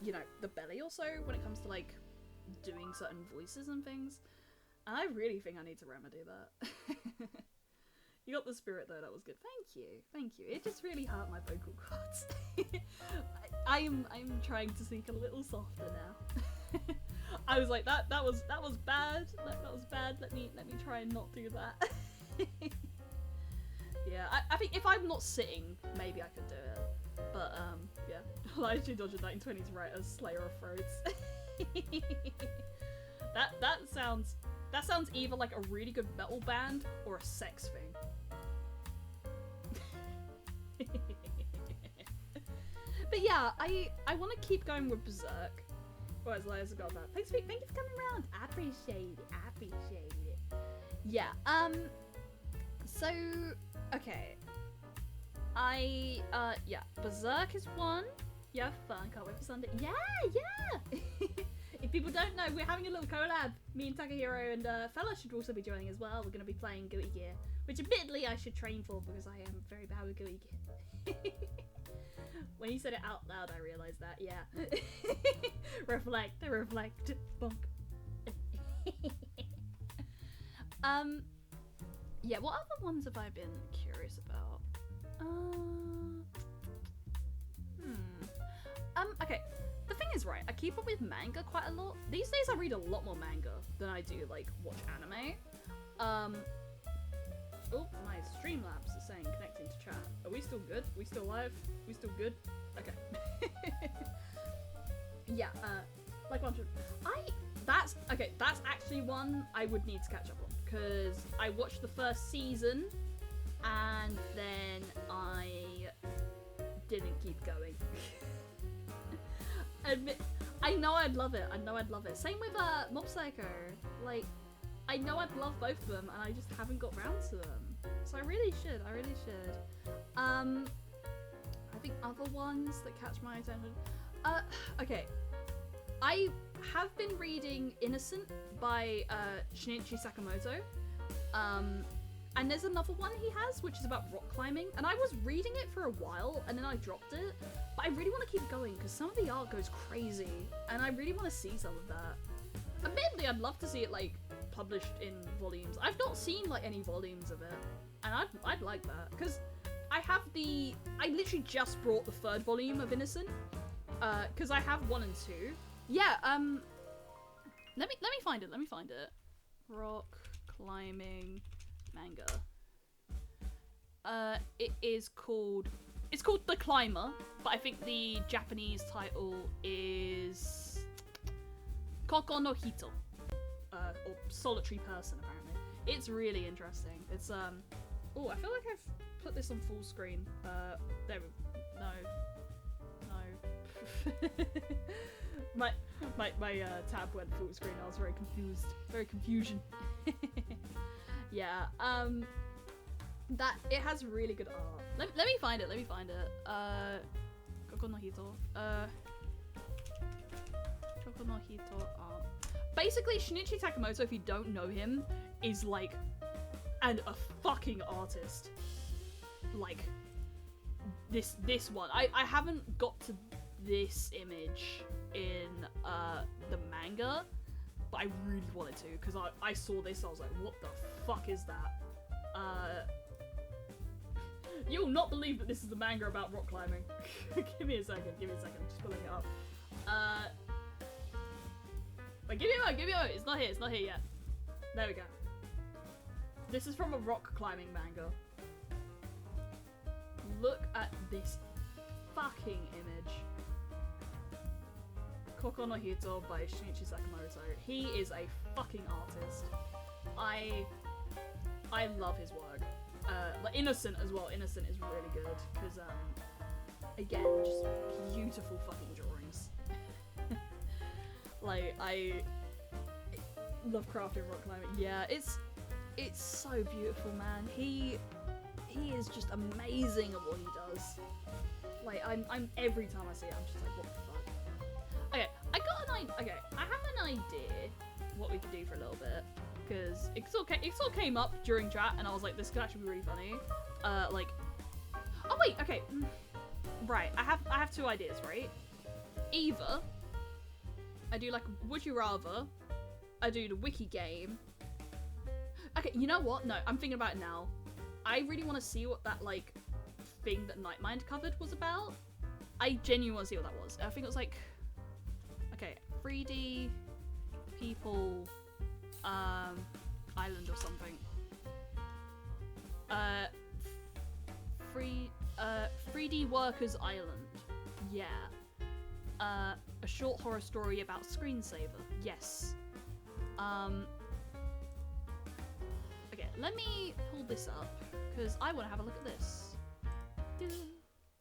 you know, the belly or so when it comes to like doing certain voices and things. And I really think I need to remedy that. You got the spirit though, that was good. Thank you. It just really hurt my vocal cords. I'm trying to speak a little softer now. I was like, that was bad. That was bad. Let me try and not do that. Yeah, I think if I'm not sitting, maybe I could do it. But yeah, Elijah Dodger 1920s right as Slayer of Throats. that sounds either like a really good metal band or a sex thing. But yeah, I want to keep going with Berserk. Whereas Liars about that. Thank you for coming around. I appreciate it. Yeah. So okay. Yeah. Berserk is one. Yeah, fun. Can't wait for Sunday. Yeah. If people don't know, we're having a little collab. Me and Takahiro and Fella should also be joining as well. We're going to be playing GUI Gear, which admittedly I should train for because I am very bad with GUI Gear. When you said it out loud, I realised that. Yeah. reflect. Bonk. Yeah. What other ones have I been curious about? Okay. The thing is, right, I keep up with manga quite a lot. These days I read a lot more manga than I do, like, watch anime. Oh, my Streamlabs is saying connecting to chat. Are we still good? We still live? We still good? Okay. Yeah, like one that's actually one I would need to catch up on, because I watched the first season and then I didn't keep going. I know I'd love it. Same with Mob Psycho. Like, I know I'd love both of them, and I just haven't got round to them. So I really should. I think other ones that catch my attention. Okay. I have been reading Innocent by Shinichi Sakamoto. And there's another one he has, which is about rock climbing. And I was reading it for a while, and then I dropped it. But I really want to keep going, because some of the art goes crazy. And I really want to see some of that. Admittedly, I'd love to see it, like, published in volumes. I've not seen, like, any volumes of it. And I'd like that. Because I literally just brought the 3rd volume of Innocent. Because I have 1 and 2. Yeah, let me find it. Rock climbing manga. It's called The Climber, but I think the Japanese title is Koko no Hito, or Solitary Person, apparently. It's really interesting. It's oh, I feel like I've put this on full screen. There we no. My tab went full screen. I was very confused. Confusion. Yeah. That it has really good art. Let me find it. Koko no Hito. Koko no Hito art. Basically, Shinichi Sakamoto, if you don't know him, is like a fucking artist. Like this one. I haven't got to this image in the manga, but I really wanted to, because I saw this, I was like, what the fuck is that? You'll not believe that this is the manga about rock climbing. Give me a second, just pulling it up. Wait, give me a moment, it's not here yet. There we go. This is from a rock climbing manga. Look at this fucking image. Koko no Hito by Shinichi Sakamoto. He is a fucking artist. I love his work. Like Innocent as well. Innocent is really good because again, just beautiful fucking drawings. Like I love crafting rock climbing. Yeah, it's so beautiful, man. He is just amazing at what he does. Like, I'm every time I see it, I'm just like, what the fuck? Okay, I got an idea. Okay, I have an idea what we could do for a little bit, because it sort of came up during chat, and I was like, this could actually be really funny. Like, oh wait, okay, right. I have two ideas, right? Either I do like Would You Rather, I do the wiki game. Okay, you know what? No, I'm thinking about it now. I really want to see what that like thing that Nightmind covered was about. I genuinely want to see what that was. I think it was like, okay, 3D people island or something. 3D workers island. Yeah. A short horror story about screensaver. Yes. Okay, let me pull this up because I want to have a look at this.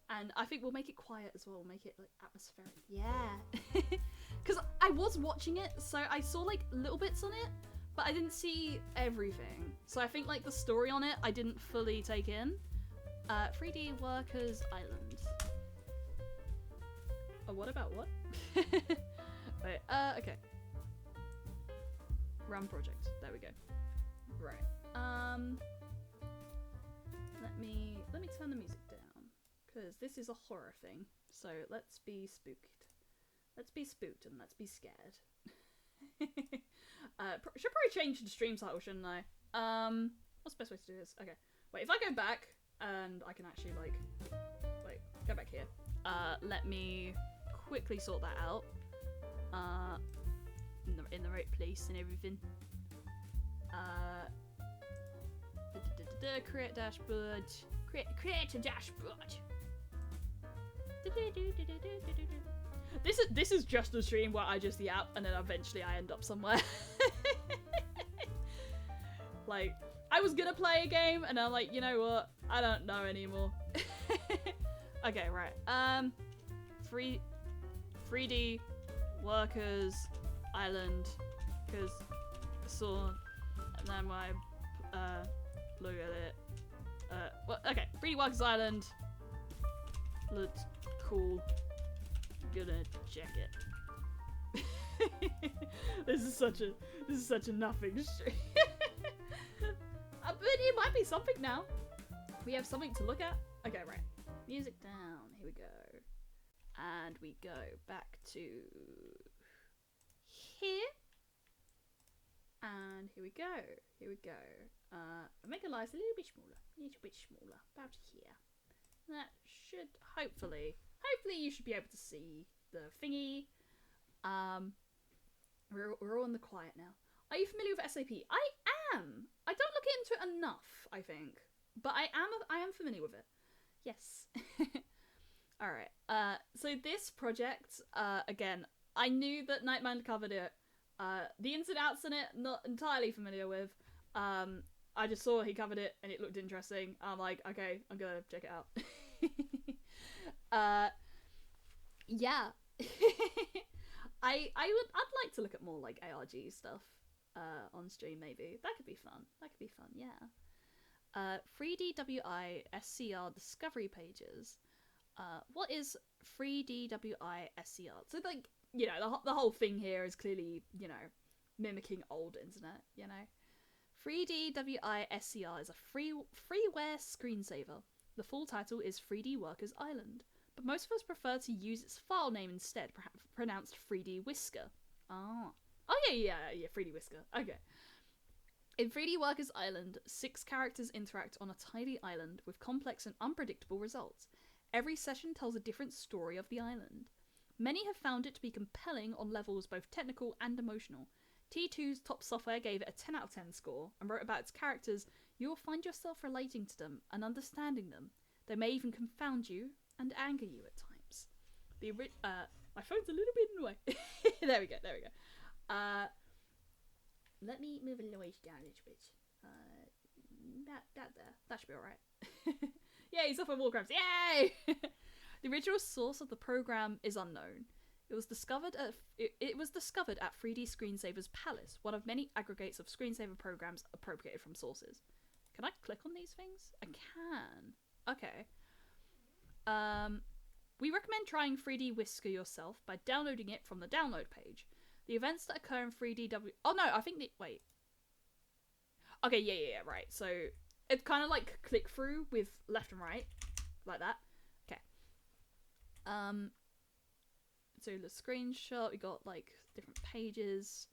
And I think we'll make it quiet as well. We'll make it like atmospheric. Yeah. Because I was watching it, so I saw like little bits on it, but I didn't see everything. So I think like the story on it, I didn't fully take in. 3D Workers Island. Oh, what about what? Wait, okay. Run project. There we go. Right. Let me turn the music down, because this is a horror thing. So let's be spooked. Let's be spooked and let's be scared. Should probably change the stream title, shouldn't I? What's the best way to do this? Okay. Wait, if I go back and I can actually like go back here. Let me quickly sort that out. In the right place and everything. Create dashboard. Create a dashboard. This is just a stream where I just yap and then eventually I end up somewhere. Like, I was gonna play a game and I'm like, you know what? I don't know anymore. Okay, right. 3D Workers Island, because I saw, and then I look at it. Well, okay, 3D Workers Island looks cool. Gonna check it. This is such a nothing stream. But it might be something now. We have something to look at. Okay, right. Music down. Here we go. And we go back to here. And here we go. Here we go. Make the lights a little bit smaller. About here. That should hopefully you should be able to see the thingy. We're all in the quiet now. Are you familiar with SAP? I am. I don't look into it enough, I think, but I am familiar with it. Yes. All right. So this project, again, I knew that Nightman covered it. The ins and outs in it, not entirely familiar with. I just saw he covered it and it looked interesting. I'm like, okay, I'm gonna check it out. Yeah. I'd like to look at more like ARG stuff on stream, maybe. That could be fun. Yeah. 3DWI SCR discovery pages. What is 3DWI SCR? So like, you know, the whole thing here is clearly, you know, mimicking old internet, you know. 3DWI SCR is a freeware screensaver. The full title is 3D Workers Island, but most of us prefer to use its file name instead, pronounced 3D Whisker. Oh, yeah, 3D Whisker. Okay. In 3D Workers Island, 6 characters interact on a tiny island with complex and unpredictable results. Every session tells a different story of the island. Many have found it to be compelling on levels both technical and emotional. T2's Top Software gave it a 10 out of 10 score and wrote about its characters, "You will find yourself relating to them and understanding them. They may even confound you and anger you at times." My phone's a little bit in the way. There we go. Let me move the noise down a little bit. That there. That should be alright. Yay, software Warcrafts. Yay! The original source of the program is unknown. It was discovered at 3D Screensaver's Palace, one of many aggregates of screensaver programs appropriated from sources. Can I click on these things? I can. Okay. We recommend trying 3D Whisker yourself by downloading it from the download page. The events that occur in 3DW... Oh no, I think wait. Okay, yeah, right. So it's kind of like click through with left and right, like that. Okay. So the screenshot, we got like different pages.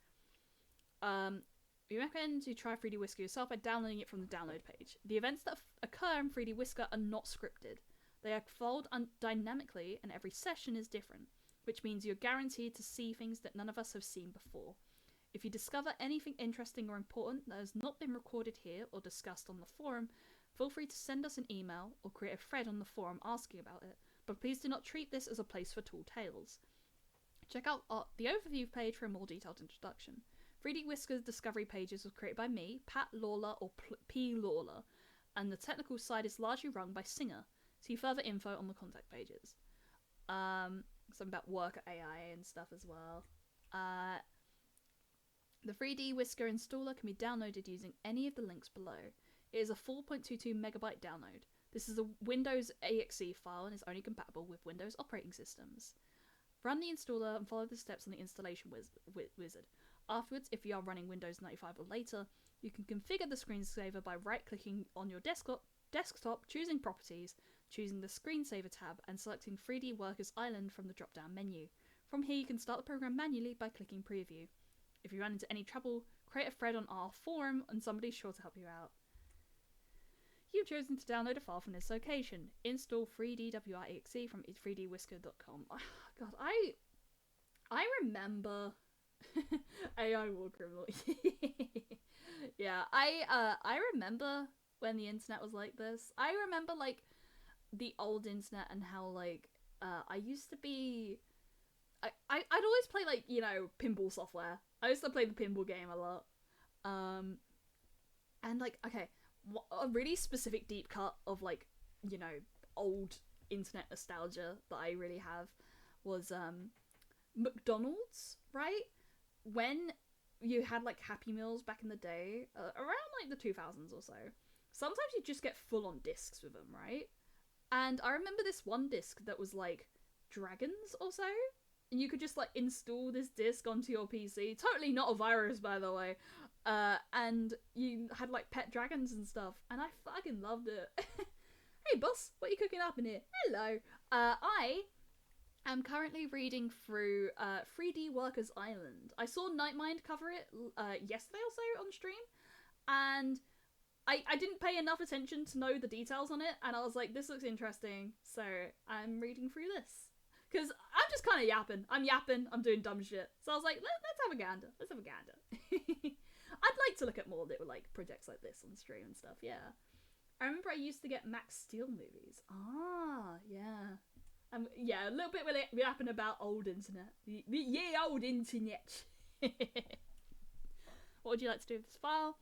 We recommend you try 3D Whisker yourself by downloading it from the download page. The events that occur in 3D Whisker are not scripted. They are followed dynamically, and every session is different, which means you're guaranteed to see things that none of us have seen before. If you discover anything interesting or important that has not been recorded here or discussed on the forum, feel free to send us an email or create a thread on the forum asking about it, but please do not treat this as a place for tall tales. Check out the overview page for a more detailed introduction. 3D Whisker's discovery pages was created by me, Pat Lawler or P. Lawler, and the technical side is largely run by Singer. See further info on the contact pages. Something about work at AI and stuff as well. The 3D Whisker installer can be downloaded using any of the links below. It is a 4.22 megabyte download. This is a Windows exe file and is only compatible with Windows operating systems. Run the installer and follow the steps on the installation wizard. Afterwards, if you are running Windows 95 or later, you can configure the screensaver by right-clicking on your desktop, choosing Properties, choosing the Screensaver tab, and selecting 3D Workers Island from the drop-down menu. From here, you can start the program manually by clicking Preview. If you run into any trouble, create a thread on our forum and somebody's sure to help you out. You've chosen to download a file from this location. Install 3DWREXE from 3dwhisker.com. Oh, God, I remember AI War Criminal. Yeah, I remember when the internet was like this. I remember like the old internet and how like I used to be. I'd always play like, you know, pinball software. I used to play the pinball game a lot. And like, okay, a really specific deep cut of like, you know, old internet nostalgia that I really have was McDonald's, right? When you had like Happy Meals back in the day, around like the 2000s or so, sometimes you just get full on discs with them, right? And I remember this one disc that was like dragons or so, and you could just like install this disc onto your PC. Totally not a virus, by the way. And you had like pet dragons and stuff, and I fucking loved it. Hey boss, what are you cooking up in here? Hello. I am currently reading through 3D Workers Island. I saw Nightmind cover it yesterday or so on stream, and I didn't pay enough attention to know the details on it, and I was like, this looks interesting, so I'm reading through this. Because I'm just kind of yapping. I'm doing dumb shit. So I was like, let's have a gander. I'd like to look at more little like projects like this on stream and stuff, yeah. I remember I used to get Max Steel movies. Ah, yeah. Yeah, a little bit yapping about old internet. Yeah, old internet. What would you like to do with this file?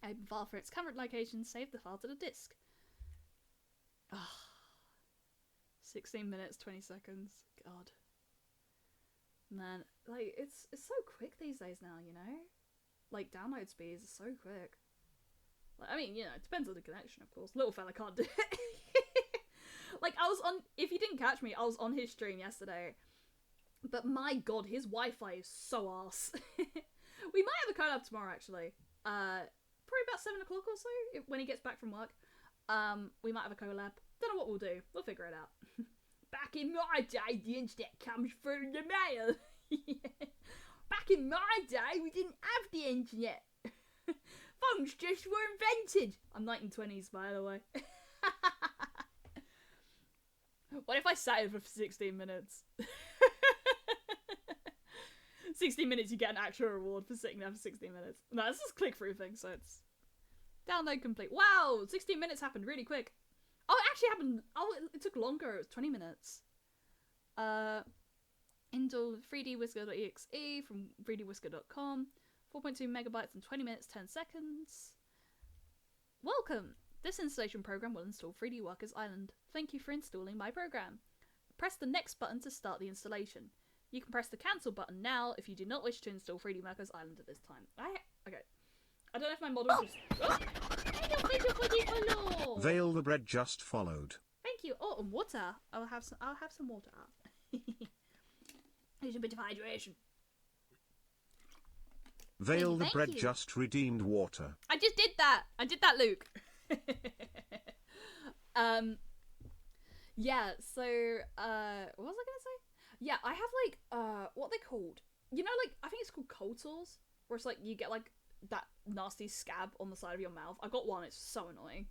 Open file for its current location, save the file to the disk. Ah. 16 minutes, 20 seconds. God. Man, like, it's so quick these days now, you know? Like, download speeds are so quick. Like, I mean, you know, it depends on the connection, of course. Little fella can't do it. Like, I was on, if you didn't catch me, I was on his stream yesterday. But my god, his Wi-Fi is so arse. We might have a collab tomorrow, actually. Probably about 7 o'clock or so, when he gets back from work. We might have a collab. Don't know what we'll do. We'll figure it out. Back in my day, the internet comes through the mail. Yeah. Back in my day, we didn't have the internet. Phones just were invented. I'm 1920s, by the way. What if I sat here for 16 minutes? 16 minutes, you get an actual reward for sitting there for 16 minutes. No, this is a click-through thing, so it's... Download complete. Wow, 16 minutes happened really quick. Oh, it actually happened. Oh, it took longer. It was 20 minutes. Install 3dwhisker.exe from 3dwhisker.com. 4.2 megabytes in 20 minutes, 10 seconds. Welcome. This installation program will install 3D Workers Island. Thank you for installing my program. Press the next button to start the installation. You can press the cancel button now if you do not wish to install 3D Workers Island at this time. Okay. I don't know if my model just... Oh! Vale the bread just followed. Thank you. Oh, and water. I'll have some water. There's a bit of hydration. Vale the Thank bread you. just redeemed water. I just did that. I did that, Luke. Yeah, so what was I gonna say? Yeah, I have like what are they called? You know, like I think it's called cold sores, where it's like you get like that nasty scab on the side of your mouth. I got one, it's so annoying.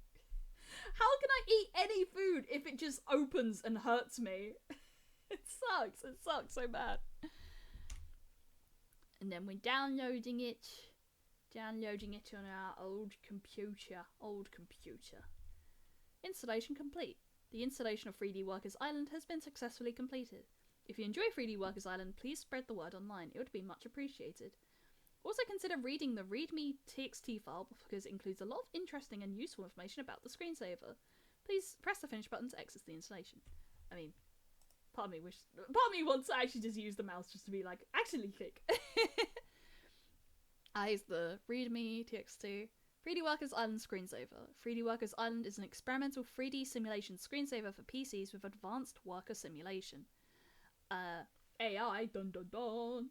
How can I eat any food if it just opens and hurts me? It sucks so bad. And then we're downloading it on our old computer. Installation complete. The installation of 3D Workers Island has been successfully completed. If you enjoy 3D Workers Island, please spread the word online. It would be much appreciated. Also consider reading the README TXT file because it includes a lot of interesting and useful information about the screensaver. Please press the finish button to exit the installation. I mean, part of me wants to actually just use the mouse just to be like, actually click. I use the README TXT. 3D Workers Island screensaver. 3D Workers Island is an experimental 3D simulation screensaver for PCs with advanced worker simulation. AI, dun dun dun.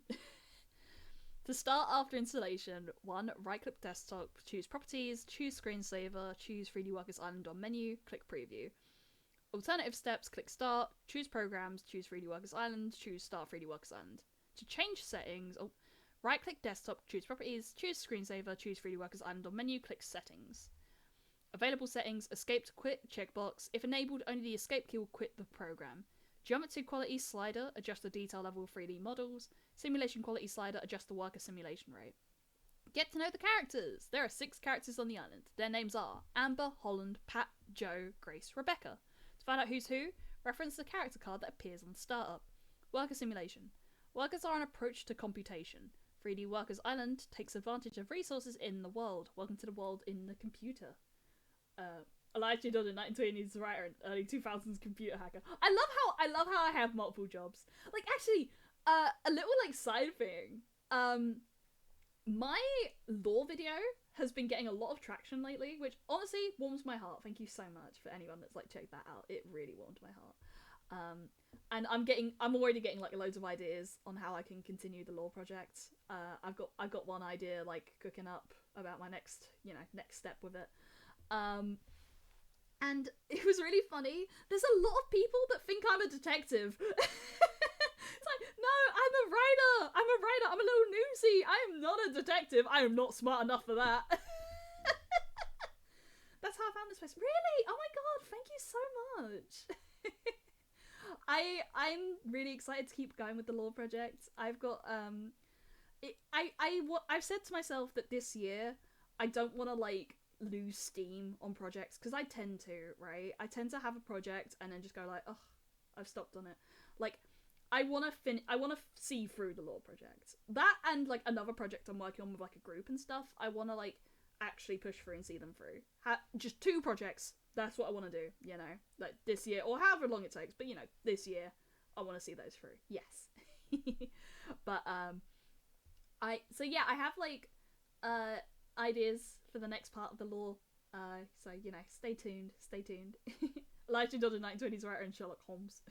To start after installation, 1. Right-click desktop, choose properties, choose screensaver, choose 3D Workers Island on menu, click preview. Alternative steps, click start, choose programs, choose 3D Workers Island, choose start 3D Workers Island. To change settings, right-click desktop, choose properties, choose screensaver, choose 3D Workers Island on menu, click settings. Available settings, escape to quit, checkbox. If enabled, only the escape key will quit the program. Geometry quality slider, adjust the detail level of 3D models. Simulation quality slider, adjust the worker simulation rate. Get to know the characters. There are 6 characters on the island. Their names are Amber, Holland, Pat, Joe, Grace, Rebecca. To find out who's who, reference the character card that appears on the startup. Worker simulation. Workers are an approach to computation. 3D Workers Island takes advantage of resources in the world. Welcome to the world in the computer. Elijah Dodd, a 1920s writer and early 2000s computer hacker. I love how I have multiple jobs. Like, actually, a little like side thing. My lore video has been getting a lot of traction lately, which honestly warms my heart. Thank you so much for anyone that's like checked that out. It really warmed my heart. And I'm already getting like loads of ideas on how I can continue the lore project. I've got one idea like cooking up about my next step with it. And it was really funny. There's a lot of people that think I'm a detective. It's like, no, I'm a writer. I'm a little newsie. I am not a detective. I am not smart enough for that. That's how I found this place. Really? Oh my god, thank you so much. I'm really excited to keep going with the lore project. I've got I've said to myself that this year I don't want to like lose steam on projects because I tend to, right? I tend to have a project and then just go like, oh, I've stopped on it. Like, I want to see through the lore project. That and like another project I'm working on with like a group and stuff. I want to like actually push through and see them through. Just 2 projects. That's what I want to do. You know, like this year or however long it takes. But you know, this year I want to see those through. Yes. But I have like ideas for the next part of the lore. So you know, stay tuned. Elijah Dodd, a 1920s writer, and Sherlock Holmes.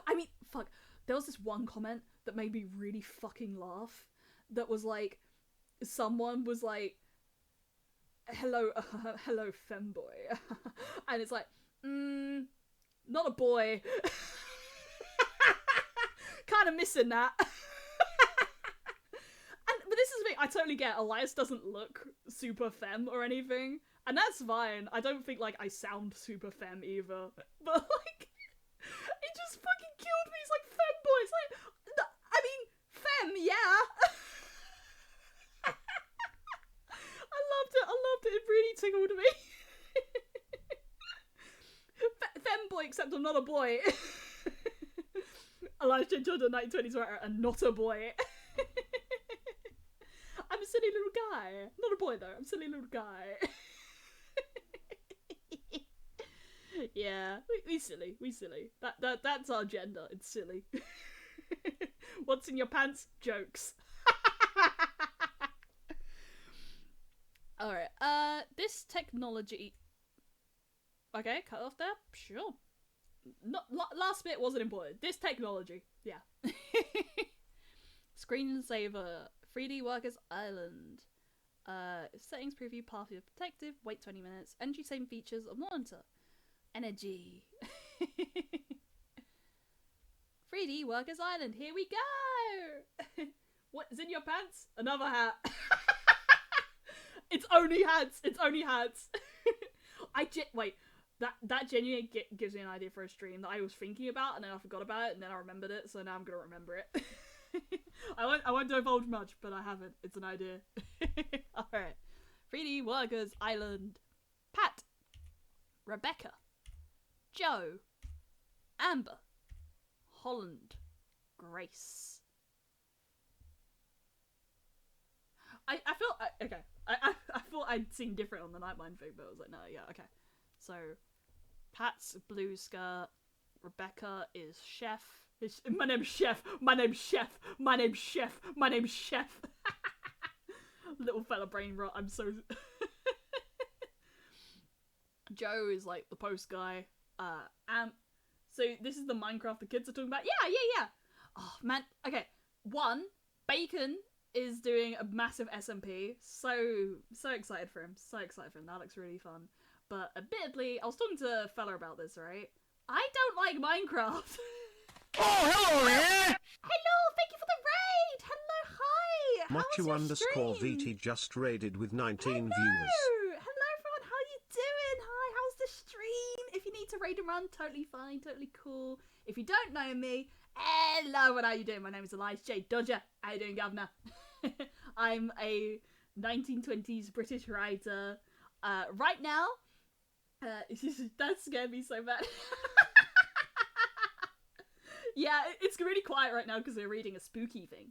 I mean, fuck. There was this one comment that made me really fucking laugh. That was like, someone was like, "Hello, hello, femboy," and it's like, not a boy. Kind of missing that. But this is the thing, I totally get Elias doesn't look super femme or anything, and that's fine. I don't think like I sound super femme either, but like it just fucking killed me. It's like femboy. It's like, I mean, femme, yeah. I loved it. It really tickled me. Femboy, except I'm not a boy. Elijah Jordan, 1920s writer, and not a boy. I'm a silly little guy. Not a boy though. I'm a silly little guy. Yeah, we silly. That's our gender. It's silly. What's in your pants? Jokes. Alright, this technology... Okay, cut off there? Sure. last bit wasn't important. This technology, yeah. Screensaver, 3D Workers Island. Settings preview, pathway protective, wait 20 minutes, energy saving features of monitor. Energy. 3D Workers Island, here we go! What's in your pants? Another hat. It's only hats, it's only hats. Wait, that genuinely gives me an idea for a stream that I was thinking about and then I forgot about it and then I remembered it, so now I'm gonna remember it. I won't divulge much, but I haven't. It's an idea. Alright. 3D Workers Island. Pat. Rebecca. Joe. Amber. Holland. Grace. I felt... okay. I thought I'd seen different on the Nightmind thing, but I was like, no, yeah, okay. So, Pat's blue skirt. Rebecca is chef. My name's Chef. My name's Chef. My name's Chef. My name's Chef. Little fella brain rot. I'm so... Joe is like the post guy. So this is the Minecraft the kids are talking about. Yeah. Oh, man. Okay. One, Bacon is doing a massive SMP. So excited for him. So excited for him. That looks really fun. But admittedly, I was talking to a fella about this, right? I don't like Minecraft. Oh, hello there! Hello, thank you for the raid! Hello, hi! Machu_VT just raided with 19 viewers. Hello everyone, how you doing? Hi, how's the stream? If you need to raid and run, totally fine, totally cool. If you don't know me, hello, what are you doing? My name is Elias J. Dodger. How you doing, governor? I'm a 1920s British writer. Right now, that scared me so bad. Yeah, it's really quiet right now because we're reading a spooky thing.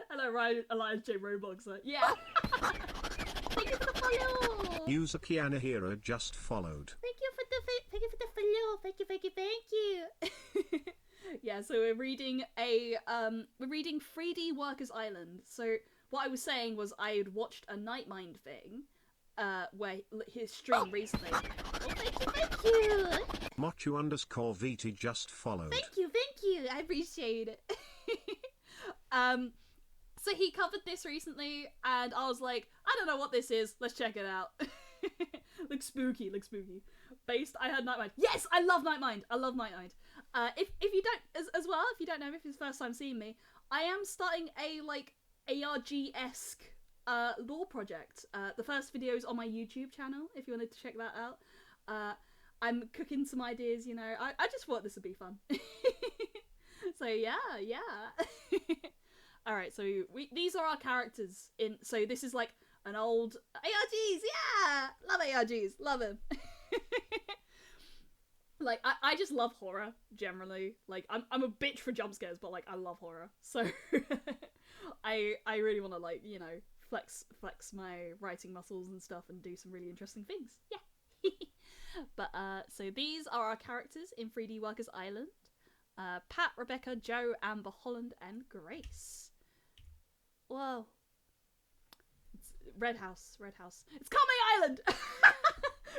Hello, Elias J. Robloxer. Yeah. Thank you for the follow. User Kiana Hira just followed. Thank you for the follow. Thank you. Yeah, so we're reading 3D Workers Island. So what I was saying was I had watched a Nightmind thing, where his stream recently. Oh, thank you. Machu_VT just followed. Thank you. I appreciate it. So he covered this recently, and I was like, I don't know what this is. Let's check it out. Looks spooky. I heard Nightmind. Yes, I love Nightmind. If you don't as well, if you don't know me, if it's the first time seeing me, I am starting a like ARG-esque lore project. The first video is on my YouTube channel, if you wanted to check that out. I'm cooking some ideas, you know. I just thought this would be fun. So yeah. Alright, so these are our characters in. So this is like an old ARGs, yeah! Love ARGs, love them. Like, I just love horror, generally. Like, I'm a bitch for jump scares, but like, I love horror. So, I really want to, like, you know, flex my writing muscles and stuff and do some really interesting things. Yeah. But, so these are our characters in 3D Workers Island. Pat, Rebecca, Joe, Amber, Holland, and Grace. Whoa. It's Red House. It's Kame Island!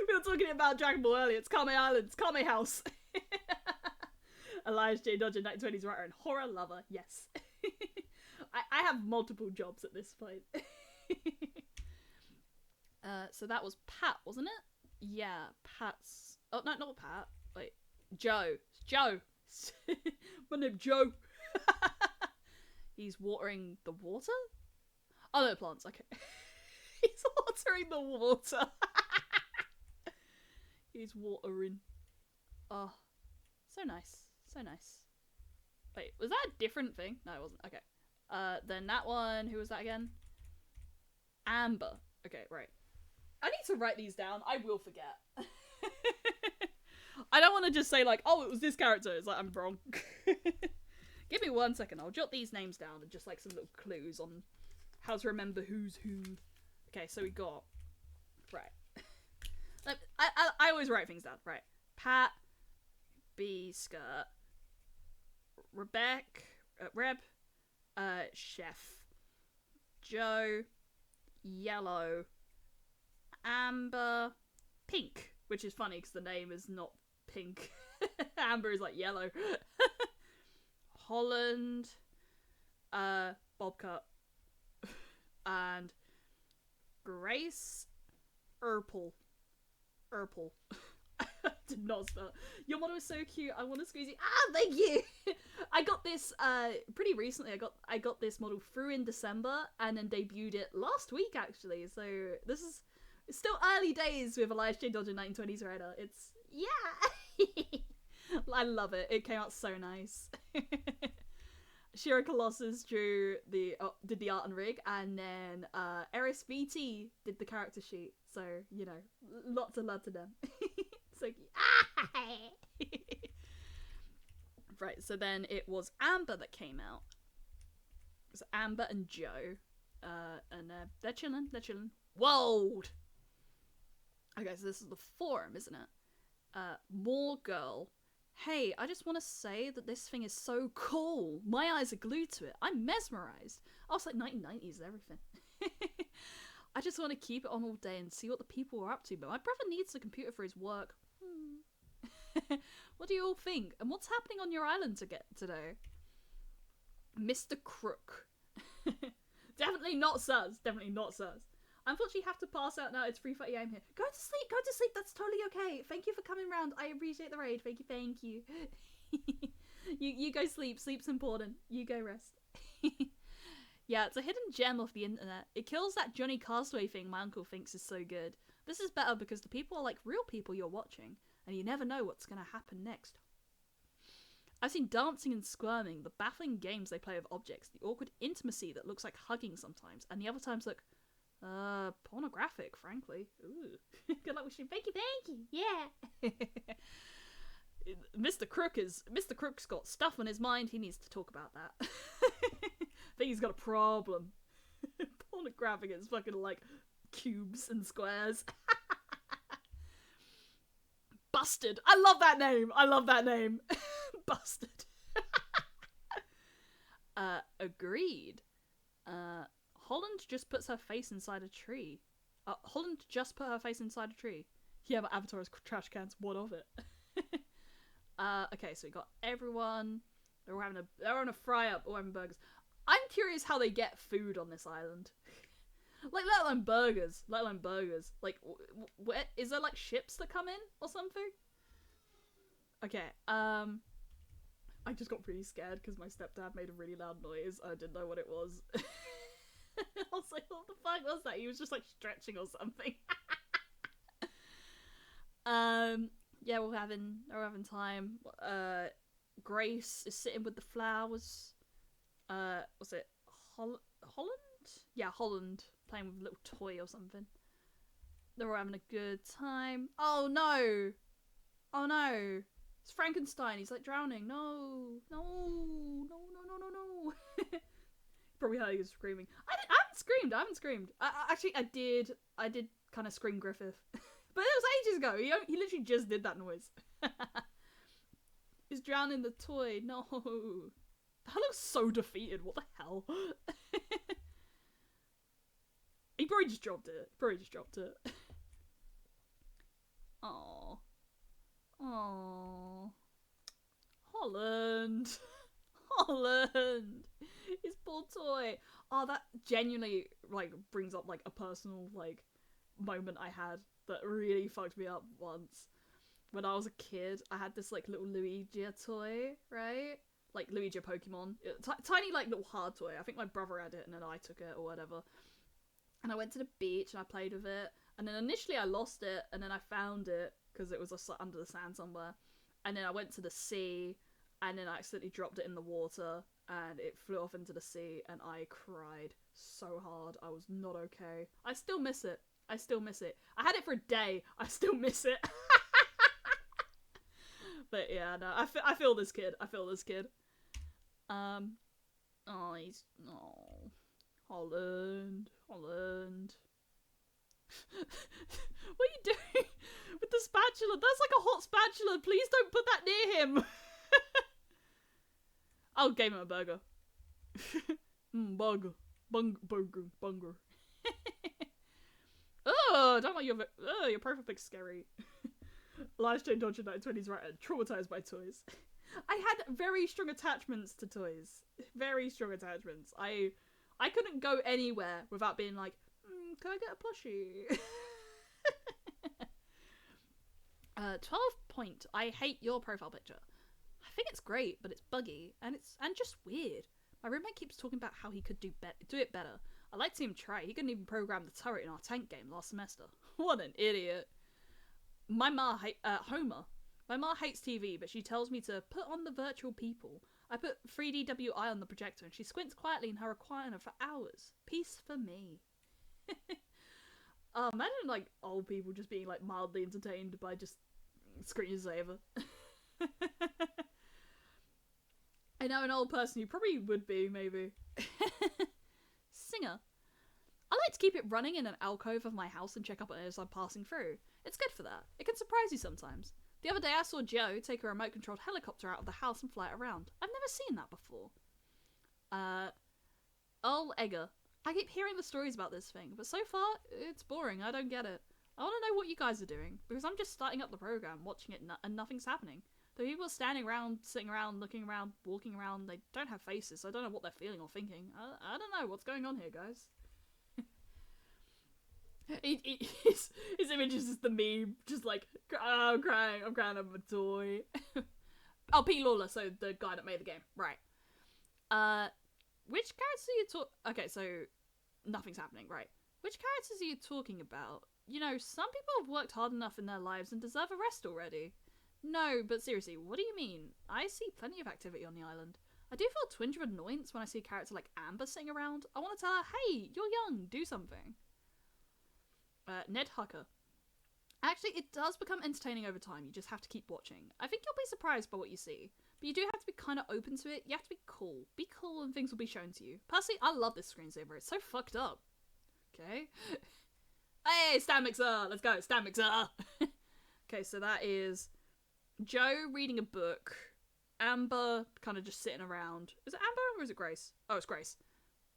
We were talking about Dragon Ball earlier. It's Kame Island. It's Kame House. Elias J. Dodger, 1920s writer and horror lover. Yes. I have multiple jobs at this point. So that was Pat, wasn't it? Yeah, Pat's... Oh, no, not Pat. Wait. Joe. It's Joe. My name's Joe. He's watering the water? Oh, no, plants. Okay. He's watering the water. He's watering. Oh, so nice. Wait, was that a different thing? No, it wasn't. Okay. Then that one, who was that again? Amber. Okay, right. I need to write these down. I will forget. I don't want to just say like, oh, it was this character. It's like, I'm wrong. Give me 1 second. I'll jot these names down and just like some little clues on how to remember who's who. Okay, so we got... Right. I always write things down. Right. Pat, B skirt, Reb, Chef, Joe, yellow, Amber, pink, which is funny because the name is not pink. Amber is like yellow. Holland, Bobcat, and Grace, Urple. Did not spell. Your model is so cute. I want to squeeze you. Ah, thank you. I got this pretty recently. I got this model through in December and then debuted it last week actually. So this is still early days with Elias J. Dodger 1920s Rider. It's I love it. It came out so nice. Shira Colossus did the art and rig, and then Eris VT did the character sheet. So you know, lots of love to them. So right. So then it was Amber that came out. It was Amber and Joe, and they're chilling. Whoa. Okay, so this is the forum, isn't it? More girl. Hey, I just want to say that this thing is so cool. My eyes are glued to it. I'm mesmerized. I was like 1990s and everything. I just want to keep it on all day and see what the people are up to, but my brother needs a computer for his work. What do you all think? And what's happening on your island today? Mr. Crook. Definitely not sus. Unfortunately, have to pass out now. It's 3:30 AM here. Go to sleep. That's totally okay. Thank you for coming round. I appreciate the raid. Thank you. You go sleep. Sleep's important. You go rest. Yeah, it's a hidden gem of the internet. It kills that Johnny Castaway thing my uncle thinks is so good. This is better because the people are like real people you're watching, and you never know what's gonna happen next. I've seen dancing and squirming, the baffling games they play with objects, the awkward intimacy that looks like hugging sometimes, and the other times look pornographic, frankly. Ooh. Good luck with you. Thank you. Yeah. Mr. Crook's got stuff on his mind. He needs to talk about that. I think he's got a problem. Pornographic is fucking like cubes and squares. Busted. I love that name. Busted. Agreed. Holland just puts her face inside a tree. Holland just put her face inside a tree. Yeah, but Avatar is trash cans. What of it? Okay, so we got everyone. They're having a fry up or having burgers. I'm curious how they get food on this island. Like, let alone burgers. Like, where is there like ships that come in or something? Okay. I just got pretty scared because my stepdad made a really loud noise. I didn't know what it was. I was like, what the fuck was that? He was just like stretching or something. Yeah, we're having time. Grace is sitting with the flowers. Was it Holland? Yeah, Holland, playing with a little toy or something. They're all having a good time. Oh no! It's Frankenstein. He's like drowning. No. Probably heard he was screaming. I haven't screamed. I did kind of scream Griffith. But it was ages ago. He literally just did that noise. He's drowning the toy. No. That looks so defeated. What the hell? He probably just dropped it. Aww. Holland. His poor toy. Oh, that genuinely like brings up like a personal like moment I had that really fucked me up once. When I was a kid, I had this like little Luigi toy, right? Like Luigi Pokemon. Tiny like little hard toy. I think my brother had it and then I took it or whatever. And I went to the beach and I played with it. And then initially I lost it and then I found it because it was under the sand somewhere. And then I went to the sea and then I accidentally dropped it in the water and it flew off into the sea and I cried so hard. I was not okay. I still miss it. I had it for a day. I still miss it. But yeah, no, I feel this kid. Holland. What are you doing with the spatula? That's like a hot spatula. Please don't put that near him. I'll give him a burger. Burger. Oh, don't like your profile pic's scary. Last Jane Dodger 1920s writer, traumatized by toys. I had very strong attachments to toys. Very strong attachments. I couldn't go anywhere without being like, can I get a plushie? 12 point. I hate your profile picture. I think it's great, but it's buggy and just weird. My roommate keeps talking about how he could do it better. I'd like to see him try. He couldn't even program the turret in our tank game last semester. What an idiot. My ma Homer. My ma hates TV, but she tells me to put on the virtual people. I put 3DWI on the projector and she squints quietly in her recliner for hours. Peace for me. Imagine like old people just being like mildly entertained by just screensaver. I know an old person who probably would be, maybe. Singer. I like to keep it running in an alcove of my house and check up on it as I'm passing through. It's good for that. It can surprise you sometimes. The other day I saw Joe take a remote-controlled helicopter out of the house and fly it around. I've never seen that before. Earl Egger. I keep hearing the stories about this thing, but so far, it's boring. I don't get it. I want to know what you guys are doing, because I'm just starting up the program, watching it, and nothing's happening. The people are standing around, sitting around, looking around, walking around. They don't have faces, so I don't know what they're feeling or thinking. I don't know what's going on here, guys. His image is just the meme, just like, oh, I'm crying over a toy. Oh, Pete Lawler, so the guy that made the game. Right. Which characters are you okay, so nothing's happening, right. Which characters are you talking about? You know, some people have worked hard enough in their lives and deserve a rest already. No, but seriously, what do you mean? I see plenty of activity on the island. I do feel a twinge of annoyance when I see a character like Amber sitting around. I want to tell her, hey, you're young, do something. Ned Hucker. Actually, it does become entertaining over time. You just have to keep watching. I think you'll be surprised by what you see. But you do have to be kind of open to it. You have to be cool. Be cool and things will be shown to you. Personally, I love this screensaver. It's so fucked up. Okay. Hey, stand mixer! Let's go, stand mixer! Okay, so that is Joe reading a book. Amber kind of just sitting around. Is it Amber or is it Grace? Oh, it's Grace.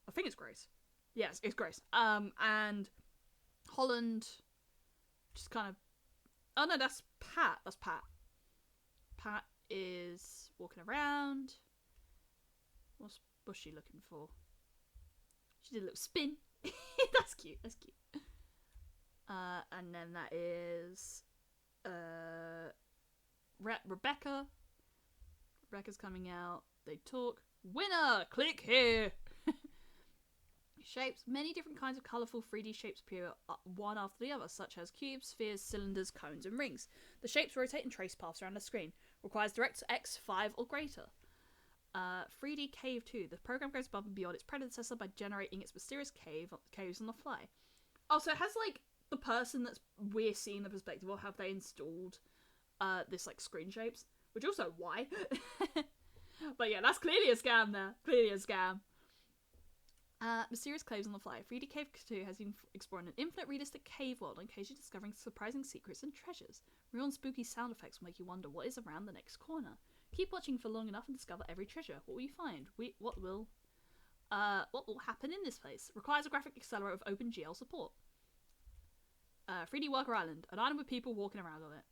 I think it's Grace. Yes, it's Grace. And Holland just kind of... Oh no, that's Pat. That's Pat. Pat is walking around. What's she looking for? She did a little spin. That's cute. That's cute. And then that is Rebecca. Rebecca's coming out. They talk. Winner! Click here! Shapes. Many different kinds of colourful 3D shapes appear one after the other, such as cubes, spheres, cylinders, cones, and rings. The shapes rotate and trace paths around the screen. Requires DirectX 5 or greater. 3D Cave 2. The program goes above and beyond its predecessor by generating its mysterious caves on the fly. Also, it has, like, the person that we're seeing the perspective of, have they installed this, like, screen shapes? Which also, why? But yeah, that's clearly a scam there. Clearly a scam. Mysterious caves on the fly. 3D Cave 2 has been exploring an infinite realistic cave world and occasionally discovering surprising secrets and treasures. Real and spooky sound effects will make you wonder what is around the next corner. Keep watching for long enough and discover every treasure. What will you find? What will happen in this place? Requires a graphic accelerator with OpenGL support. 3D Worker Island. An island with people walking around on it.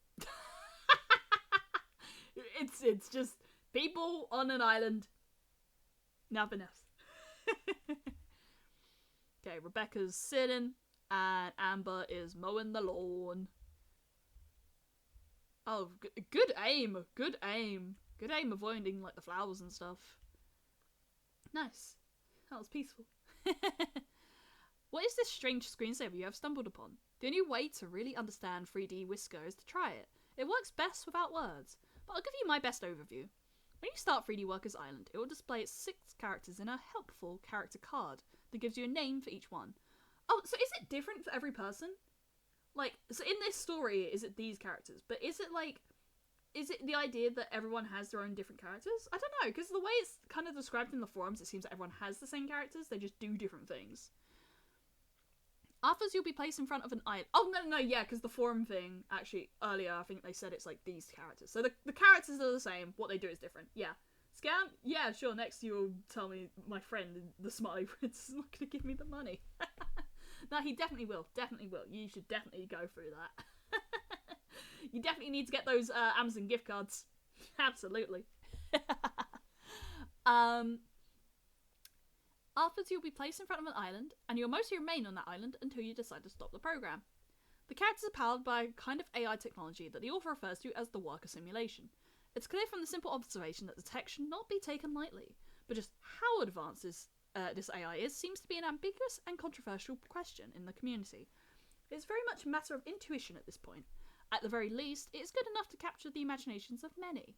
It's just people on an island. Nothing else. Okay, Rebecca's sitting and Amber is mowing the lawn. Oh, good aim. Good aim. Good aim avoiding like the flowers and stuff. Nice. That was peaceful. What is this strange screensaver you have stumbled upon? The only way to really understand 3D Whisker is to try it. It works best without words, but I'll give you my best overview. When you start 3D Workers Island, it will display its 6 characters in a helpful character card that gives you a name for each one. Oh, so is it different for every person? Like, so in this story, is it these characters? But is it the idea that everyone has their own different characters? I don't know, because the way it's kind of described in the forums, it seems that everyone has the same characters, they just do different things. Afterwards, you'll be placed in front of an island. Oh, no, yeah, because the forum thing, actually, earlier, I think they said it's like these characters. So the characters are the same, what they do is different. Yeah. Scam? Yeah, sure, next you'll tell me my friend, the Smiley Prince, is not going to give me the money. No, he definitely will. Definitely will. You should definitely go through that. You definitely need to get those Amazon gift cards. Absolutely. Afterwards, you'll be placed in front of an island, and you'll mostly remain on that island until you decide to stop the program. The characters are powered by a kind of AI technology that the author refers to as the worker simulation. It's clear from the simple observation that the tech should not be taken lightly, but just how advanced this AI is seems to be an ambiguous and controversial question in the community. It's very much a matter of intuition at this point. At the very least, it is good enough to capture the imaginations of many.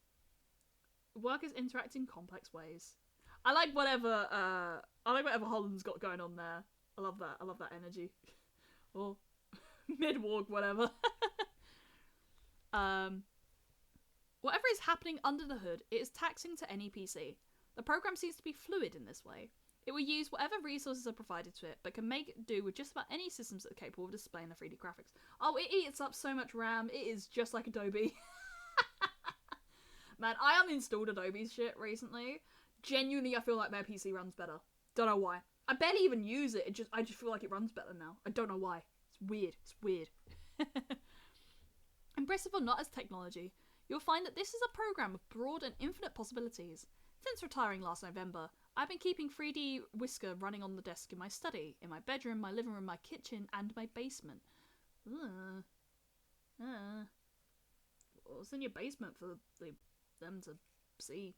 Workers interact in complex ways. I like whatever Holland's got going on there. I love that energy. Or mid-walk, whatever. Whatever is happening under the hood, it is taxing to any PC. The program seems to be fluid in this way. It will use whatever resources are provided to it, but can make it do with just about any systems that are capable of displaying the 3D graphics. Oh, it eats up so much RAM, it is just like Adobe. Man, I uninstalled Adobe's shit recently. Genuinely, I feel like their PC runs better. Don't know why. I barely even use it, I just feel like it runs better now. I don't know why. It's weird. Impressive or not as technology, you'll find that this is a program with broad and infinite possibilities. Since retiring last November, I've been keeping 3D Whisker running on the desk in my study, in my bedroom, my living room, my kitchen, and my basement. What's in your basement for them to see?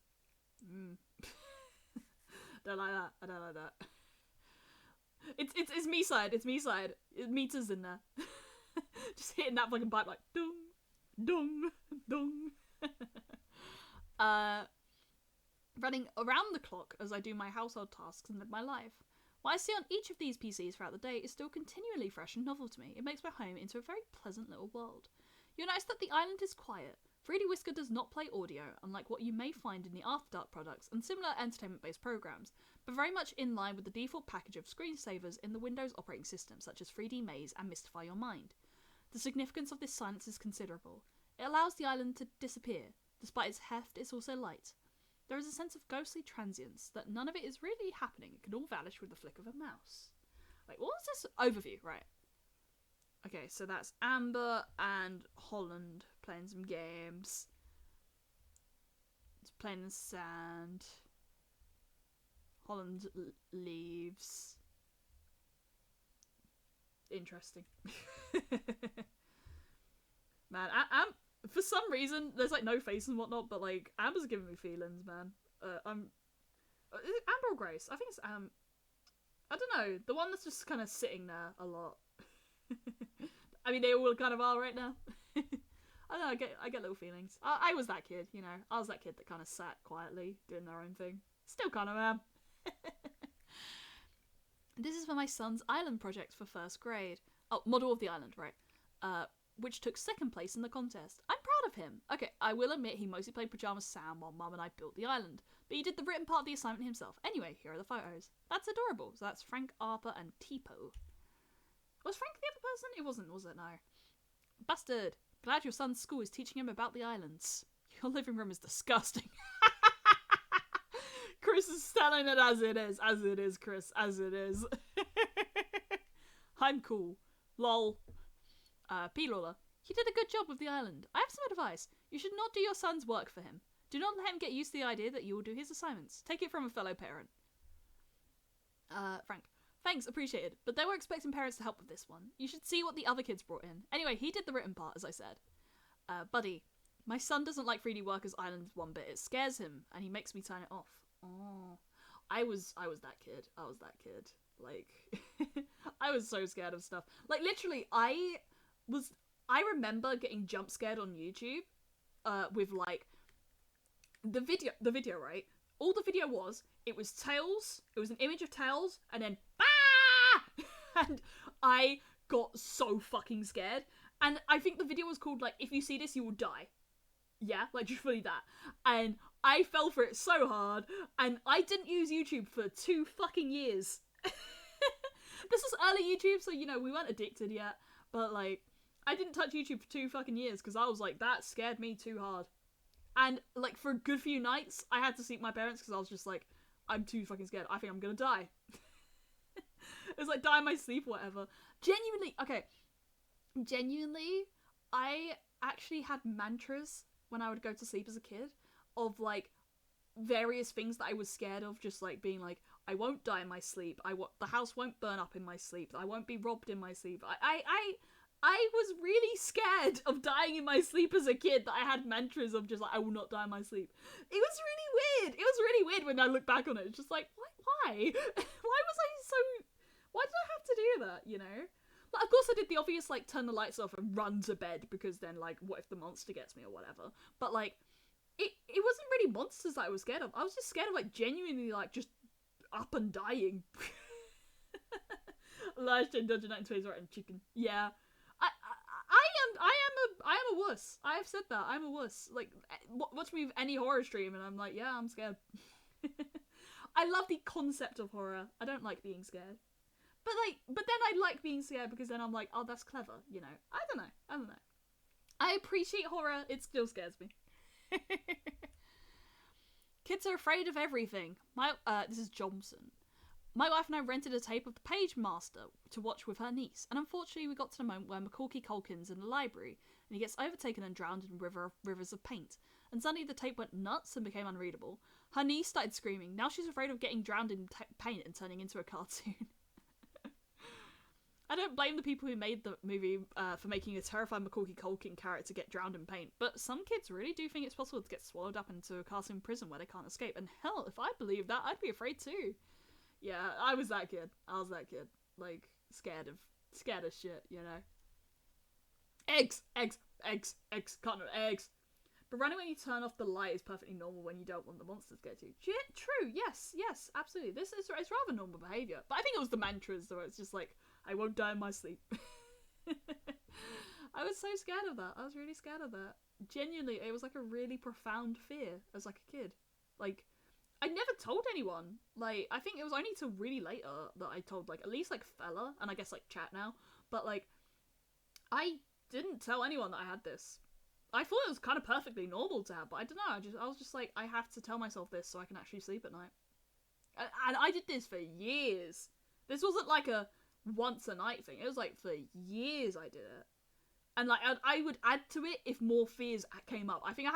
Don't like that. I don't like that. It's me side. It's me side. Meters in there. Just hitting that fucking pipe like dung, dung, dung. Running around the clock as I do my household tasks and live my life. What I see on each of these PCs throughout the day is still continually fresh and novel to me. It makes my home into a very pleasant little world. You'll notice that the island is quiet. 3D Whisker does not play audio, unlike what you may find in the After Dark products and similar entertainment-based programs, but very much in line with the default package of screensavers in the Windows operating system, such as 3D Maze and Mystify Your Mind. The significance of this silence is considerable. It allows the island to disappear. Despite its heft, it's also light. There is a sense of ghostly transience that none of it is really happening. It can all vanish with the flick of a mouse. Wait, what was this overview? Right. Okay, so that's Amber and Holland playing some games. It's playing in the sand. Holland leaves. Interesting. Man, for some reason, there's like no face and whatnot, but like Amber's giving me feelings, man. Is it Amber or Grace? I think it's I don't know, the one that's just kind of sitting there a lot. I mean, they all kind of are right now. I don't know. I get little feelings. I was that kid, you know. I was that kid that kind of sat quietly doing their own thing. Still kind of am. This is for my son's island project for first grade. Oh, model of the island, right? Which took second place in the contest. I'm proud of him. Okay, I will admit he mostly played Pyjama Sam while Mum and I built the island, but he did the written part of the assignment himself. Anyway, here are the photos. That's adorable. So that's Frank, Arthur, and Tipo. Was Frank the other person? It wasn't, was it? No. Bastard. Glad your son's school is teaching him about the islands. Your living room is disgusting. Chris is telling it as it is. As it is, Chris. As it is. I'm cool. Lol. P-Lawler. He did a good job with the island. I have some advice. You should not do your son's work for him. Do not let him get used to the idea that you will do his assignments. Take it from a fellow parent. Frank. Thanks, appreciated. But they were expecting parents to help with this one. You should see what the other kids brought in. Anyway, he did the written part, as I said. Buddy. My son doesn't like 3D Workers Island one bit. It scares him, and he makes me turn it off. Oh. I was that kid. I was that kid. Like, I was so scared of stuff. Like, literally, I remember getting jump scared on YouTube, with, like, the video, right? All the video was, it was Tails, it was an image of Tails, and then, bah! And I got so fucking scared. And I think the video was called, like, if you see this, you will die. Yeah, like, truthfully that. And I fell for it so hard, and I didn't use YouTube for 2 fucking years. This was early YouTube, so, you know, we weren't addicted yet, but, like, I didn't touch YouTube for 2 fucking years, because I was like, that scared me too hard. And, like, for a good few nights, I had to sleep with my parents, because I was just like, I'm too fucking scared, I think I'm gonna die. It was like, die in my sleep or whatever. Genuinely, I actually had mantras when I would go to sleep as a kid of like various things that I was scared of, just like being like, I won't die in my sleep. The house won't burn up in my sleep. I won't be robbed in my sleep. I was really scared of dying in my sleep as a kid, that I had mantras of just like, I will not die in my sleep. It was really weird. It was really weird when I look back on it. It's just like, why? Why was I so... Why did I have to do that, you know? Like, of course I did the obvious, like, turn the lights off and run to bed, because then, like, what if the monster gets me or whatever? But, like, it wasn't really monsters that I was scared of. I was just scared of, like, genuinely, like, just up and dying. Elijah and Dungeon Knight and Twins and chicken. Yeah. I am a wuss. I have said that. I'm a wuss. Like, watch me with any horror stream and I'm like, yeah, I'm scared. I love the concept of horror. I don't like being scared. But then I like being scared because then I'm like, oh, that's clever, you know? I don't know. I appreciate horror. It still scares me. Kids are afraid of everything. This is Johnson. My wife and I rented a tape of The Page Master to watch with her niece, and unfortunately we got to the moment where Macaulay Culkin's in the library, and he gets overtaken and drowned in rivers of paint, and suddenly the tape went nuts and became unreadable. Her niece started screaming. Now she's afraid of getting drowned in paint and turning into a cartoon. I don't blame the people who made the movie for making a terrifying Macaulay Culkin character get drowned in paint, but some kids really do think it's possible to get swallowed up into a cartoon prison where they can't escape, and hell, if I believed that, I'd be afraid too. Yeah, I was that kid. Like, scared of shit, you know? Eggs! Can't have eggs! But running when you turn off the light is perfectly normal when you don't want the monsters to get to you. True, yes, absolutely. It's rather normal behaviour. But I think it was the mantras, where it's just like, I won't die in my sleep. I was so scared of that. I was really scared of that. Genuinely, it was like a really profound fear as like a kid. Like, I never told anyone. Like, I think it was only till really later that I told, like, at least, like, fella, and I guess, like, chat now. But, like, I didn't tell anyone that I had this. I thought it was kind of perfectly normal to have, but I don't know. I was just like, I have to tell myself this so I can actually sleep at night. And I did this for years. This wasn't, like, a once a night thing. It was, like, for years I did it. And, like, I would add to it if more fears came up. I think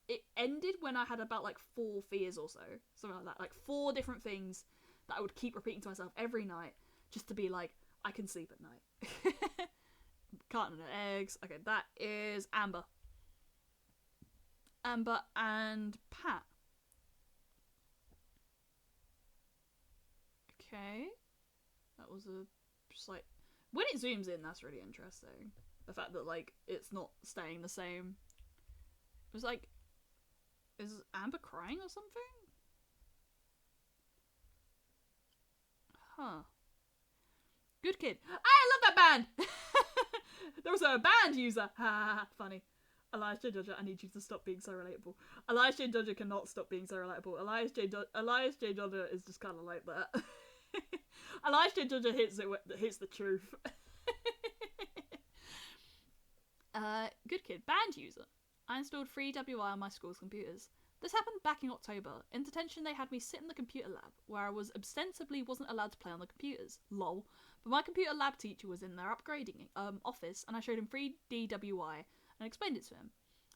it ended when I had about, like, 4 fears or so. Something like that. Like, 4 different things that I would keep repeating to myself every night just to be like, I can sleep at night. Carton of eggs. Okay, that is Amber. Amber and Pat. Okay. That was just like... When it zooms in, that's really interesting. The fact that, like, it's not staying the same. It was like... Is Amber crying or something? Huh. Good kid. I love that band! There was a band user. Ha ha ha. Funny. Elias J. Dodger, I need you to stop being so relatable. Elias J. Dodger cannot stop being so relatable. Elias J. Dodger is just kind of like that. Elias J. Dodger hits the truth. Good kid. Band user. I installed FreeWI on my school's computers. This happened back in October. In detention, they had me sit in the computer lab, where I was ostensibly wasn't allowed to play on the computers. Lol. But my computer lab teacher was in their upgrading office, and I showed him FreeWI and explained it to him.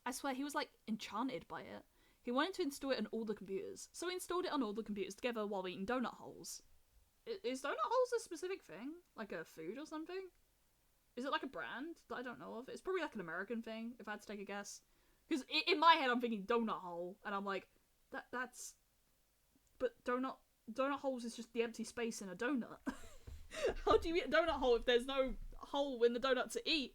I swear he was like enchanted by it. He wanted to install it on all the computers, so we installed it on all the computers together while eating donut holes. Is donut holes a specific thing? Like a food or something? Is it like a brand that I don't know of? It's probably like an American thing, if I had to take a guess. Because in my head I'm thinking donut hole, and I'm like, that's... But donut holes is just the empty space in a donut. How do you eat a donut hole if there's no hole in the donut to eat?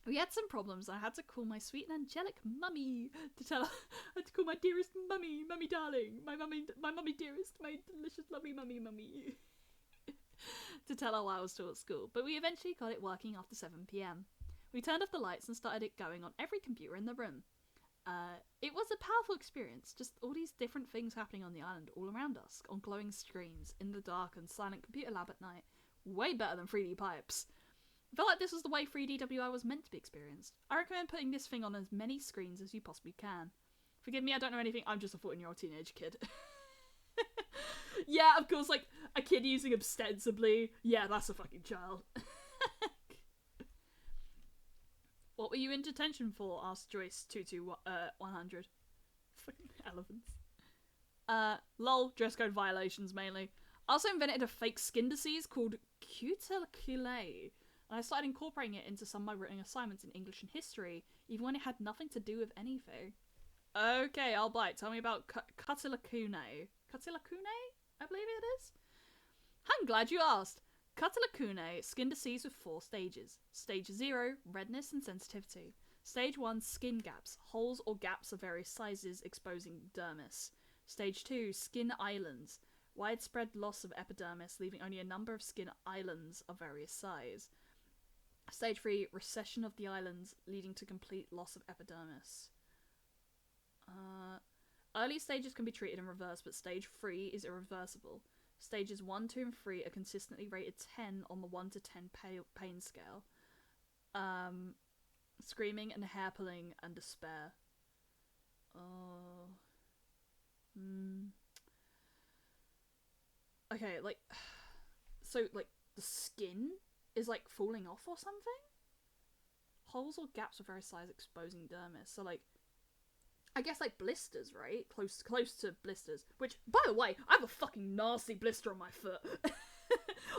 We had some problems. I had to call my sweet and angelic mummy to tell her. I had to call my dearest mummy darling, my mummy dearest, my delicious mummy to tell her while I was still at school. But we eventually got it working after 7 p.m. We turned off the lights and started it going on every computer in the room. It was a powerful experience, just all these different things happening on the island all around us, on glowing screens, in the dark and silent computer lab at night. Way better than 3D pipes. I felt like this was the way 3DWI was meant to be experienced. I recommend putting this thing on as many screens as you possibly can. Forgive me, I don't know anything, I'm just a 14-year-old teenage kid. Yeah, of course, like, a kid using ostensibly, yeah, that's a fucking child. What were you in detention for? Asked Joyce 100. Fucking elephants. Lol, dress code violations mainly. I also invented a fake skin disease called cuticulae. And I started incorporating it into some of my written assignments in English and history, even when it had nothing to do with anything. Okay, I'll bite. Tell me about cuticulae. Cuticulae? I believe it is. I'm glad you asked. Cuticulae, skin disease with 4 stages. Stage 0, redness and sensitivity. Stage 1, skin gaps, holes or gaps of various sizes exposing dermis. Stage 2, skin islands, widespread loss of epidermis, leaving only a number of skin islands of various size. Stage 3, recession of the islands, leading to complete loss of epidermis. Early stages can be treated in reverse, but stage 3 is irreversible. Stages 1, 2, and 3 are consistently rated 10 on the 1 to 10 pain scale. Screaming and hair pulling and despair. Okay, like, so, like, the skin is, like, falling off or something? Holes or gaps of various size exposing dermis. So, like, I guess, like, blisters, right? Close to blisters. Which, by the way, I have a fucking nasty blister on my foot.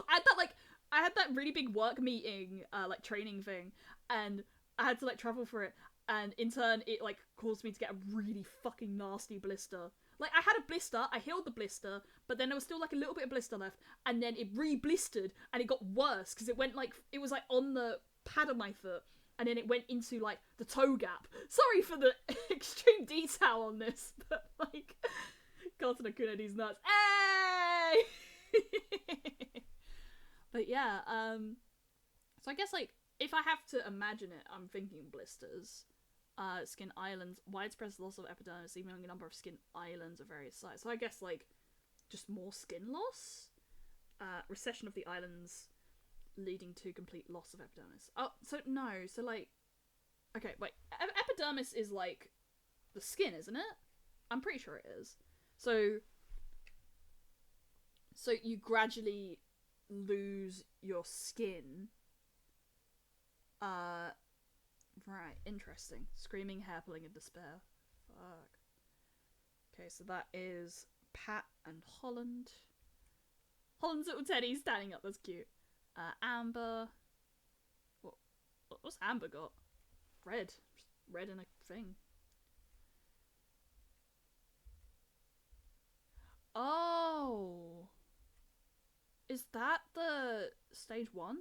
I had that really big work meeting, like, training thing, and I had to, like, travel for it, and in turn, it, like, caused me to get a really fucking nasty blister. Like, I had a blister, I healed the blister, but then there was still, like, a little bit of blister left, and then it re-blistered, and it got worse, because it went, like, it was, like, on the pad of my foot, and then it went into, like, the toe gap. Sorry for the extreme detail on this, but, like, Carlton Akune's nuts. Hey! But, yeah, so I guess, like, if I have to imagine it, I'm thinking blisters. Skin islands, widespread loss of epidermis, leaving a number of skin islands of various sizes. So I guess, like, just more skin loss? Recession of the islands, leading to complete loss of epidermis. Oh, so no, so, like, okay, wait, epidermis is, like, the skin, isn't it? I'm pretty sure it is. So you gradually lose your skin. Right, interesting. Screaming, hair pulling, and despair. Fuck. Okay, so that is Pat and Holland. Holland's little teddy standing up, that's cute. Amber. What's Amber got? Red. Just red in a thing. Oh. Is that the stage 1?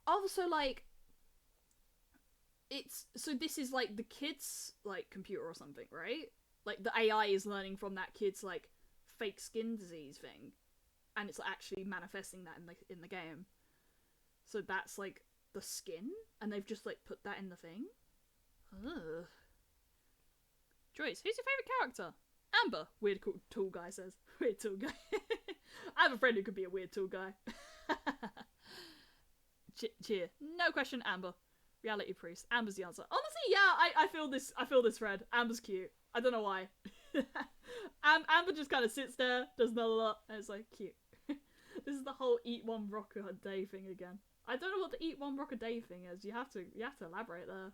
Oh, so, like, this is, like, the kid's, like, computer or something, right? Like, the AI is learning from that kid's, like, fake skin disease thing, and it's actually manifesting that in the game. So that's, like, the skin, and they've just, like, put that in the thing? Ugh. Joyce, who's your favourite character? Amber, weird cool tool guy says. Weird tool guy. I have a friend who could be a weird tool guy. Cheer. No question, Amber. Reality priest. Amber's the answer. Honestly, yeah, I feel this thread. Amber's cute. I don't know why. Amber just kind of sits there, does not a lot, and it's like, cute. This is the whole eat one rock a day thing again. I don't know what the eat one rock a day thing is. You have to elaborate there.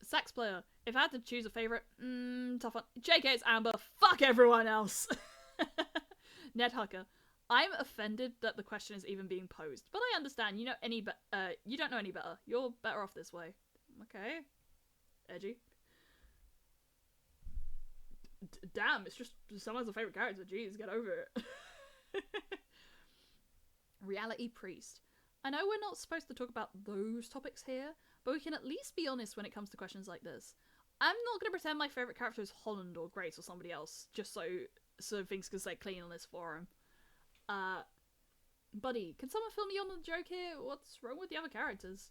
Sax player. If I had to choose a favourite, tough one. JK, it's Amber. Fuck everyone else. Ned Hucker. I'm offended that the question is even being posed, but I understand. You don't know any better. You're better off this way. Okay. Edgy. Damn, it's just someone's a favourite character. Jeez, get over it. Reality priest. I know we're not supposed to talk about those topics here, but we can at least be honest when it comes to questions like this. I'm not going to pretend my favourite character is Holland or Grace or somebody else, just so things can stay clean on this forum. Buddy, can someone fill me on the joke here? What's wrong with the other characters?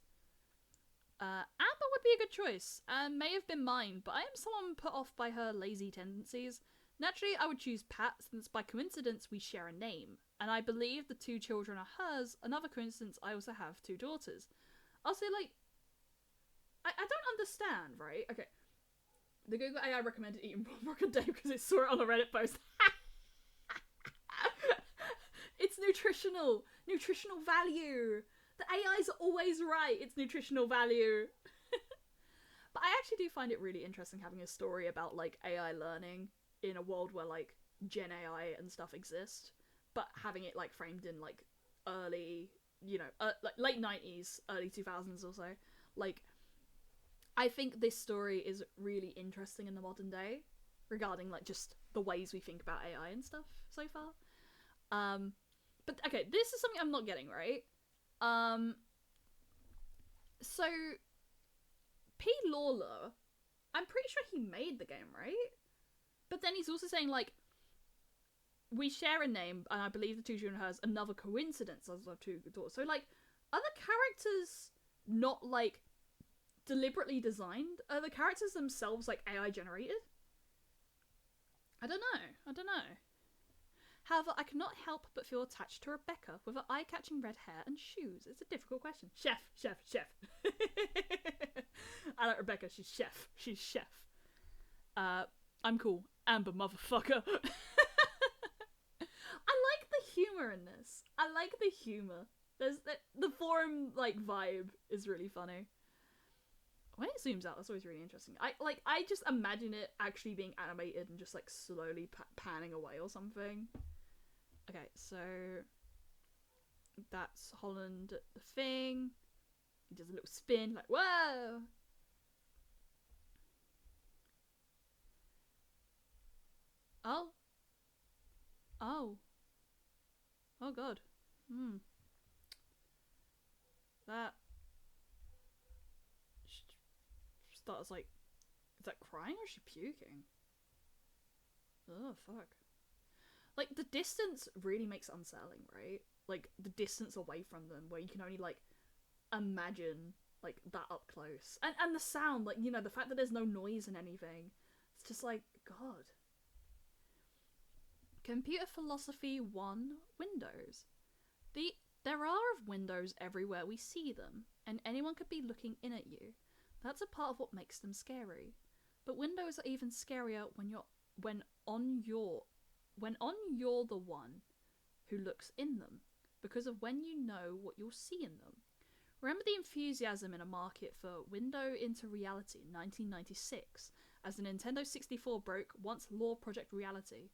Amber would be a good choice, and may have been mine, but I am someone put off by her lazy tendencies. Naturally, I would choose Pat, since by coincidence we share a name, and I believe the 2 children are hers. Another coincidence, I also have 2 daughters. I'll say, like, I don't understand, right? Okay. The Google AI recommended eating one rock a day because it saw it on a Reddit post. It's nutritional value. The AI's always right. It's nutritional value. But I actually do find it really interesting having a story about, like, AI learning in a world where, like, Gen AI and stuff exist, but having it, like, framed in, like, early, you know, like, late 90s, early 2000s or so. Like, I think this story is really interesting in the modern day regarding, like, just the ways we think about AI and stuff so far. But, okay, this is something I'm not getting, right? So P. Lawler, I'm pretty sure he made the game, right? But then he's also saying, like, we share a name, and I believe the two children has another coincidence as our two daughters. So, like, are the characters not, like, deliberately designed? Are the characters themselves, like, AI generated? I don't know. However, I cannot help but feel attached to Rebecca with her eye-catching red hair and shoes. It's a difficult question. Chef. I like Rebecca. She's chef. I'm cool. Amber motherfucker. I like the humor in this. I like the humor. There's the forum, like, vibe is really funny. When it zooms out, that's always really interesting. I just imagine it actually being animated and just, like, slowly panning away or something. Okay, so that's Holland at the thing. He does a little spin, like, whoa! Oh. Oh god. That starts, like, is that crying or is she puking? Oh, fuck. Like, the distance really makes it unsettling, right? Like, the distance away from them, where you can only, like, imagine, like, that up close. And the sound, like, you know, the fact that there's no noise and anything. It's just like, God. Computer Philosophy 1, Windows. There are of windows everywhere we see them, and anyone could be looking in at you. That's a part of what makes them scary. But windows are even scarier when you're the one who looks in them, because of when you know what you'll see in them. Remember the enthusiasm in a market for Window into Reality in 1996, as the Nintendo 64 broke once Law Project Reality.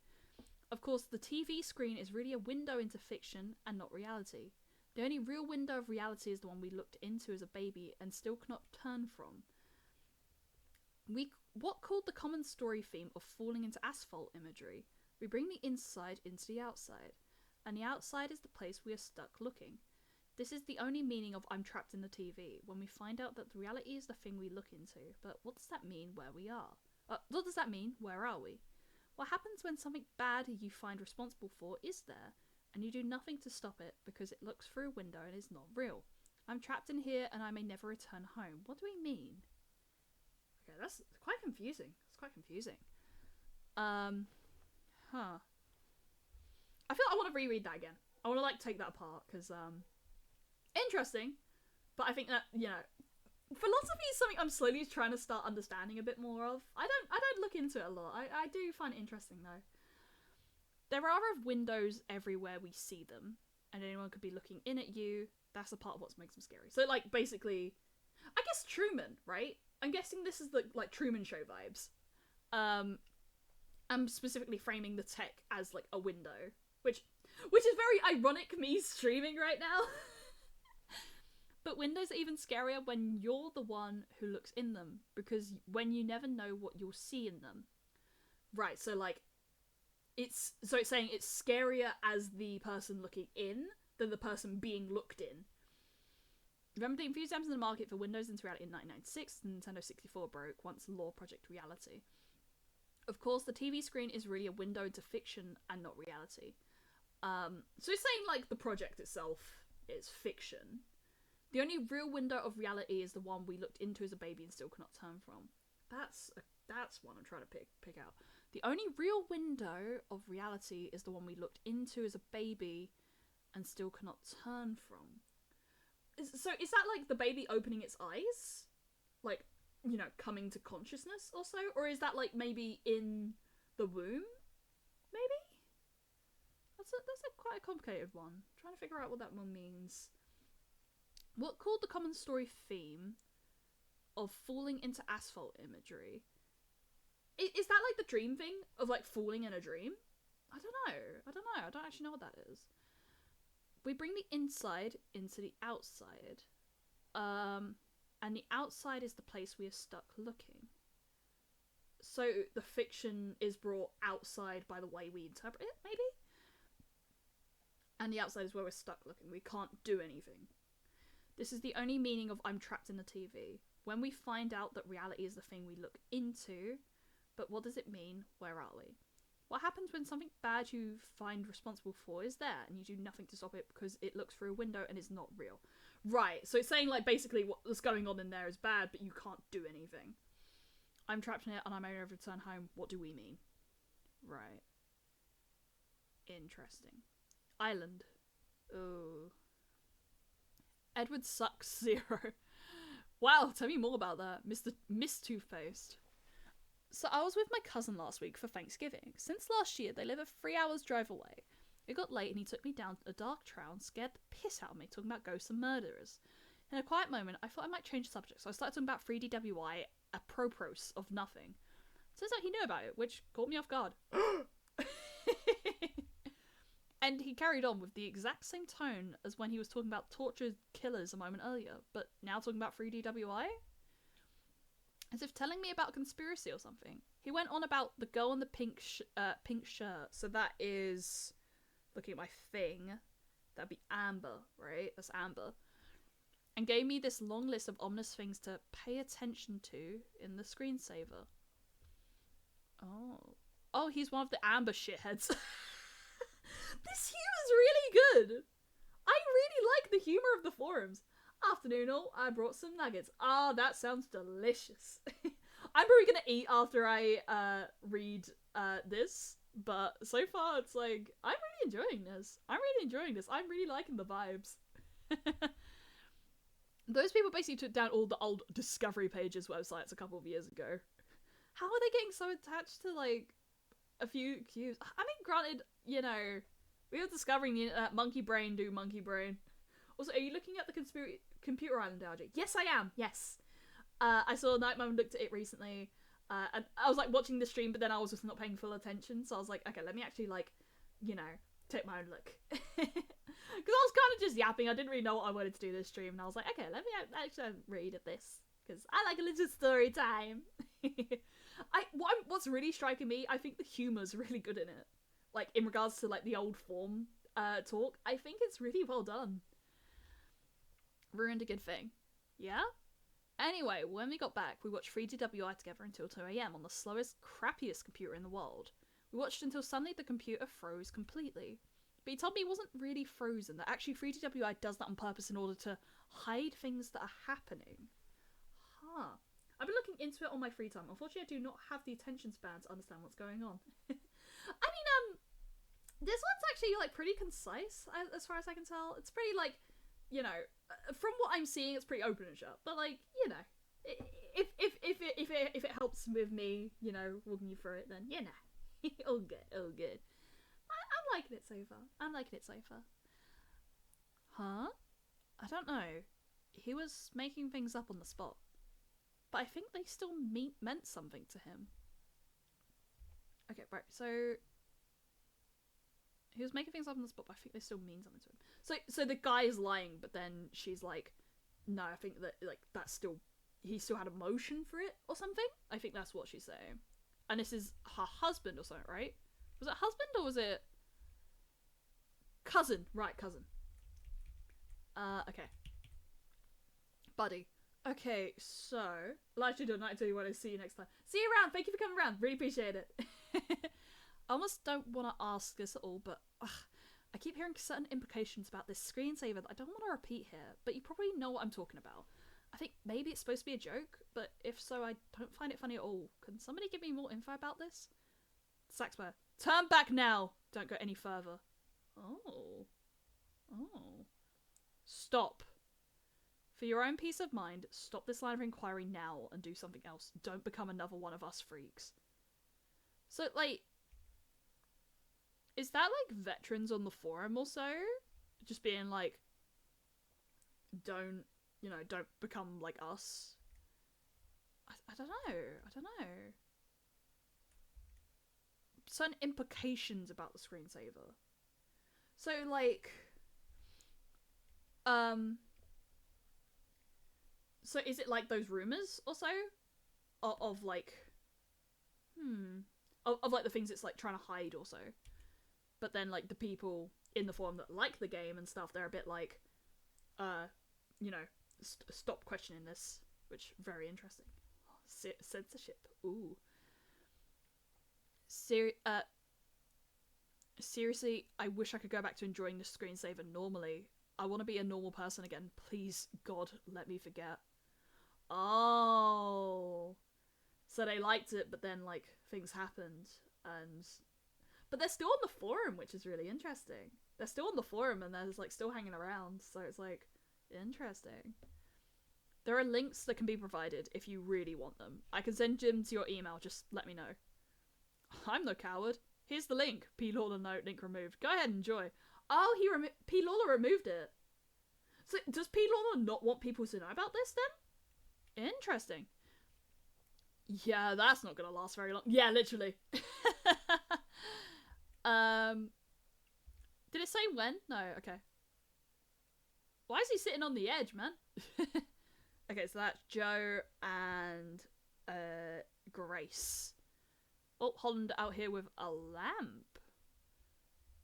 Of course, the TV screen is really a window into fiction and not reality. The only real window of reality is the one we looked into as a baby and still cannot turn from. What called the common story theme of falling into asphalt imagery? We bring the inside into the outside, and the outside is the place we are stuck looking. This is the only meaning of I'm trapped in the TV, when we find out that the reality is the thing we look into. But what does that mean where we are? What does that mean where are we? What happens when something bad you find responsible for is there, and you do nothing to stop it because it looks through a window and is not real? I'm trapped in here and I may never return home. What do we mean? Okay, that's quite confusing. It's quite confusing. I feel like I want to reread that again. I want to, like, take that apart, because, interesting, but I think that, you know, philosophy is something I'm slowly trying to start understanding a bit more of. I don't look into it a lot. I do find it interesting, though. There are of windows everywhere we see them, and anyone could be looking in at you. That's a part of what makes them scary. So, like, basically, I guess Truman, right? I'm guessing this is the, like, Truman Show vibes. I'm specifically framing the tech as, like, a window, which is very ironic, me streaming right now. But windows are even scarier when you're the one who looks in them, because when you never know what you'll see in them. Right, so, like, it's saying it's scarier as the person looking in than the person being looked in. Remember the enthusiasm in the market for Windows into Reality in 1996, the Nintendo 64 broke once Law Project Reality. Of course, the TV screen is really a window into fiction and not reality. So it's saying, like, the project itself is fiction. The only real window of reality is the one we looked into as a baby and still cannot turn from. That's one I'm trying to pick out. The only real window of reality is the one we looked into as a baby and still cannot turn from. So is that, like, the baby opening its eyes? Like, you know, coming to consciousness or so? Or is that, like, maybe in the womb? Maybe? That's a quite a complicated one. I'm trying to figure out what that one means. what called the common story theme of falling into asphalt imagery. Is that like the dream thing of like falling in a dream? I don't know. I don't actually know what that is. We bring the inside into the outside. And the outside is the place we are stuck looking. So the fiction is brought outside by the way we interpret it, maybe? And the outside is where we're stuck looking. We can't do anything. This is the only meaning of I'm trapped in the TV. When we find out that reality is the thing we look into, but what does it mean? Where are we? What happens when something bad you find responsible for is there and you do nothing to stop it because it looks through a window and is not real? Right, so it's saying like basically what's going on in there is bad, but you can't do anything. I'm trapped in it and I'm able to return home. What do we mean? Right. Interesting. Island. Oh. Edward sucks 0. Wow, tell me more about that. Miss Toothpaste. So I was with my cousin last week for Thanksgiving. Since last year, they live a 3 hours drive away. It got late and he took me down a dark trail and scared the piss out of me talking about ghosts and murderers. In a quiet moment, I thought I might change the subject, so I started talking about 3DWI, apropos of nothing. Turns out he knew about it, which caught me off guard. And he carried on with the exact same tone as when he was talking about tortured killers a moment earlier, but now talking about 3DWI? As if telling me about a conspiracy or something. He went on about the girl in the pink shirt, so that is... Looking at my thing, that'd be Amber, right? That's Amber. And gave me this long list of ominous things to pay attention to in the screensaver. Oh, he's one of the Amber shitheads. This humor's really good. I really like the humor of the forums. Afternoon all, I brought some nuggets. Ah, that sounds delicious. I'm probably gonna eat after I read this. But so far, it's like, I'm really enjoying this. I'm really liking the vibes. Those people basically took down all the old Discovery Pages websites a couple of years ago. How are they getting so attached to, like, a few cubes? I mean, granted, you know, we were discovering the internet. Monkey brain do monkey brain. Also, are you looking at the Computer Island analogy? Yes, I am. Yes. I saw Night Mom looked at it recently. And I was like watching the stream, but then I was just not paying full attention, so I was like, okay, let me actually like, you know, take my own look. Because I was kind of just yapping, I didn't really know what I wanted to do this stream, and I was like, okay, let me actually read at this, because I like a little story time. What's really striking me, I think the humour's really good in it. Like, in regards to like the old form talk, I think it's really well done. Ruined a good thing. Yeah? Anyway, when we got back, we watched 3DWI together until 2 AM on the slowest, crappiest computer in the world. We watched until suddenly the computer froze completely. But he told me it wasn't really frozen, that actually 3DWI does that on purpose in order to hide things that are happening. Huh. I've been looking into it on my free time. Unfortunately, I do not have the attention span to understand what's going on. I mean, this one's actually, like, pretty concise, as far as I can tell. It's pretty, like, you know, from what I'm seeing, it's pretty open and shut. But, like, you know, if it helps with me, you know, walking you through it, then, you know, all good. I'm liking it so far. Huh? I don't know. He was making things up on the spot. But I think they still meant something to him. Okay, right, so... He was making things up on the spot, but I think they still mean something to him. So the guy is lying, but then she's like, no, I think that, like, that's still... He still had emotion for it, or something? I think that's what she's saying. And this is her husband or something, right? Was it husband, or was it... Cousin. Right, cousin. Okay. Buddy. Okay, so... I'll actually do a night until you want to see you next time. See you around! Thank you for coming around! Really appreciate it. I almost don't want to ask this at all, but... I keep hearing certain implications about this screensaver that I don't want to repeat here, but you probably know what I'm talking about. I think maybe it's supposed to be a joke, but if so, I don't find it funny at all. Can somebody give me more info about this? Saxper, turn back now! Don't go any further. Oh. Stop. For your own peace of mind, stop this line of inquiry now and do something else. Don't become another one of us freaks. So, like... Is that, like, veterans on the forum or so? Just being like... don't, don't become like us. I don't know. Certain implications about the screensaver. So, like, so is it like those rumors or so? Of like, of like the things it's like trying to hide or so. But then like the people in the forum that like the game and stuff, they're a bit like, stop questioning this, which very interesting. Censorship. Ooh. Seriously, I wish I could go back to enjoying the screensaver normally. I want to be a normal person again. Please, God, let me forget. Oh. So they liked it, but then, like, things happened, and... But they're still on the forum, which is really interesting. They're still on the forum, and they're, like, still hanging around, so it's, like, interesting. There are links that can be provided if you really want them. I can send them to your email, just let me know. I'm no coward. Here's the link. P. Lawler note, link removed. Go ahead and enjoy. Oh, P. Lawler removed it. So, does P. Lawler not want people to know about this, then? Interesting. Yeah, that's not gonna last very long. Yeah, literally. Did it say when? No, okay. Why is he sitting on the edge, man? Okay, so that's Joe and Grace. Oh, Holland out here with a lamp.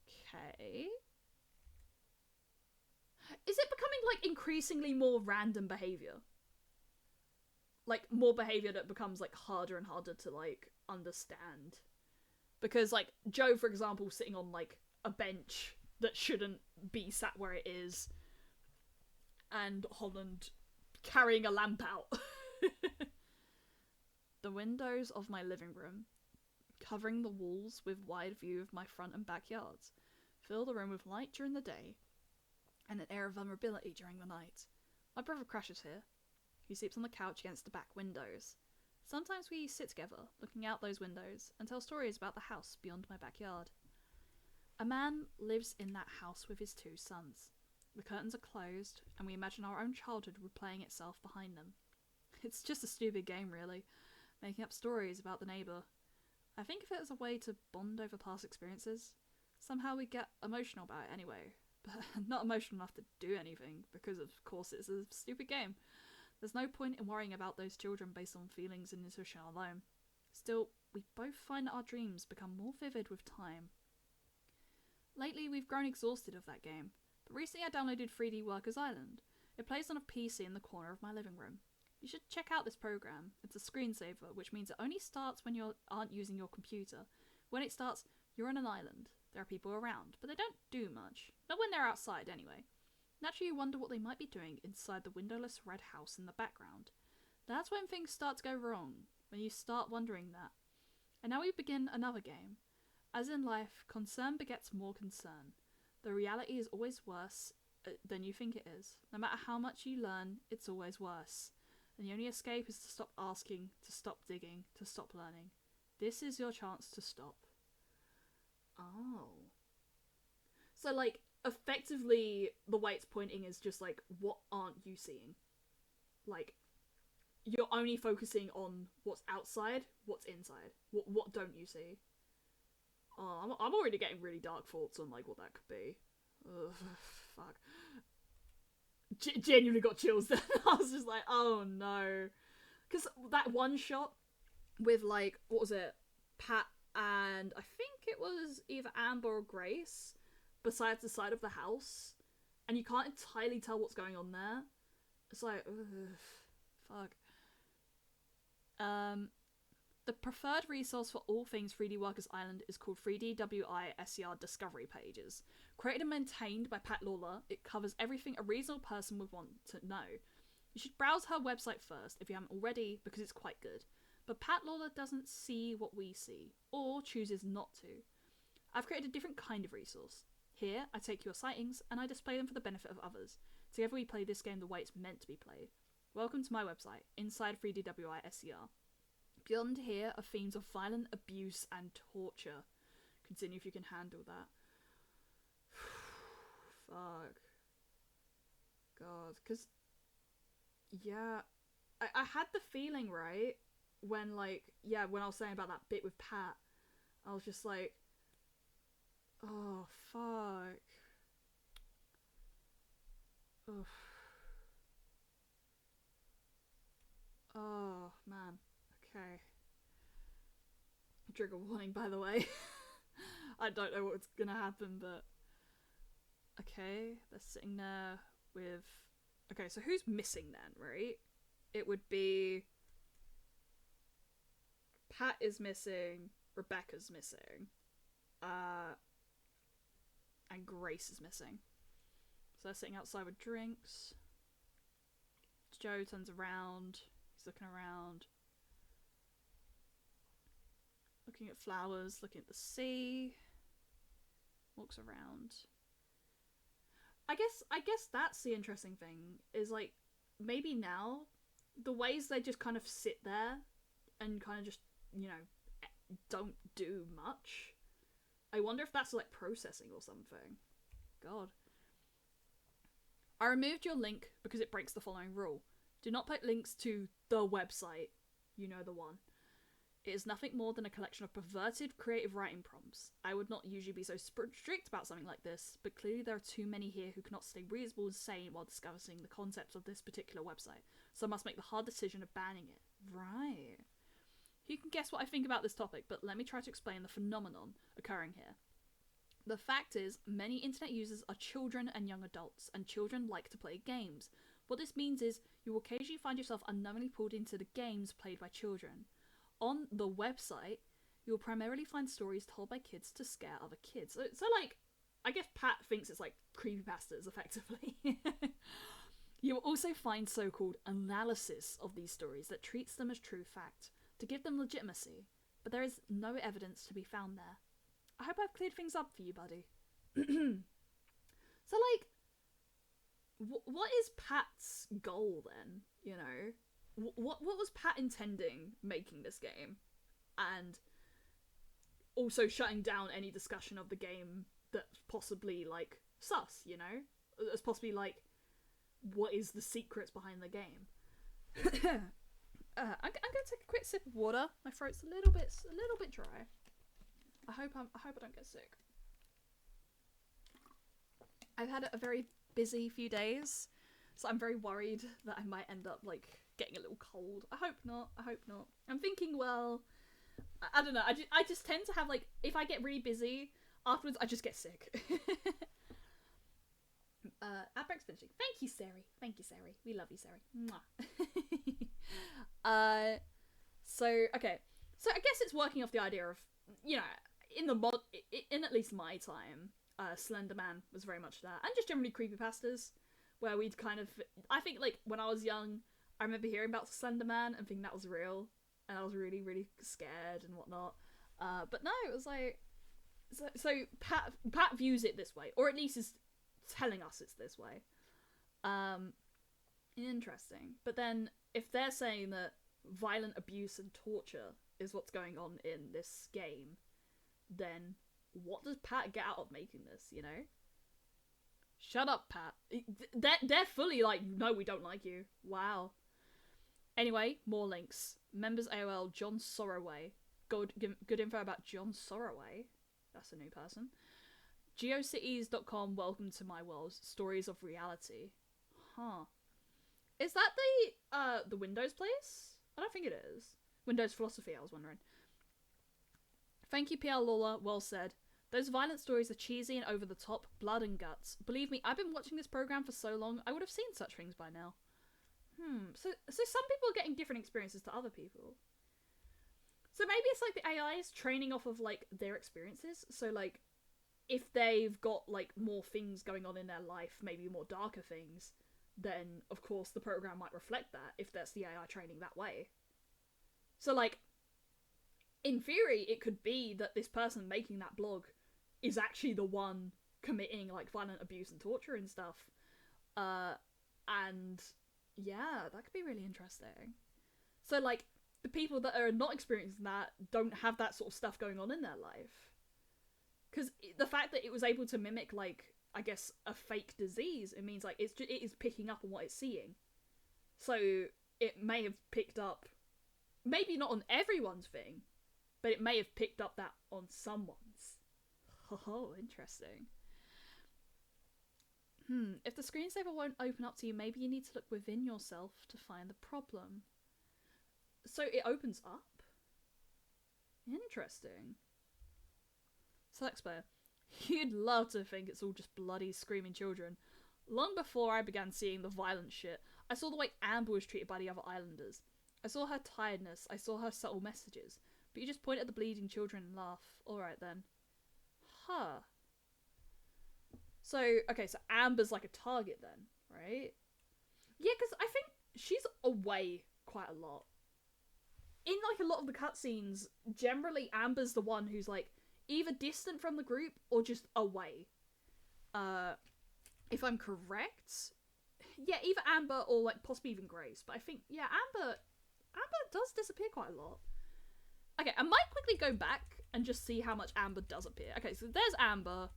Okay. Is it becoming, like, increasingly more random behaviour? Like, more behaviour that becomes, like, harder and harder to, like, understand. Because, like, Joe, for example, sitting on, like, a bench that shouldn't be sat where it is. And Holland carrying a lamp out. The windows of my living room, covering the walls with wide view of my front and backyards, fill the room with light during the day and an air of vulnerability during the night. My brother crashes here. He sleeps on the couch against the back windows. Sometimes we sit together, looking out those windows, and tell stories about the house beyond my backyard. A man lives in that house with his 2 sons. The curtains are closed, and we imagine our own childhood replaying itself behind them. It's just a stupid game, really, making up stories about the neighbour. I think of it as a way to bond over past experiences. Somehow we get emotional about it anyway, but not emotional enough to do anything, because of course it's a stupid game. There's no point in worrying about those children based on feelings and intuition alone. Still, we both find that our dreams become more vivid with time. Lately, we've grown exhausted of that game, but recently I downloaded 3D Workers Island. It plays on a PC in the corner of my living room. You should check out this program. It's a screensaver, which means it only starts when you aren't using your computer. When it starts, you're on an island. There are people around, but they don't do much. Not when they're outside, anyway. Naturally, you wonder what they might be doing inside the windowless red house in the background. That's when things start to go wrong, when you start wondering that. And now we begin another game. As in life, concern begets more concern. The reality is always worse than you think it is. No matter how much you learn, it's always worse. And the only escape is to stop asking, to stop digging, to stop learning. This is your chance to stop. Oh. So, like, effectively, the way it's pointing is just, like, what aren't you seeing? Like, you're only focusing on what's outside, what's inside. What don't you see? Oh, I'm already getting really dark thoughts on, like, what that could be. Ugh, fuck. Genuinely got chills then. I was just like, oh no. Because that one shot with, like, what was it? Pat and I think it was either Amber or Grace besides the side of the house. And you can't entirely tell what's going on there. It's like, ugh, fuck. The preferred resource for all things 3D Workers Island is called 3DWI SCR Discovery Pages. Created and maintained by Pat Lawler, it covers everything a reasonable person would want to know. You should browse her website first if you haven't already, because it's quite good. But Pat Lawler doesn't see what we see, or chooses not to. I've created a different kind of resource. Here, I take your sightings, and I display them for the benefit of others. Together we play this game the way it's meant to be played. Welcome to my website, inside 3DWI SCR. Beyond here are themes of violent abuse and torture. Continue if you can handle that. Fuck. God, because yeah, I had the feeling, right, when when I was saying about that bit with Pat, I was just like, oh fuck. Ugh. Oh man. Okay. Trigger warning, by the way. I don't know what's gonna happen, but okay, they're sitting there with. Okay, so who's missing then, right? It would be Pat is missing, Rebecca's missing, and Grace is missing. So they're sitting outside with drinks. Joe turns around. He's looking around. Looking at flowers, looking at the sea. Walks around. I guess that's the interesting thing, is like, maybe now, the ways they just kind of sit there and kind of just, you know, don't do much. I wonder if that's like processing or something. God. I removed your link because it breaks the following rule. Do not put links to the website. You know the one. It is nothing more than a collection of perverted creative writing prompts. I would not usually be so strict about something like this, but clearly there are too many here who cannot stay reasonable and sane while discussing the concepts of this particular website, so I must make the hard decision of banning it. Right. You can guess what I think about this topic, but let me try to explain the phenomenon occurring here. The fact is, many internet users are children and young adults, and children like to play games. What this means is, you will occasionally find yourself unknowingly pulled into the games played by children. On the website, you will primarily find stories told by kids to scare other kids. So like, I guess Pat thinks it's like creepypastas, effectively. You will also find so-called analysis of these stories that treats them as true fact, to give them legitimacy, but there is no evidence to be found there. I hope I've cleared things up for you, buddy. So like, what is Pat's goal then, you know? What was Pat intending making this game? And also shutting down any discussion of the game that's possibly, like, sus, you know? That's possibly, like, what is the secrets behind the game? I'm gonna take a quick sip of water. My throat's a little bit dry. I hope I don't get sick. I've had a very busy few days, so I'm very worried that I might end up, like, getting a little cold. I hope not. I'm thinking, well, I don't know. I just tend to have, like, if I get really busy, afterwards I just get sick. Outbreak's finishing. Thank you, Sari. We love you, Sari. Mwah. So, okay. So I guess it's working off the idea of, you know, in at least my time, Slender Man was very much that. And just generally creepypastas, where we'd kind of, I think, like, when I was young, I remember hearing about Slender Man and thinking that was real, and I was really, really scared and whatnot. But no, it was like, so Pat views it this way, or at least is telling us it's this way. Interesting. But then, if they're saying that violent abuse and torture is what's going on in this game, then what does Pat get out of making this, you know? Shut up, Pat. They're fully like, no, we don't like you. Wow. Anyway, more links. Members AOL, John Sorroway. Good info about John Sorroway. That's a new person. Geocities.com, welcome to my world. Stories of reality. Huh. Is that the Windows place? I don't think it is. Windows Philosophy, I was wondering. Thank you, PL Lawler. Well said. Those violent stories are cheesy and over the top, blood and guts. Believe me, I've been watching this program for so long, I would have seen such things by now. So some people are getting different experiences to other people. So maybe it's like the AI is training off of, like, their experiences. So, like, if they've got, like, more things going on in their life, maybe more darker things, then, of course, the program might reflect that, if that's the AI training that way. So, like, in theory, it could be that this person making that blog is actually the one committing, like, violent abuse and torture and stuff. And, yeah, that could be really interesting. So, like, the people that are not experiencing that don't have that sort of stuff going on in their life. Because the fact that it was able to mimic, like, I guess, a fake disease. It means like it is picking up on what it's seeing. So it may have picked up, maybe not on everyone's thing, but it may have picked up that on someone's. Oh, interesting. If the screensaver won't open up to you, maybe you need to look within yourself to find the problem. So it opens up? Interesting. Select player. You'd love to think it's all just bloody screaming children. Long before I began seeing the violent shit, I saw the way Amber was treated by the other islanders. I saw her tiredness, I saw her subtle messages. But you just point at the bleeding children and laugh. Alright then. Huh. So, okay, so Amber's like a target then, right? Yeah, because I think she's away quite a lot. In like a lot of the cutscenes, generally Amber's the one who's like either distant from the group or just away. If I'm correct. Yeah, either Amber or like possibly even Grace. But I think, yeah, Amber does disappear quite a lot. Okay, I might quickly go back and just see how much Amber does appear. Okay, so there's Amber.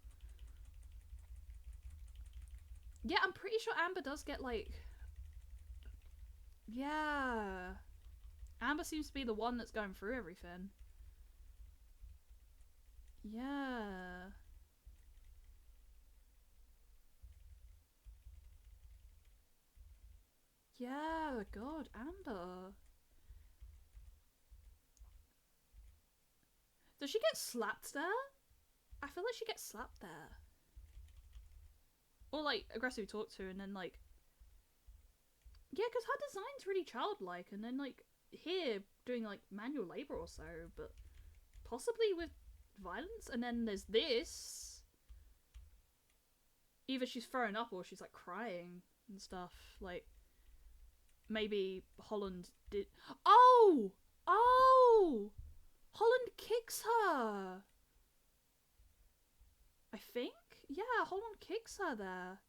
Yeah, I'm pretty sure Amber does get, like... Yeah. Amber seems to be the one that's going through everything. Yeah. Yeah, God, Amber. Does she get slapped there? I feel like she gets slapped there. Or, like, aggressively talked to, and then, like... Yeah, because her design's really childlike, and then, like, here, doing, like, manual labour or so, but possibly with violence, and then there's this. Either she's throwing up or she's, like, crying and stuff. Like, maybe Holland did... Oh! Oh! Holland kicks her! I think? Yeah, Holland kicks her there.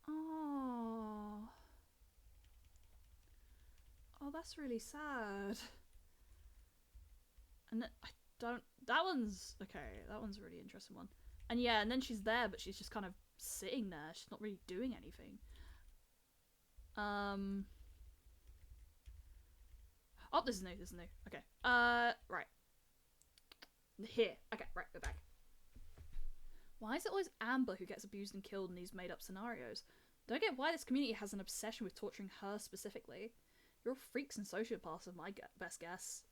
Oh. Oh, that's really sad. And I don't... That one's... Okay, that one's a really interesting one. And yeah, and then she's there, but she's just kind of sitting there. She's not really doing anything. Oh, this is new, this is new. Okay. Right. Here. Okay, right, go back. Why is it always Amber who gets abused and killed in these made-up scenarios? Don't get why this community has an obsession with torturing her specifically. You're all freaks and sociopaths, is my best guess.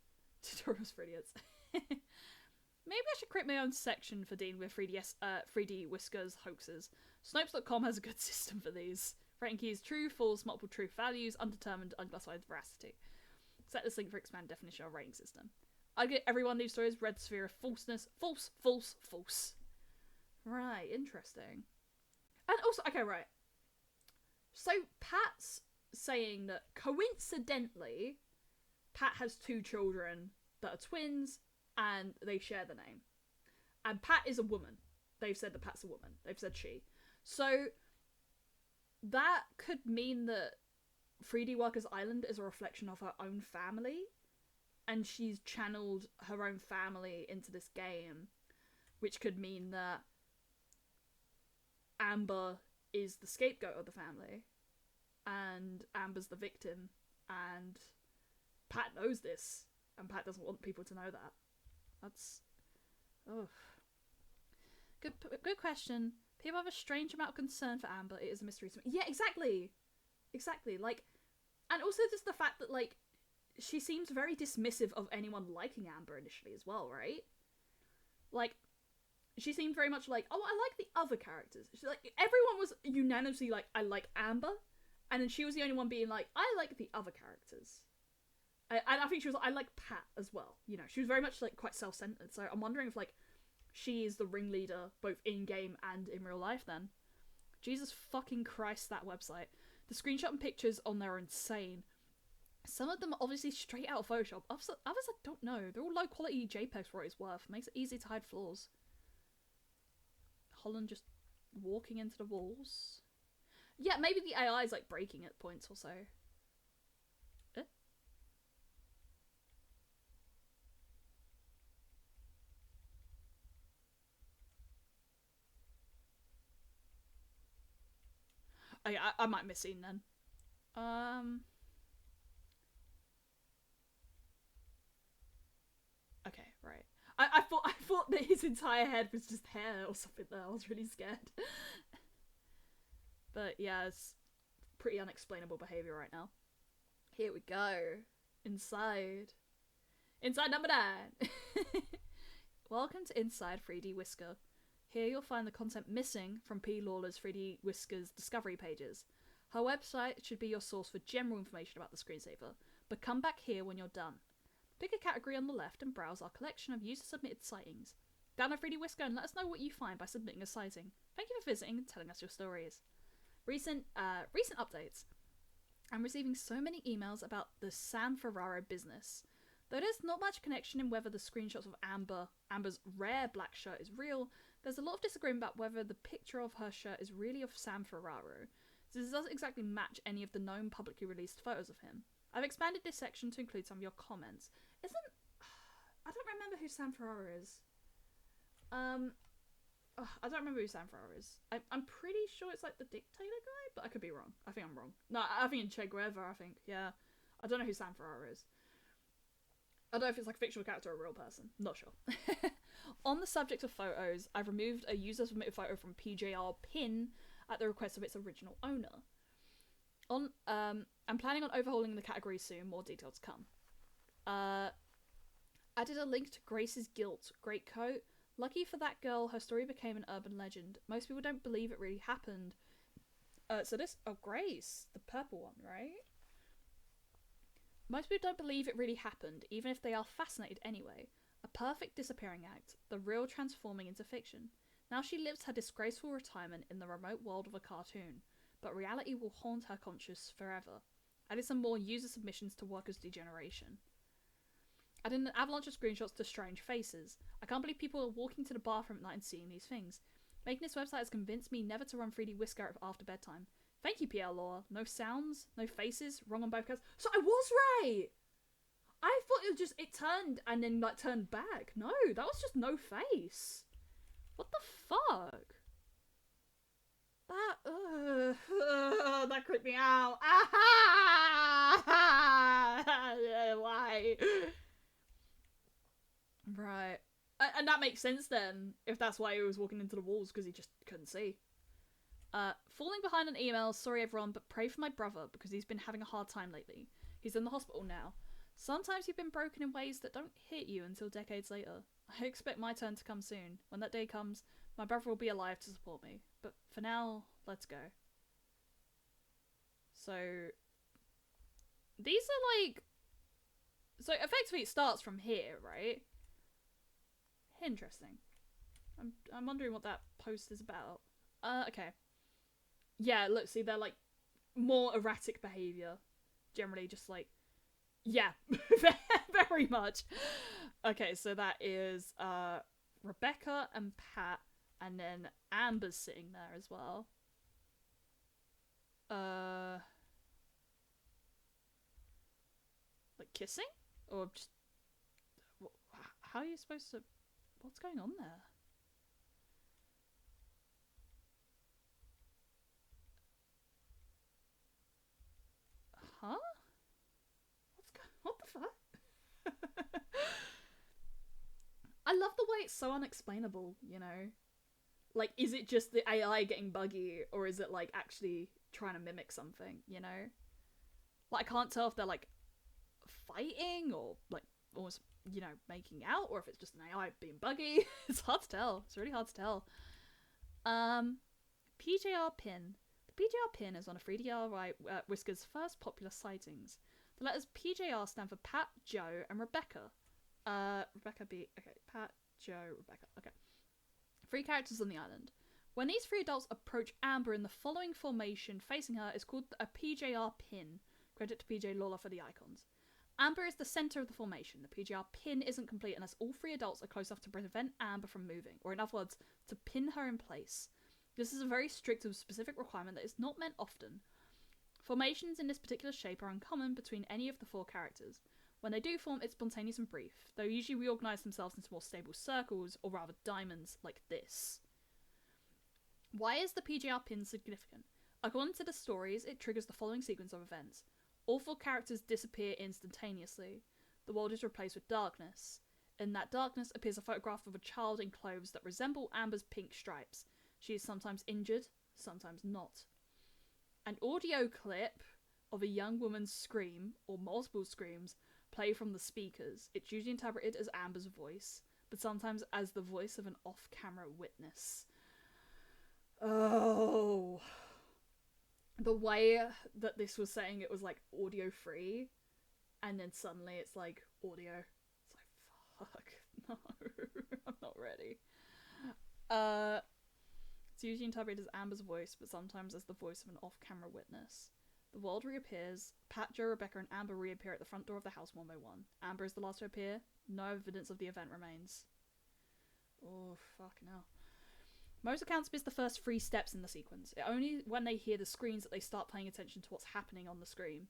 Tutorials for idiots. Maybe I should create my own section for dealing with 3D Whiskers hoaxes. Snopes.com has a good system for these. Rating keys true, false, multiple truth values, undetermined, unclassified veracity. Set this link for expanded definition of rating system. I get everyone these stories, red sphere of falseness. False, false, false. Right, interesting. And also, okay, right. So Pat's saying that coincidentally, Pat has 2 children that are twins and they share the name. And Pat is a woman. They've said that Pat's a woman. They've said she. So that could mean that 3D Workers Island is a reflection of her own family, and she's channeled her own family into this game, which could mean that Amber is the scapegoat of the family, and Amber's the victim, and Pat knows this, and Pat doesn't want people to know that. That's... Ugh. Good question. People have a strange amount of concern for Amber. It is a mystery to me. Yeah, exactly! Exactly, like... And also just the fact that, like, she seems very dismissive of anyone liking Amber initially as well, right? Like, she seemed very much like, oh, I like the other characters. She's like, everyone was unanimously like, I like Amber, and then she was the only one being like, I like the other characters. And I think she was like, I like Pat as well. You know, she was very much, like, quite self-centered, so I'm wondering if, like, she is the ringleader, both in-game and in real life then. Jesus fucking Christ, that website. The screenshot and pictures on there are insane. Some of them are obviously straight out of Photoshop. Others I don't know. They're all low quality JPEGs for what it's worth. Makes it easy to hide flaws. Holland just walking into the walls. Yeah, maybe the AI is like breaking at points or so. I might miss scene then. Okay, right. I thought that his entire head was just hair or something there. I was really scared. But yeah, it's pretty unexplainable behavior right now. Here we go. Inside. Inside number 9. Welcome to Inside 3D Whisker. Here you'll find the content missing from P. Lawler's 3D Whisker's discovery pages. Her website should be your source for general information about the screensaver, but come back here when you're done. Pick a category on the left and browse our collection of user-submitted sightings. Download 3D Whisker and let us know what you find by submitting a sighting. Thank you for visiting and telling us your stories. Recent updates. I'm receiving so many emails about the San Ferraro business. Though there's not much connection in whether the screenshots of Amber's rare black shirt is real, there's a lot of disagreement about whether the picture of her shirt is really of San Ferraro. This doesn't exactly match any of the known publicly released photos of him. I've expanded this section to include some of your comments. I don't remember who San Ferraro is. I don't remember who San Ferraro is. I'm pretty sure it's like the dictator guy, but I could be wrong. I think I'm wrong. No, I think it's Che Guevara, I think. Yeah. I don't know who San Ferraro is. I don't know if it's like a fictional character or a real person. Not sure. On the subject of photos, I've removed a user-submitted photo from PJR Pin at the request of its original owner. I'm planning on overhauling the category soon. More details to come. Added a link to Grace's Guilt greatcoat. Lucky for that girl, her story became an urban legend. Most people don't believe it really happened. Grace, the purple one, right? Most people don't believe it really happened, even if they are fascinated anyway. A perfect disappearing act, the real transforming into fiction. Now she lives her disgraceful retirement in the remote world of a cartoon, but reality will haunt her conscience forever. Added some more user submissions to workers' degeneration. Added an avalanche of screenshots to strange faces. I can't believe people are walking to the bathroom at night and seeing these things. Making this website has convinced me never to run 3D Whisker after bedtime. Thank you, PL Law. No sounds, no faces, wrong on both counts. So I was right! I thought it was just, it turned and then like turned back. No, that was just no face. What the fuck? That creeped me out. Why? Right. And that makes sense then, if that's why he was walking into the walls, because he just couldn't see. Falling behind on emails, sorry everyone, but pray for my brother, because he's been having a hard time lately. He's in the hospital now. Sometimes you've been broken in ways that don't hit you until decades later. I expect my turn to come soon. When that day comes, my brother will be alive to support me. But for now, let's go. So, these are like... So, effectively it starts from here, right? Interesting. I'm wondering what that post is about. Okay. Yeah, look, see, they're like more erratic behaviour. Generally just like, yeah, very much. Okay, so that is Rebecca and Pat, and then Amber's sitting there as well. Like kissing? Or just... How are you supposed to... What's going on there? Huh? What the fuck? I love the way it's so unexplainable, you know? Like, is it just the AI getting buggy, or is it, like, actually trying to mimic something, you know? Like, I can't tell if they're, like, fighting, or, like, almost, you know, making out, or if it's just an AI being buggy. It's hard to tell. It's really hard to tell. PJR Pin. The PJR Pin is one of 3DR Whisker's first popular sightings. The letters PJR stand for Pat, Joe, and Rebecca. Rebecca B. Okay, Pat, Joe, Rebecca. Okay. 3 characters on the island. When these 3 adults approach Amber in the following formation facing her is called a PJR Pin. Credit to PJ Lawler for the icons. Amber is the centre of the formation. The PJR Pin isn't complete unless all 3 adults are close enough to prevent Amber from moving, or in other words, to pin her in place. This is a very strict and specific requirement that is not met often. Formations in this particular shape are uncommon between any of the 4 characters. When they do form, it's spontaneous and brief. They usually reorganise themselves into more stable circles, or rather diamonds, like this. Why is the PJR Pin significant? According to the stories, it triggers the following sequence of events. All 4 characters disappear instantaneously. The world is replaced with darkness. In that darkness appears a photograph of a child in clothes that resemble Amber's pink stripes. She is sometimes injured, sometimes not. An audio clip of a young woman's scream, or multiple screams, play from the speakers. It's usually interpreted as Amber's voice, but sometimes as the voice of an off-camera witness. Oh. The way that this was saying it was like audio free, and then suddenly it's like audio. It's like, fuck, no, I'm not ready. It's usually interpreted as Amber's voice, but sometimes as the voice of an off-camera witness. The world reappears. Pat, Joe, Rebecca, and Amber reappear at the front door of the house one by one. Amber is the last to appear. No evidence of the event remains. Oh, fucking hell. Most accounts miss the first 3 steps in the sequence. It only when they hear the screams that they start paying attention to what's happening on the screen.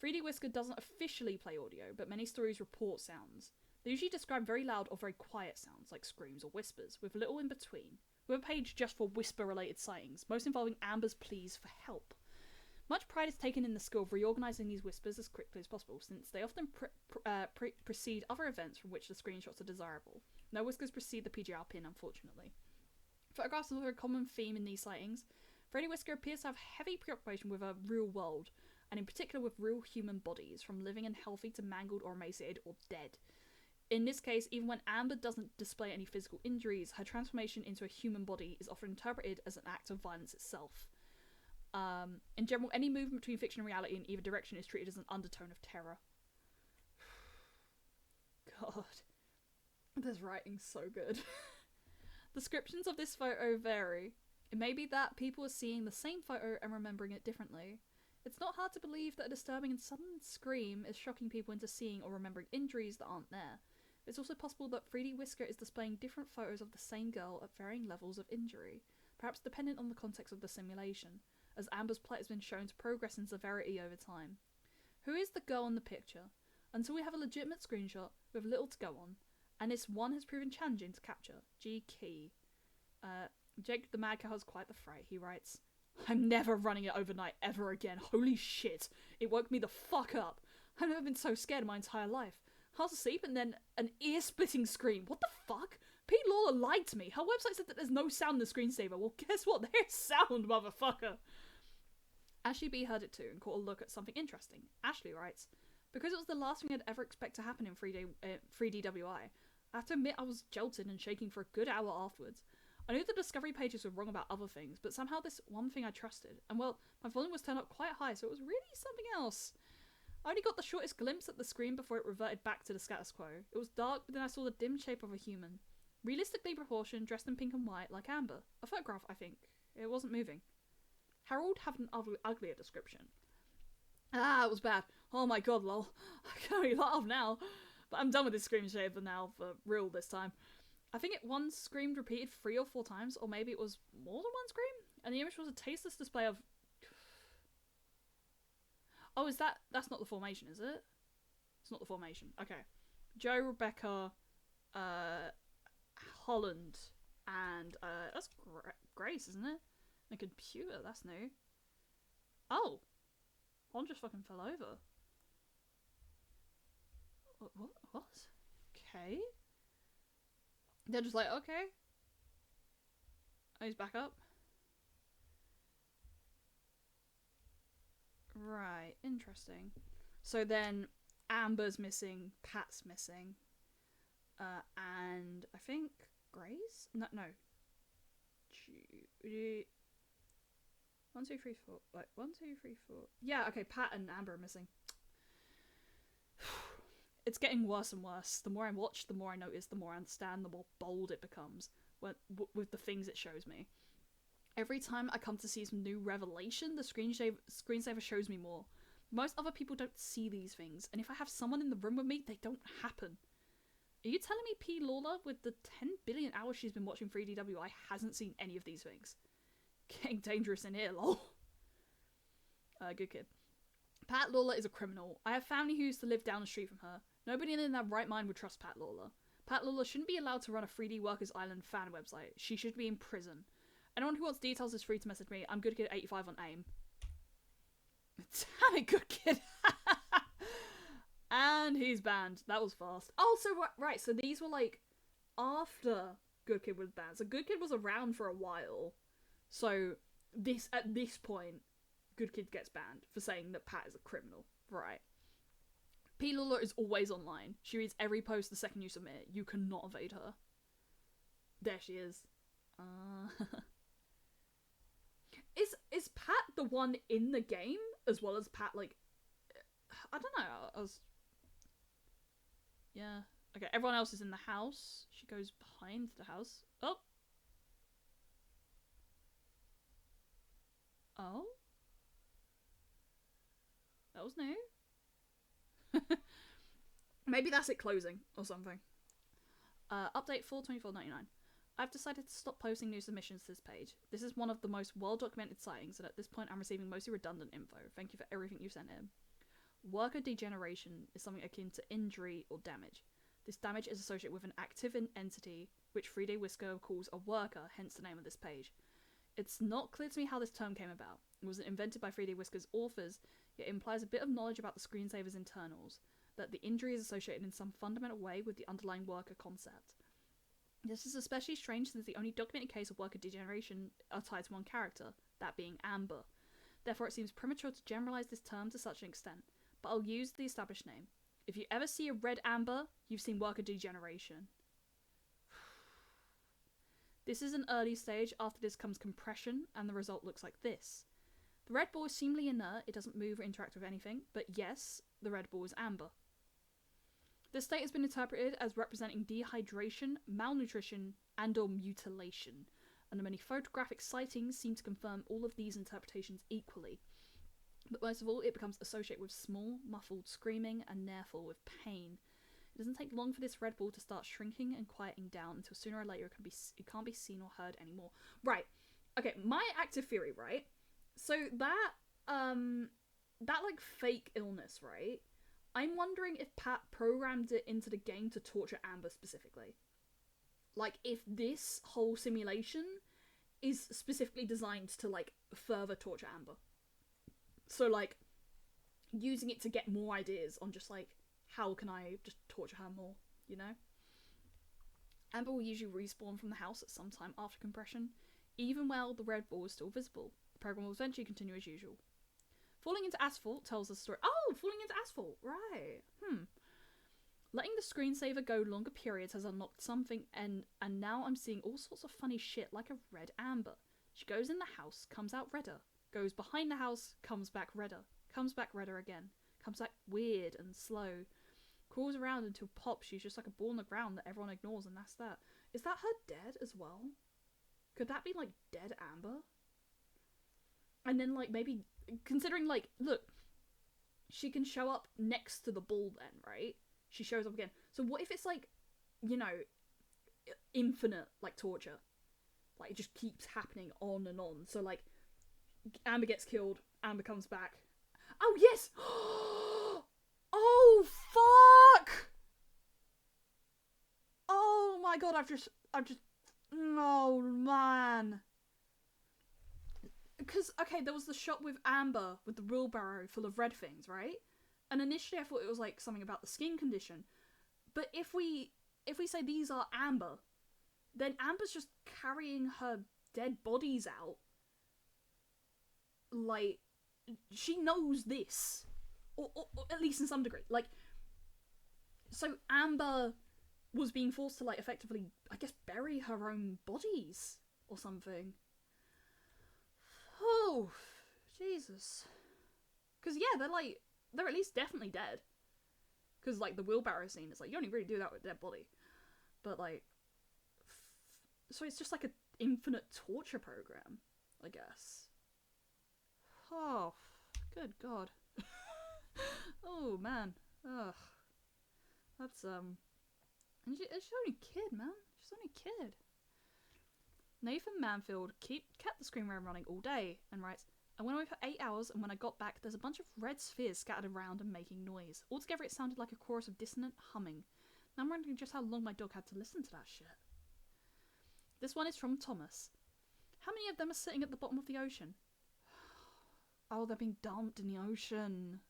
3D Whisker doesn't officially play audio, but many stories report sounds. They usually describe very loud or very quiet sounds, like screams or whispers, with little in between. We have a page just for whisper-related sightings, most involving Amber's pleas for help. Much pride is taken in the skill of reorganising these whispers as quickly as possible, since they often precede other events from which the screenshots are desirable. No whiskers precede the PGR pin, unfortunately. Photographs are a common theme in these sightings. Freddy Whisker appears to have heavy preoccupation with a real world, and in particular with real human bodies, from living and healthy to mangled or emaciated or dead. In this case, even when Amber doesn't display any physical injuries, her transformation into a human body is often interpreted as an act of violence itself. In general, any movement between fiction and reality in either direction is treated as an undertone of terror. God. This writing's so good. Descriptions of this photo vary. It may be that people are seeing the same photo and remembering it differently. It's not hard to believe that a disturbing and sudden scream is shocking people into seeing or remembering injuries that aren't there. It's also possible that 3D Whisker is displaying different photos of the same girl at varying levels of injury, perhaps dependent on the context of the simulation, as Amber's plight has been shown to progress in severity over time. Who is the girl in the picture? Until we have a legitimate screenshot, we have little to go on, and this one has proven challenging to capture. G. Key. Jake the Mad Cow has quite the fright. He writes, "I'm never running it overnight ever again. Holy shit. It woke me the fuck up. I've never been so scared in my entire life. I was asleep and then an ear-splitting scream. What the fuck? Pete Lawler lied to me. Her website said that there's no sound in the screensaver. Well, guess what? There's sound, motherfucker." Ashley B heard it too and caught a look at something interesting. Ashley writes, "Because it was the last thing I'd ever expect to happen in 3DWI, I have to admit I was jolted and shaking for a good hour afterwards. I knew the discovery pages were wrong about other things, but somehow this one thing I trusted. And well, my volume was turned up quite high, so it was really something else. I only got the shortest glimpse at the screen before it reverted back to the status quo. It was dark, but then I saw the dim shape of a human. Realistically proportioned, dressed in pink and white, like Amber. A photograph, I think. It wasn't moving." Harold had an uglier description. "Ah, it was bad. Oh my god, lol. I can only laugh now. But I'm done with this screensaver now, for real this time. I think it once screamed repeated 3 or 4 times, or maybe it was more than one scream, and the image was a tasteless display of..." Oh, that's not the formation, is it? It's not the formation. Okay. Joe, Rebecca, Holland, and, that's Grace, isn't it? The computer, that's new. Oh! One just fucking fell over. What? Okay. They're just like, okay. Oh, he's back up. Right, interesting. So then Amber's missing, Pat's missing, and I think Grace? No. Judy. 1, 2, 3, 4. Like 1, 2, 3, 4. Yeah, okay. Pat and Amber are missing. It's getting worse and worse. The more I watch, the more I notice, the more I understand, the more bold it becomes with the things it shows me. Every time I come to see some new revelation, the screensaver shows me more. Most other people don't see these things, and if I have someone in the room with me, they don't happen. Are you telling me P. Lawler, with the 10 billion hours she's been watching 3DWI, hasn't seen any of these things? Getting dangerous in here, lol. Good kid. Pat Lawler is a criminal. I have family who used to live down the street from her. Nobody in their right mind would trust Pat Lawler. Pat Lawler shouldn't be allowed to run a 3D Workers Island fan website. She should be in prison. Anyone who wants details is free to message me. I'm good kid 85 on AIM. Damn it, good kid. And he's banned. That was fast. Oh, so right. So these were like after Good Kid was banned. So Good Kid was around for a while. So at this point, Good Kid gets banned for saying that Pat is a criminal. Right. P. Lula is always online. She reads every post the second you submit. You cannot evade her. There she is. Is Pat the one in the game as well as Pat, like, I don't know. Yeah. Okay, everyone else is in the house. She goes behind the house. Oh. Oh. That was new. Maybe that's it closing or something. Update 4/24/99. I've decided to stop posting new submissions to this page. This is one of the most well-documented sightings, and at this point I'm receiving mostly redundant info. Thank you for everything you sent in. Worker degeneration is something akin to injury or damage. This damage is associated with an active entity, which 3D Whisker calls a worker, hence the name of this page. It's not clear to me how this term came about. It wasn't invented by 3D Whisker's authors, yet it implies a bit of knowledge about the screensaver's internals, that the injury is associated in some fundamental way with the underlying worker concept. This is especially strange since the only documented case of worker degeneration are tied to one character, that being Amber. Therefore it seems premature to generalise this term to such an extent, but I'll use the established name. If you ever see a red Amber, you've seen worker degeneration. This is an early stage. After this comes compression, and the result looks like this. The red ball is seemingly inert, it doesn't move or interact with anything, but yes, the red ball is amber. This state has been interpreted as representing dehydration, malnutrition, and or mutilation, and the many photographic sightings seem to confirm all of these interpretations equally. But most of all, it becomes associated with small, muffled screaming and therefore with pain. It doesn't take long for this red ball to start shrinking and quieting down until sooner or later it can't be seen or heard anymore. Right. Okay, my active theory, right? So that like fake illness, right? I'm wondering if Pat programmed it into the game to torture Amber specifically. Like, if this whole simulation is specifically designed to, like, further torture Amber. So, like, using it to get more ideas on just, like, how can I just torture her more, you know? Amber will usually respawn from the house at some time after compression, even while the red ball is still visible. The program will eventually continue as usual. Falling into asphalt tells the story. Oh, falling into asphalt, right. Letting the screensaver go longer periods has unlocked something, and now I'm seeing all sorts of funny shit like a red Amber. She goes in the house, comes out redder, goes behind the house, comes back redder again, comes back weird and slow, crawls around until pops. She's just like a ball on the ground that everyone ignores, and that's that. Is that her dead as well? Could that be like dead Amber? And then like maybe considering like, look, she can show up next to the ball then, right? She shows up again. So what if it's like, you know, infinite like torture? Like it just keeps happening on and on. So like Amber gets killed, Amber comes back. Oh yes! Oh fuck! Oh my god, I've just oh man. Because, okay, there was the shot with Amber with the wheelbarrow full of red things, right? And initially I thought it was like something about the skin condition. But if we say these are Amber, then Amber's just carrying her dead bodies out. Like, she knows this. Or at least in some degree. Like, so Amber was being forced to, like, effectively, I guess, bury her own bodies or something. Oh, Jesus. Because, yeah, they're at least definitely dead. Because, like, the wheelbarrow scene is like, you only really do that with a dead body. But, like, so it's just like an infinite torture program, I guess. Oh, good God. Oh, man. Ugh. That's, and she's only a kid, man. She's only a kid. Nathan Manfield kept the screen running all day and writes, I went away for 8 hours, and when I got back, there's a bunch of red spheres scattered around and making noise. Altogether, it sounded like a chorus of dissonant humming. Now I'm wondering just how long my dog had to listen to that shit. This one is from Thomas. How many of them are sitting at the bottom of the ocean? Oh, they're being dumped in the ocean.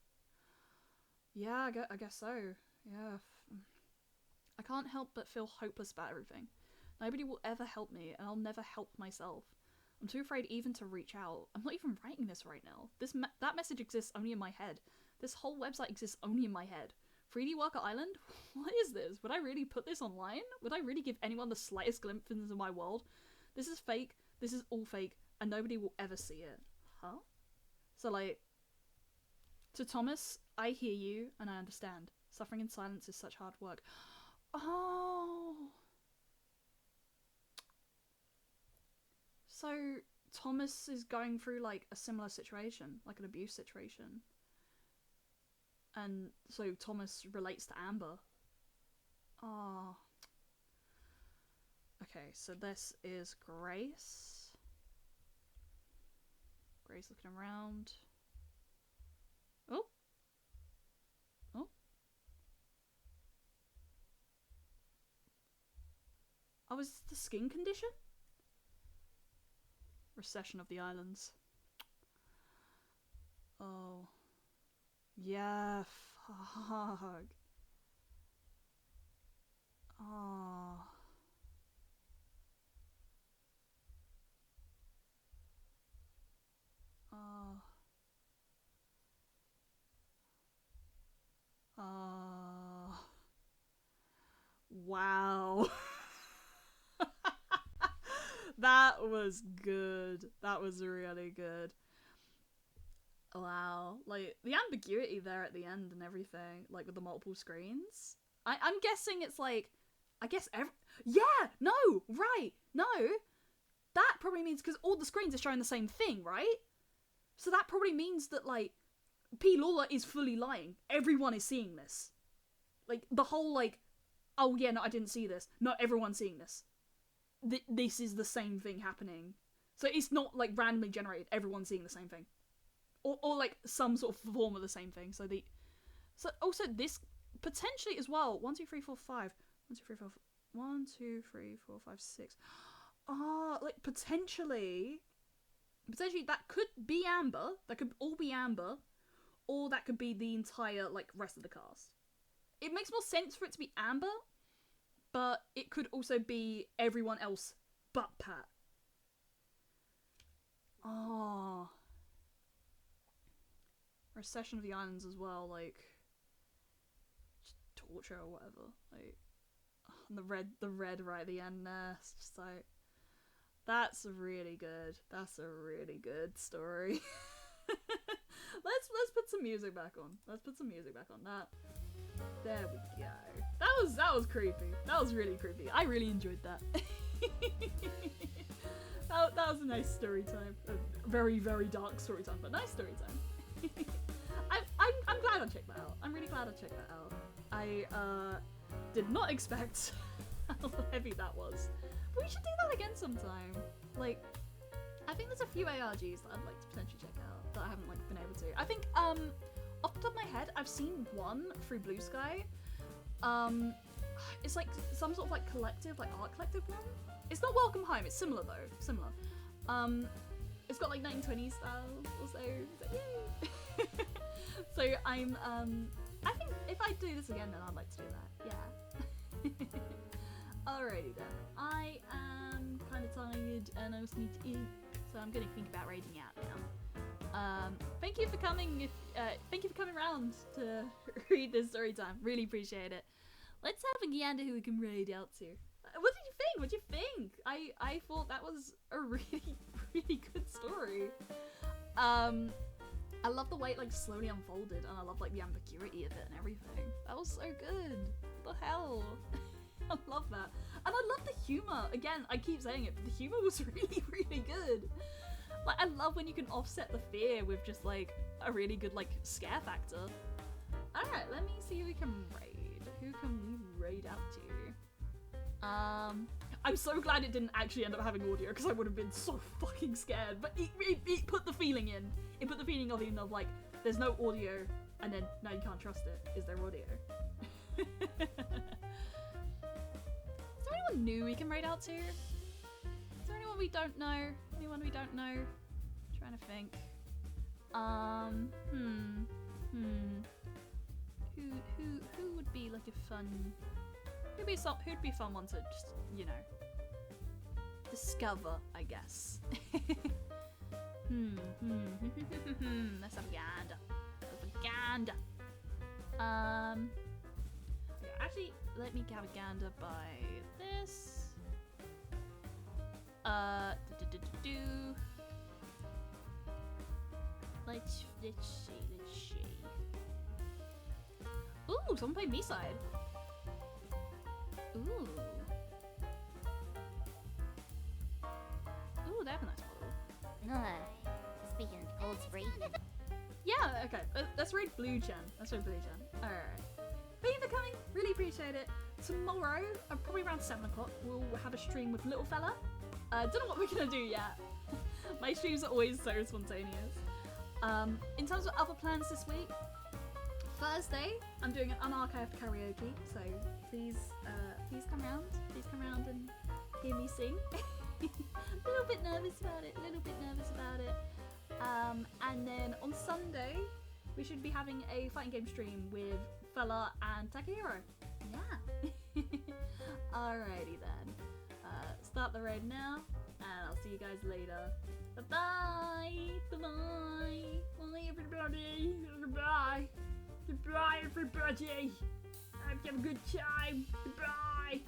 Yeah, I guess so. Yeah. I can't help but feel hopeless about everything. Nobody will ever help me, and I'll never help myself. I'm too afraid even to reach out. I'm not even writing this right now. That message exists only in my head. This whole website exists only in my head. 3D Worker Island? What is this? Would I really put this online? Would I really give anyone the slightest glimpse into my world? This is fake. This is all fake, and nobody will ever see it. Huh? So, like, to Thomas, I hear you, and I understand. Suffering in silence is such hard work. Oh! So, Thomas is going through, like, a similar situation, like an abuse situation. And so Thomas relates to Amber. Oh. Okay, so this is Grace. Grace looking around. Oh. Oh. Oh, is this the skin condition? Recession of the islands. Oh. Yeah, fuck. Oh. Oh. Oh. Wow. That was good. That was really good. Wow. Like, the ambiguity there at the end and everything, like with the multiple screens. I'm guessing it's like, I guess yeah! No! Right! No! That probably means, because all the screens are showing the same thing, right? So that probably means that, like, P. Lawler is fully lying. Everyone is seeing this. Like, the whole, like, oh yeah, no, I didn't see this. No, everyone's seeing this. This is the same thing happening. So it's not, like, randomly generated. Everyone's seeing the same thing. Or like, some sort of form of the same thing. So also, this, potentially as well, 1, 2, 3, 4, 5. 1, 2, 3, 4, 1, 2, 3, 4, 5, 6. Ah, like, potentially that could be Amber. That could all be Amber. Or that could be the entire, like, rest of the cast. It makes more sense for it to be Amber, but it could also be everyone else but Pat. Oh. Recession of the Islands as well, like, just torture or whatever. Like, and the red right at the end there. It's just like, that's really good. That's a really good story. Let's put some music back on. Let's put some music back on that. There we go. That was creepy. That was really creepy. I really enjoyed that. that was a nice story time. A very, very dark story time, but nice story time. I'm glad I checked that out. I'm really glad I checked that out. I did not expect how heavy that was. But we should do that again sometime. Like, I think there's a few ARGs that I'd like to potentially check out that I haven't, like, been able to. I think off the top of my head, I've seen one through Blue Sky. It's like some sort of, like, collective, like, art collective one. It's not Welcome Home. It's similar though. Similar. It's got, like, 1920s style also. So, yay! So I'm I think if I do this again, then I'd like to do that. Yeah. Alrighty then. I am kind of tired and I also need to eat, so I'm gonna think about raiding out now. Thank you for coming. Thank you for coming around to read this story time. Really appreciate it. Let's have a gander who we can raid out to. What did you think? What did you think? I thought that was a really, really good story. I love the way it, like, slowly unfolded, and I love, like, the ambiguity of it and everything. That was so good. What the hell? I love that. And I love the humor. Again, I keep saying it, but the humor was really, really good. Like, I love when you can offset the fear with just, like, a really good, like, scare factor. Alright, let me see who we can raid. Who can we raid out to? I'm so glad it didn't actually end up having audio, because I would have been so fucking scared. But it put the feeling in. It put the feeling of, even of, like, there's no audio, and then now you can't trust it. Is there audio? Is there anyone new we can raid out to? Is there anyone we don't know? Anyone we don't know? Trying to think. Who would be like a fun? Who'd be a fun one to just, you know, discover, I guess. Let's have a gander. Okay, actually, let me have a gander by this. Let's see. Ooh, someone played me side. Ooh, they have a nice model. Speaking of cold spray. Yeah, okay. Let's raid Blue Gen. Alright. Thank you for coming. Really appreciate it. Tomorrow, probably around 7 o'clock, we'll have a stream with Little Fella. Don't know what we're gonna do yet. My streams are always so spontaneous. In terms of other plans this week, Thursday, I'm doing an unarchived karaoke, so please come round and hear me sing. A little bit nervous about it. And then on Sunday, we should be having a fighting game stream with Fella and Takahiro. Yeah. Alrighty then. Start the raid now, and I'll see you guys later. Bye-bye. Bye-bye. Bye, everybody. Goodbye. Goodbye, everybody. I hope you have a good time. Goodbye.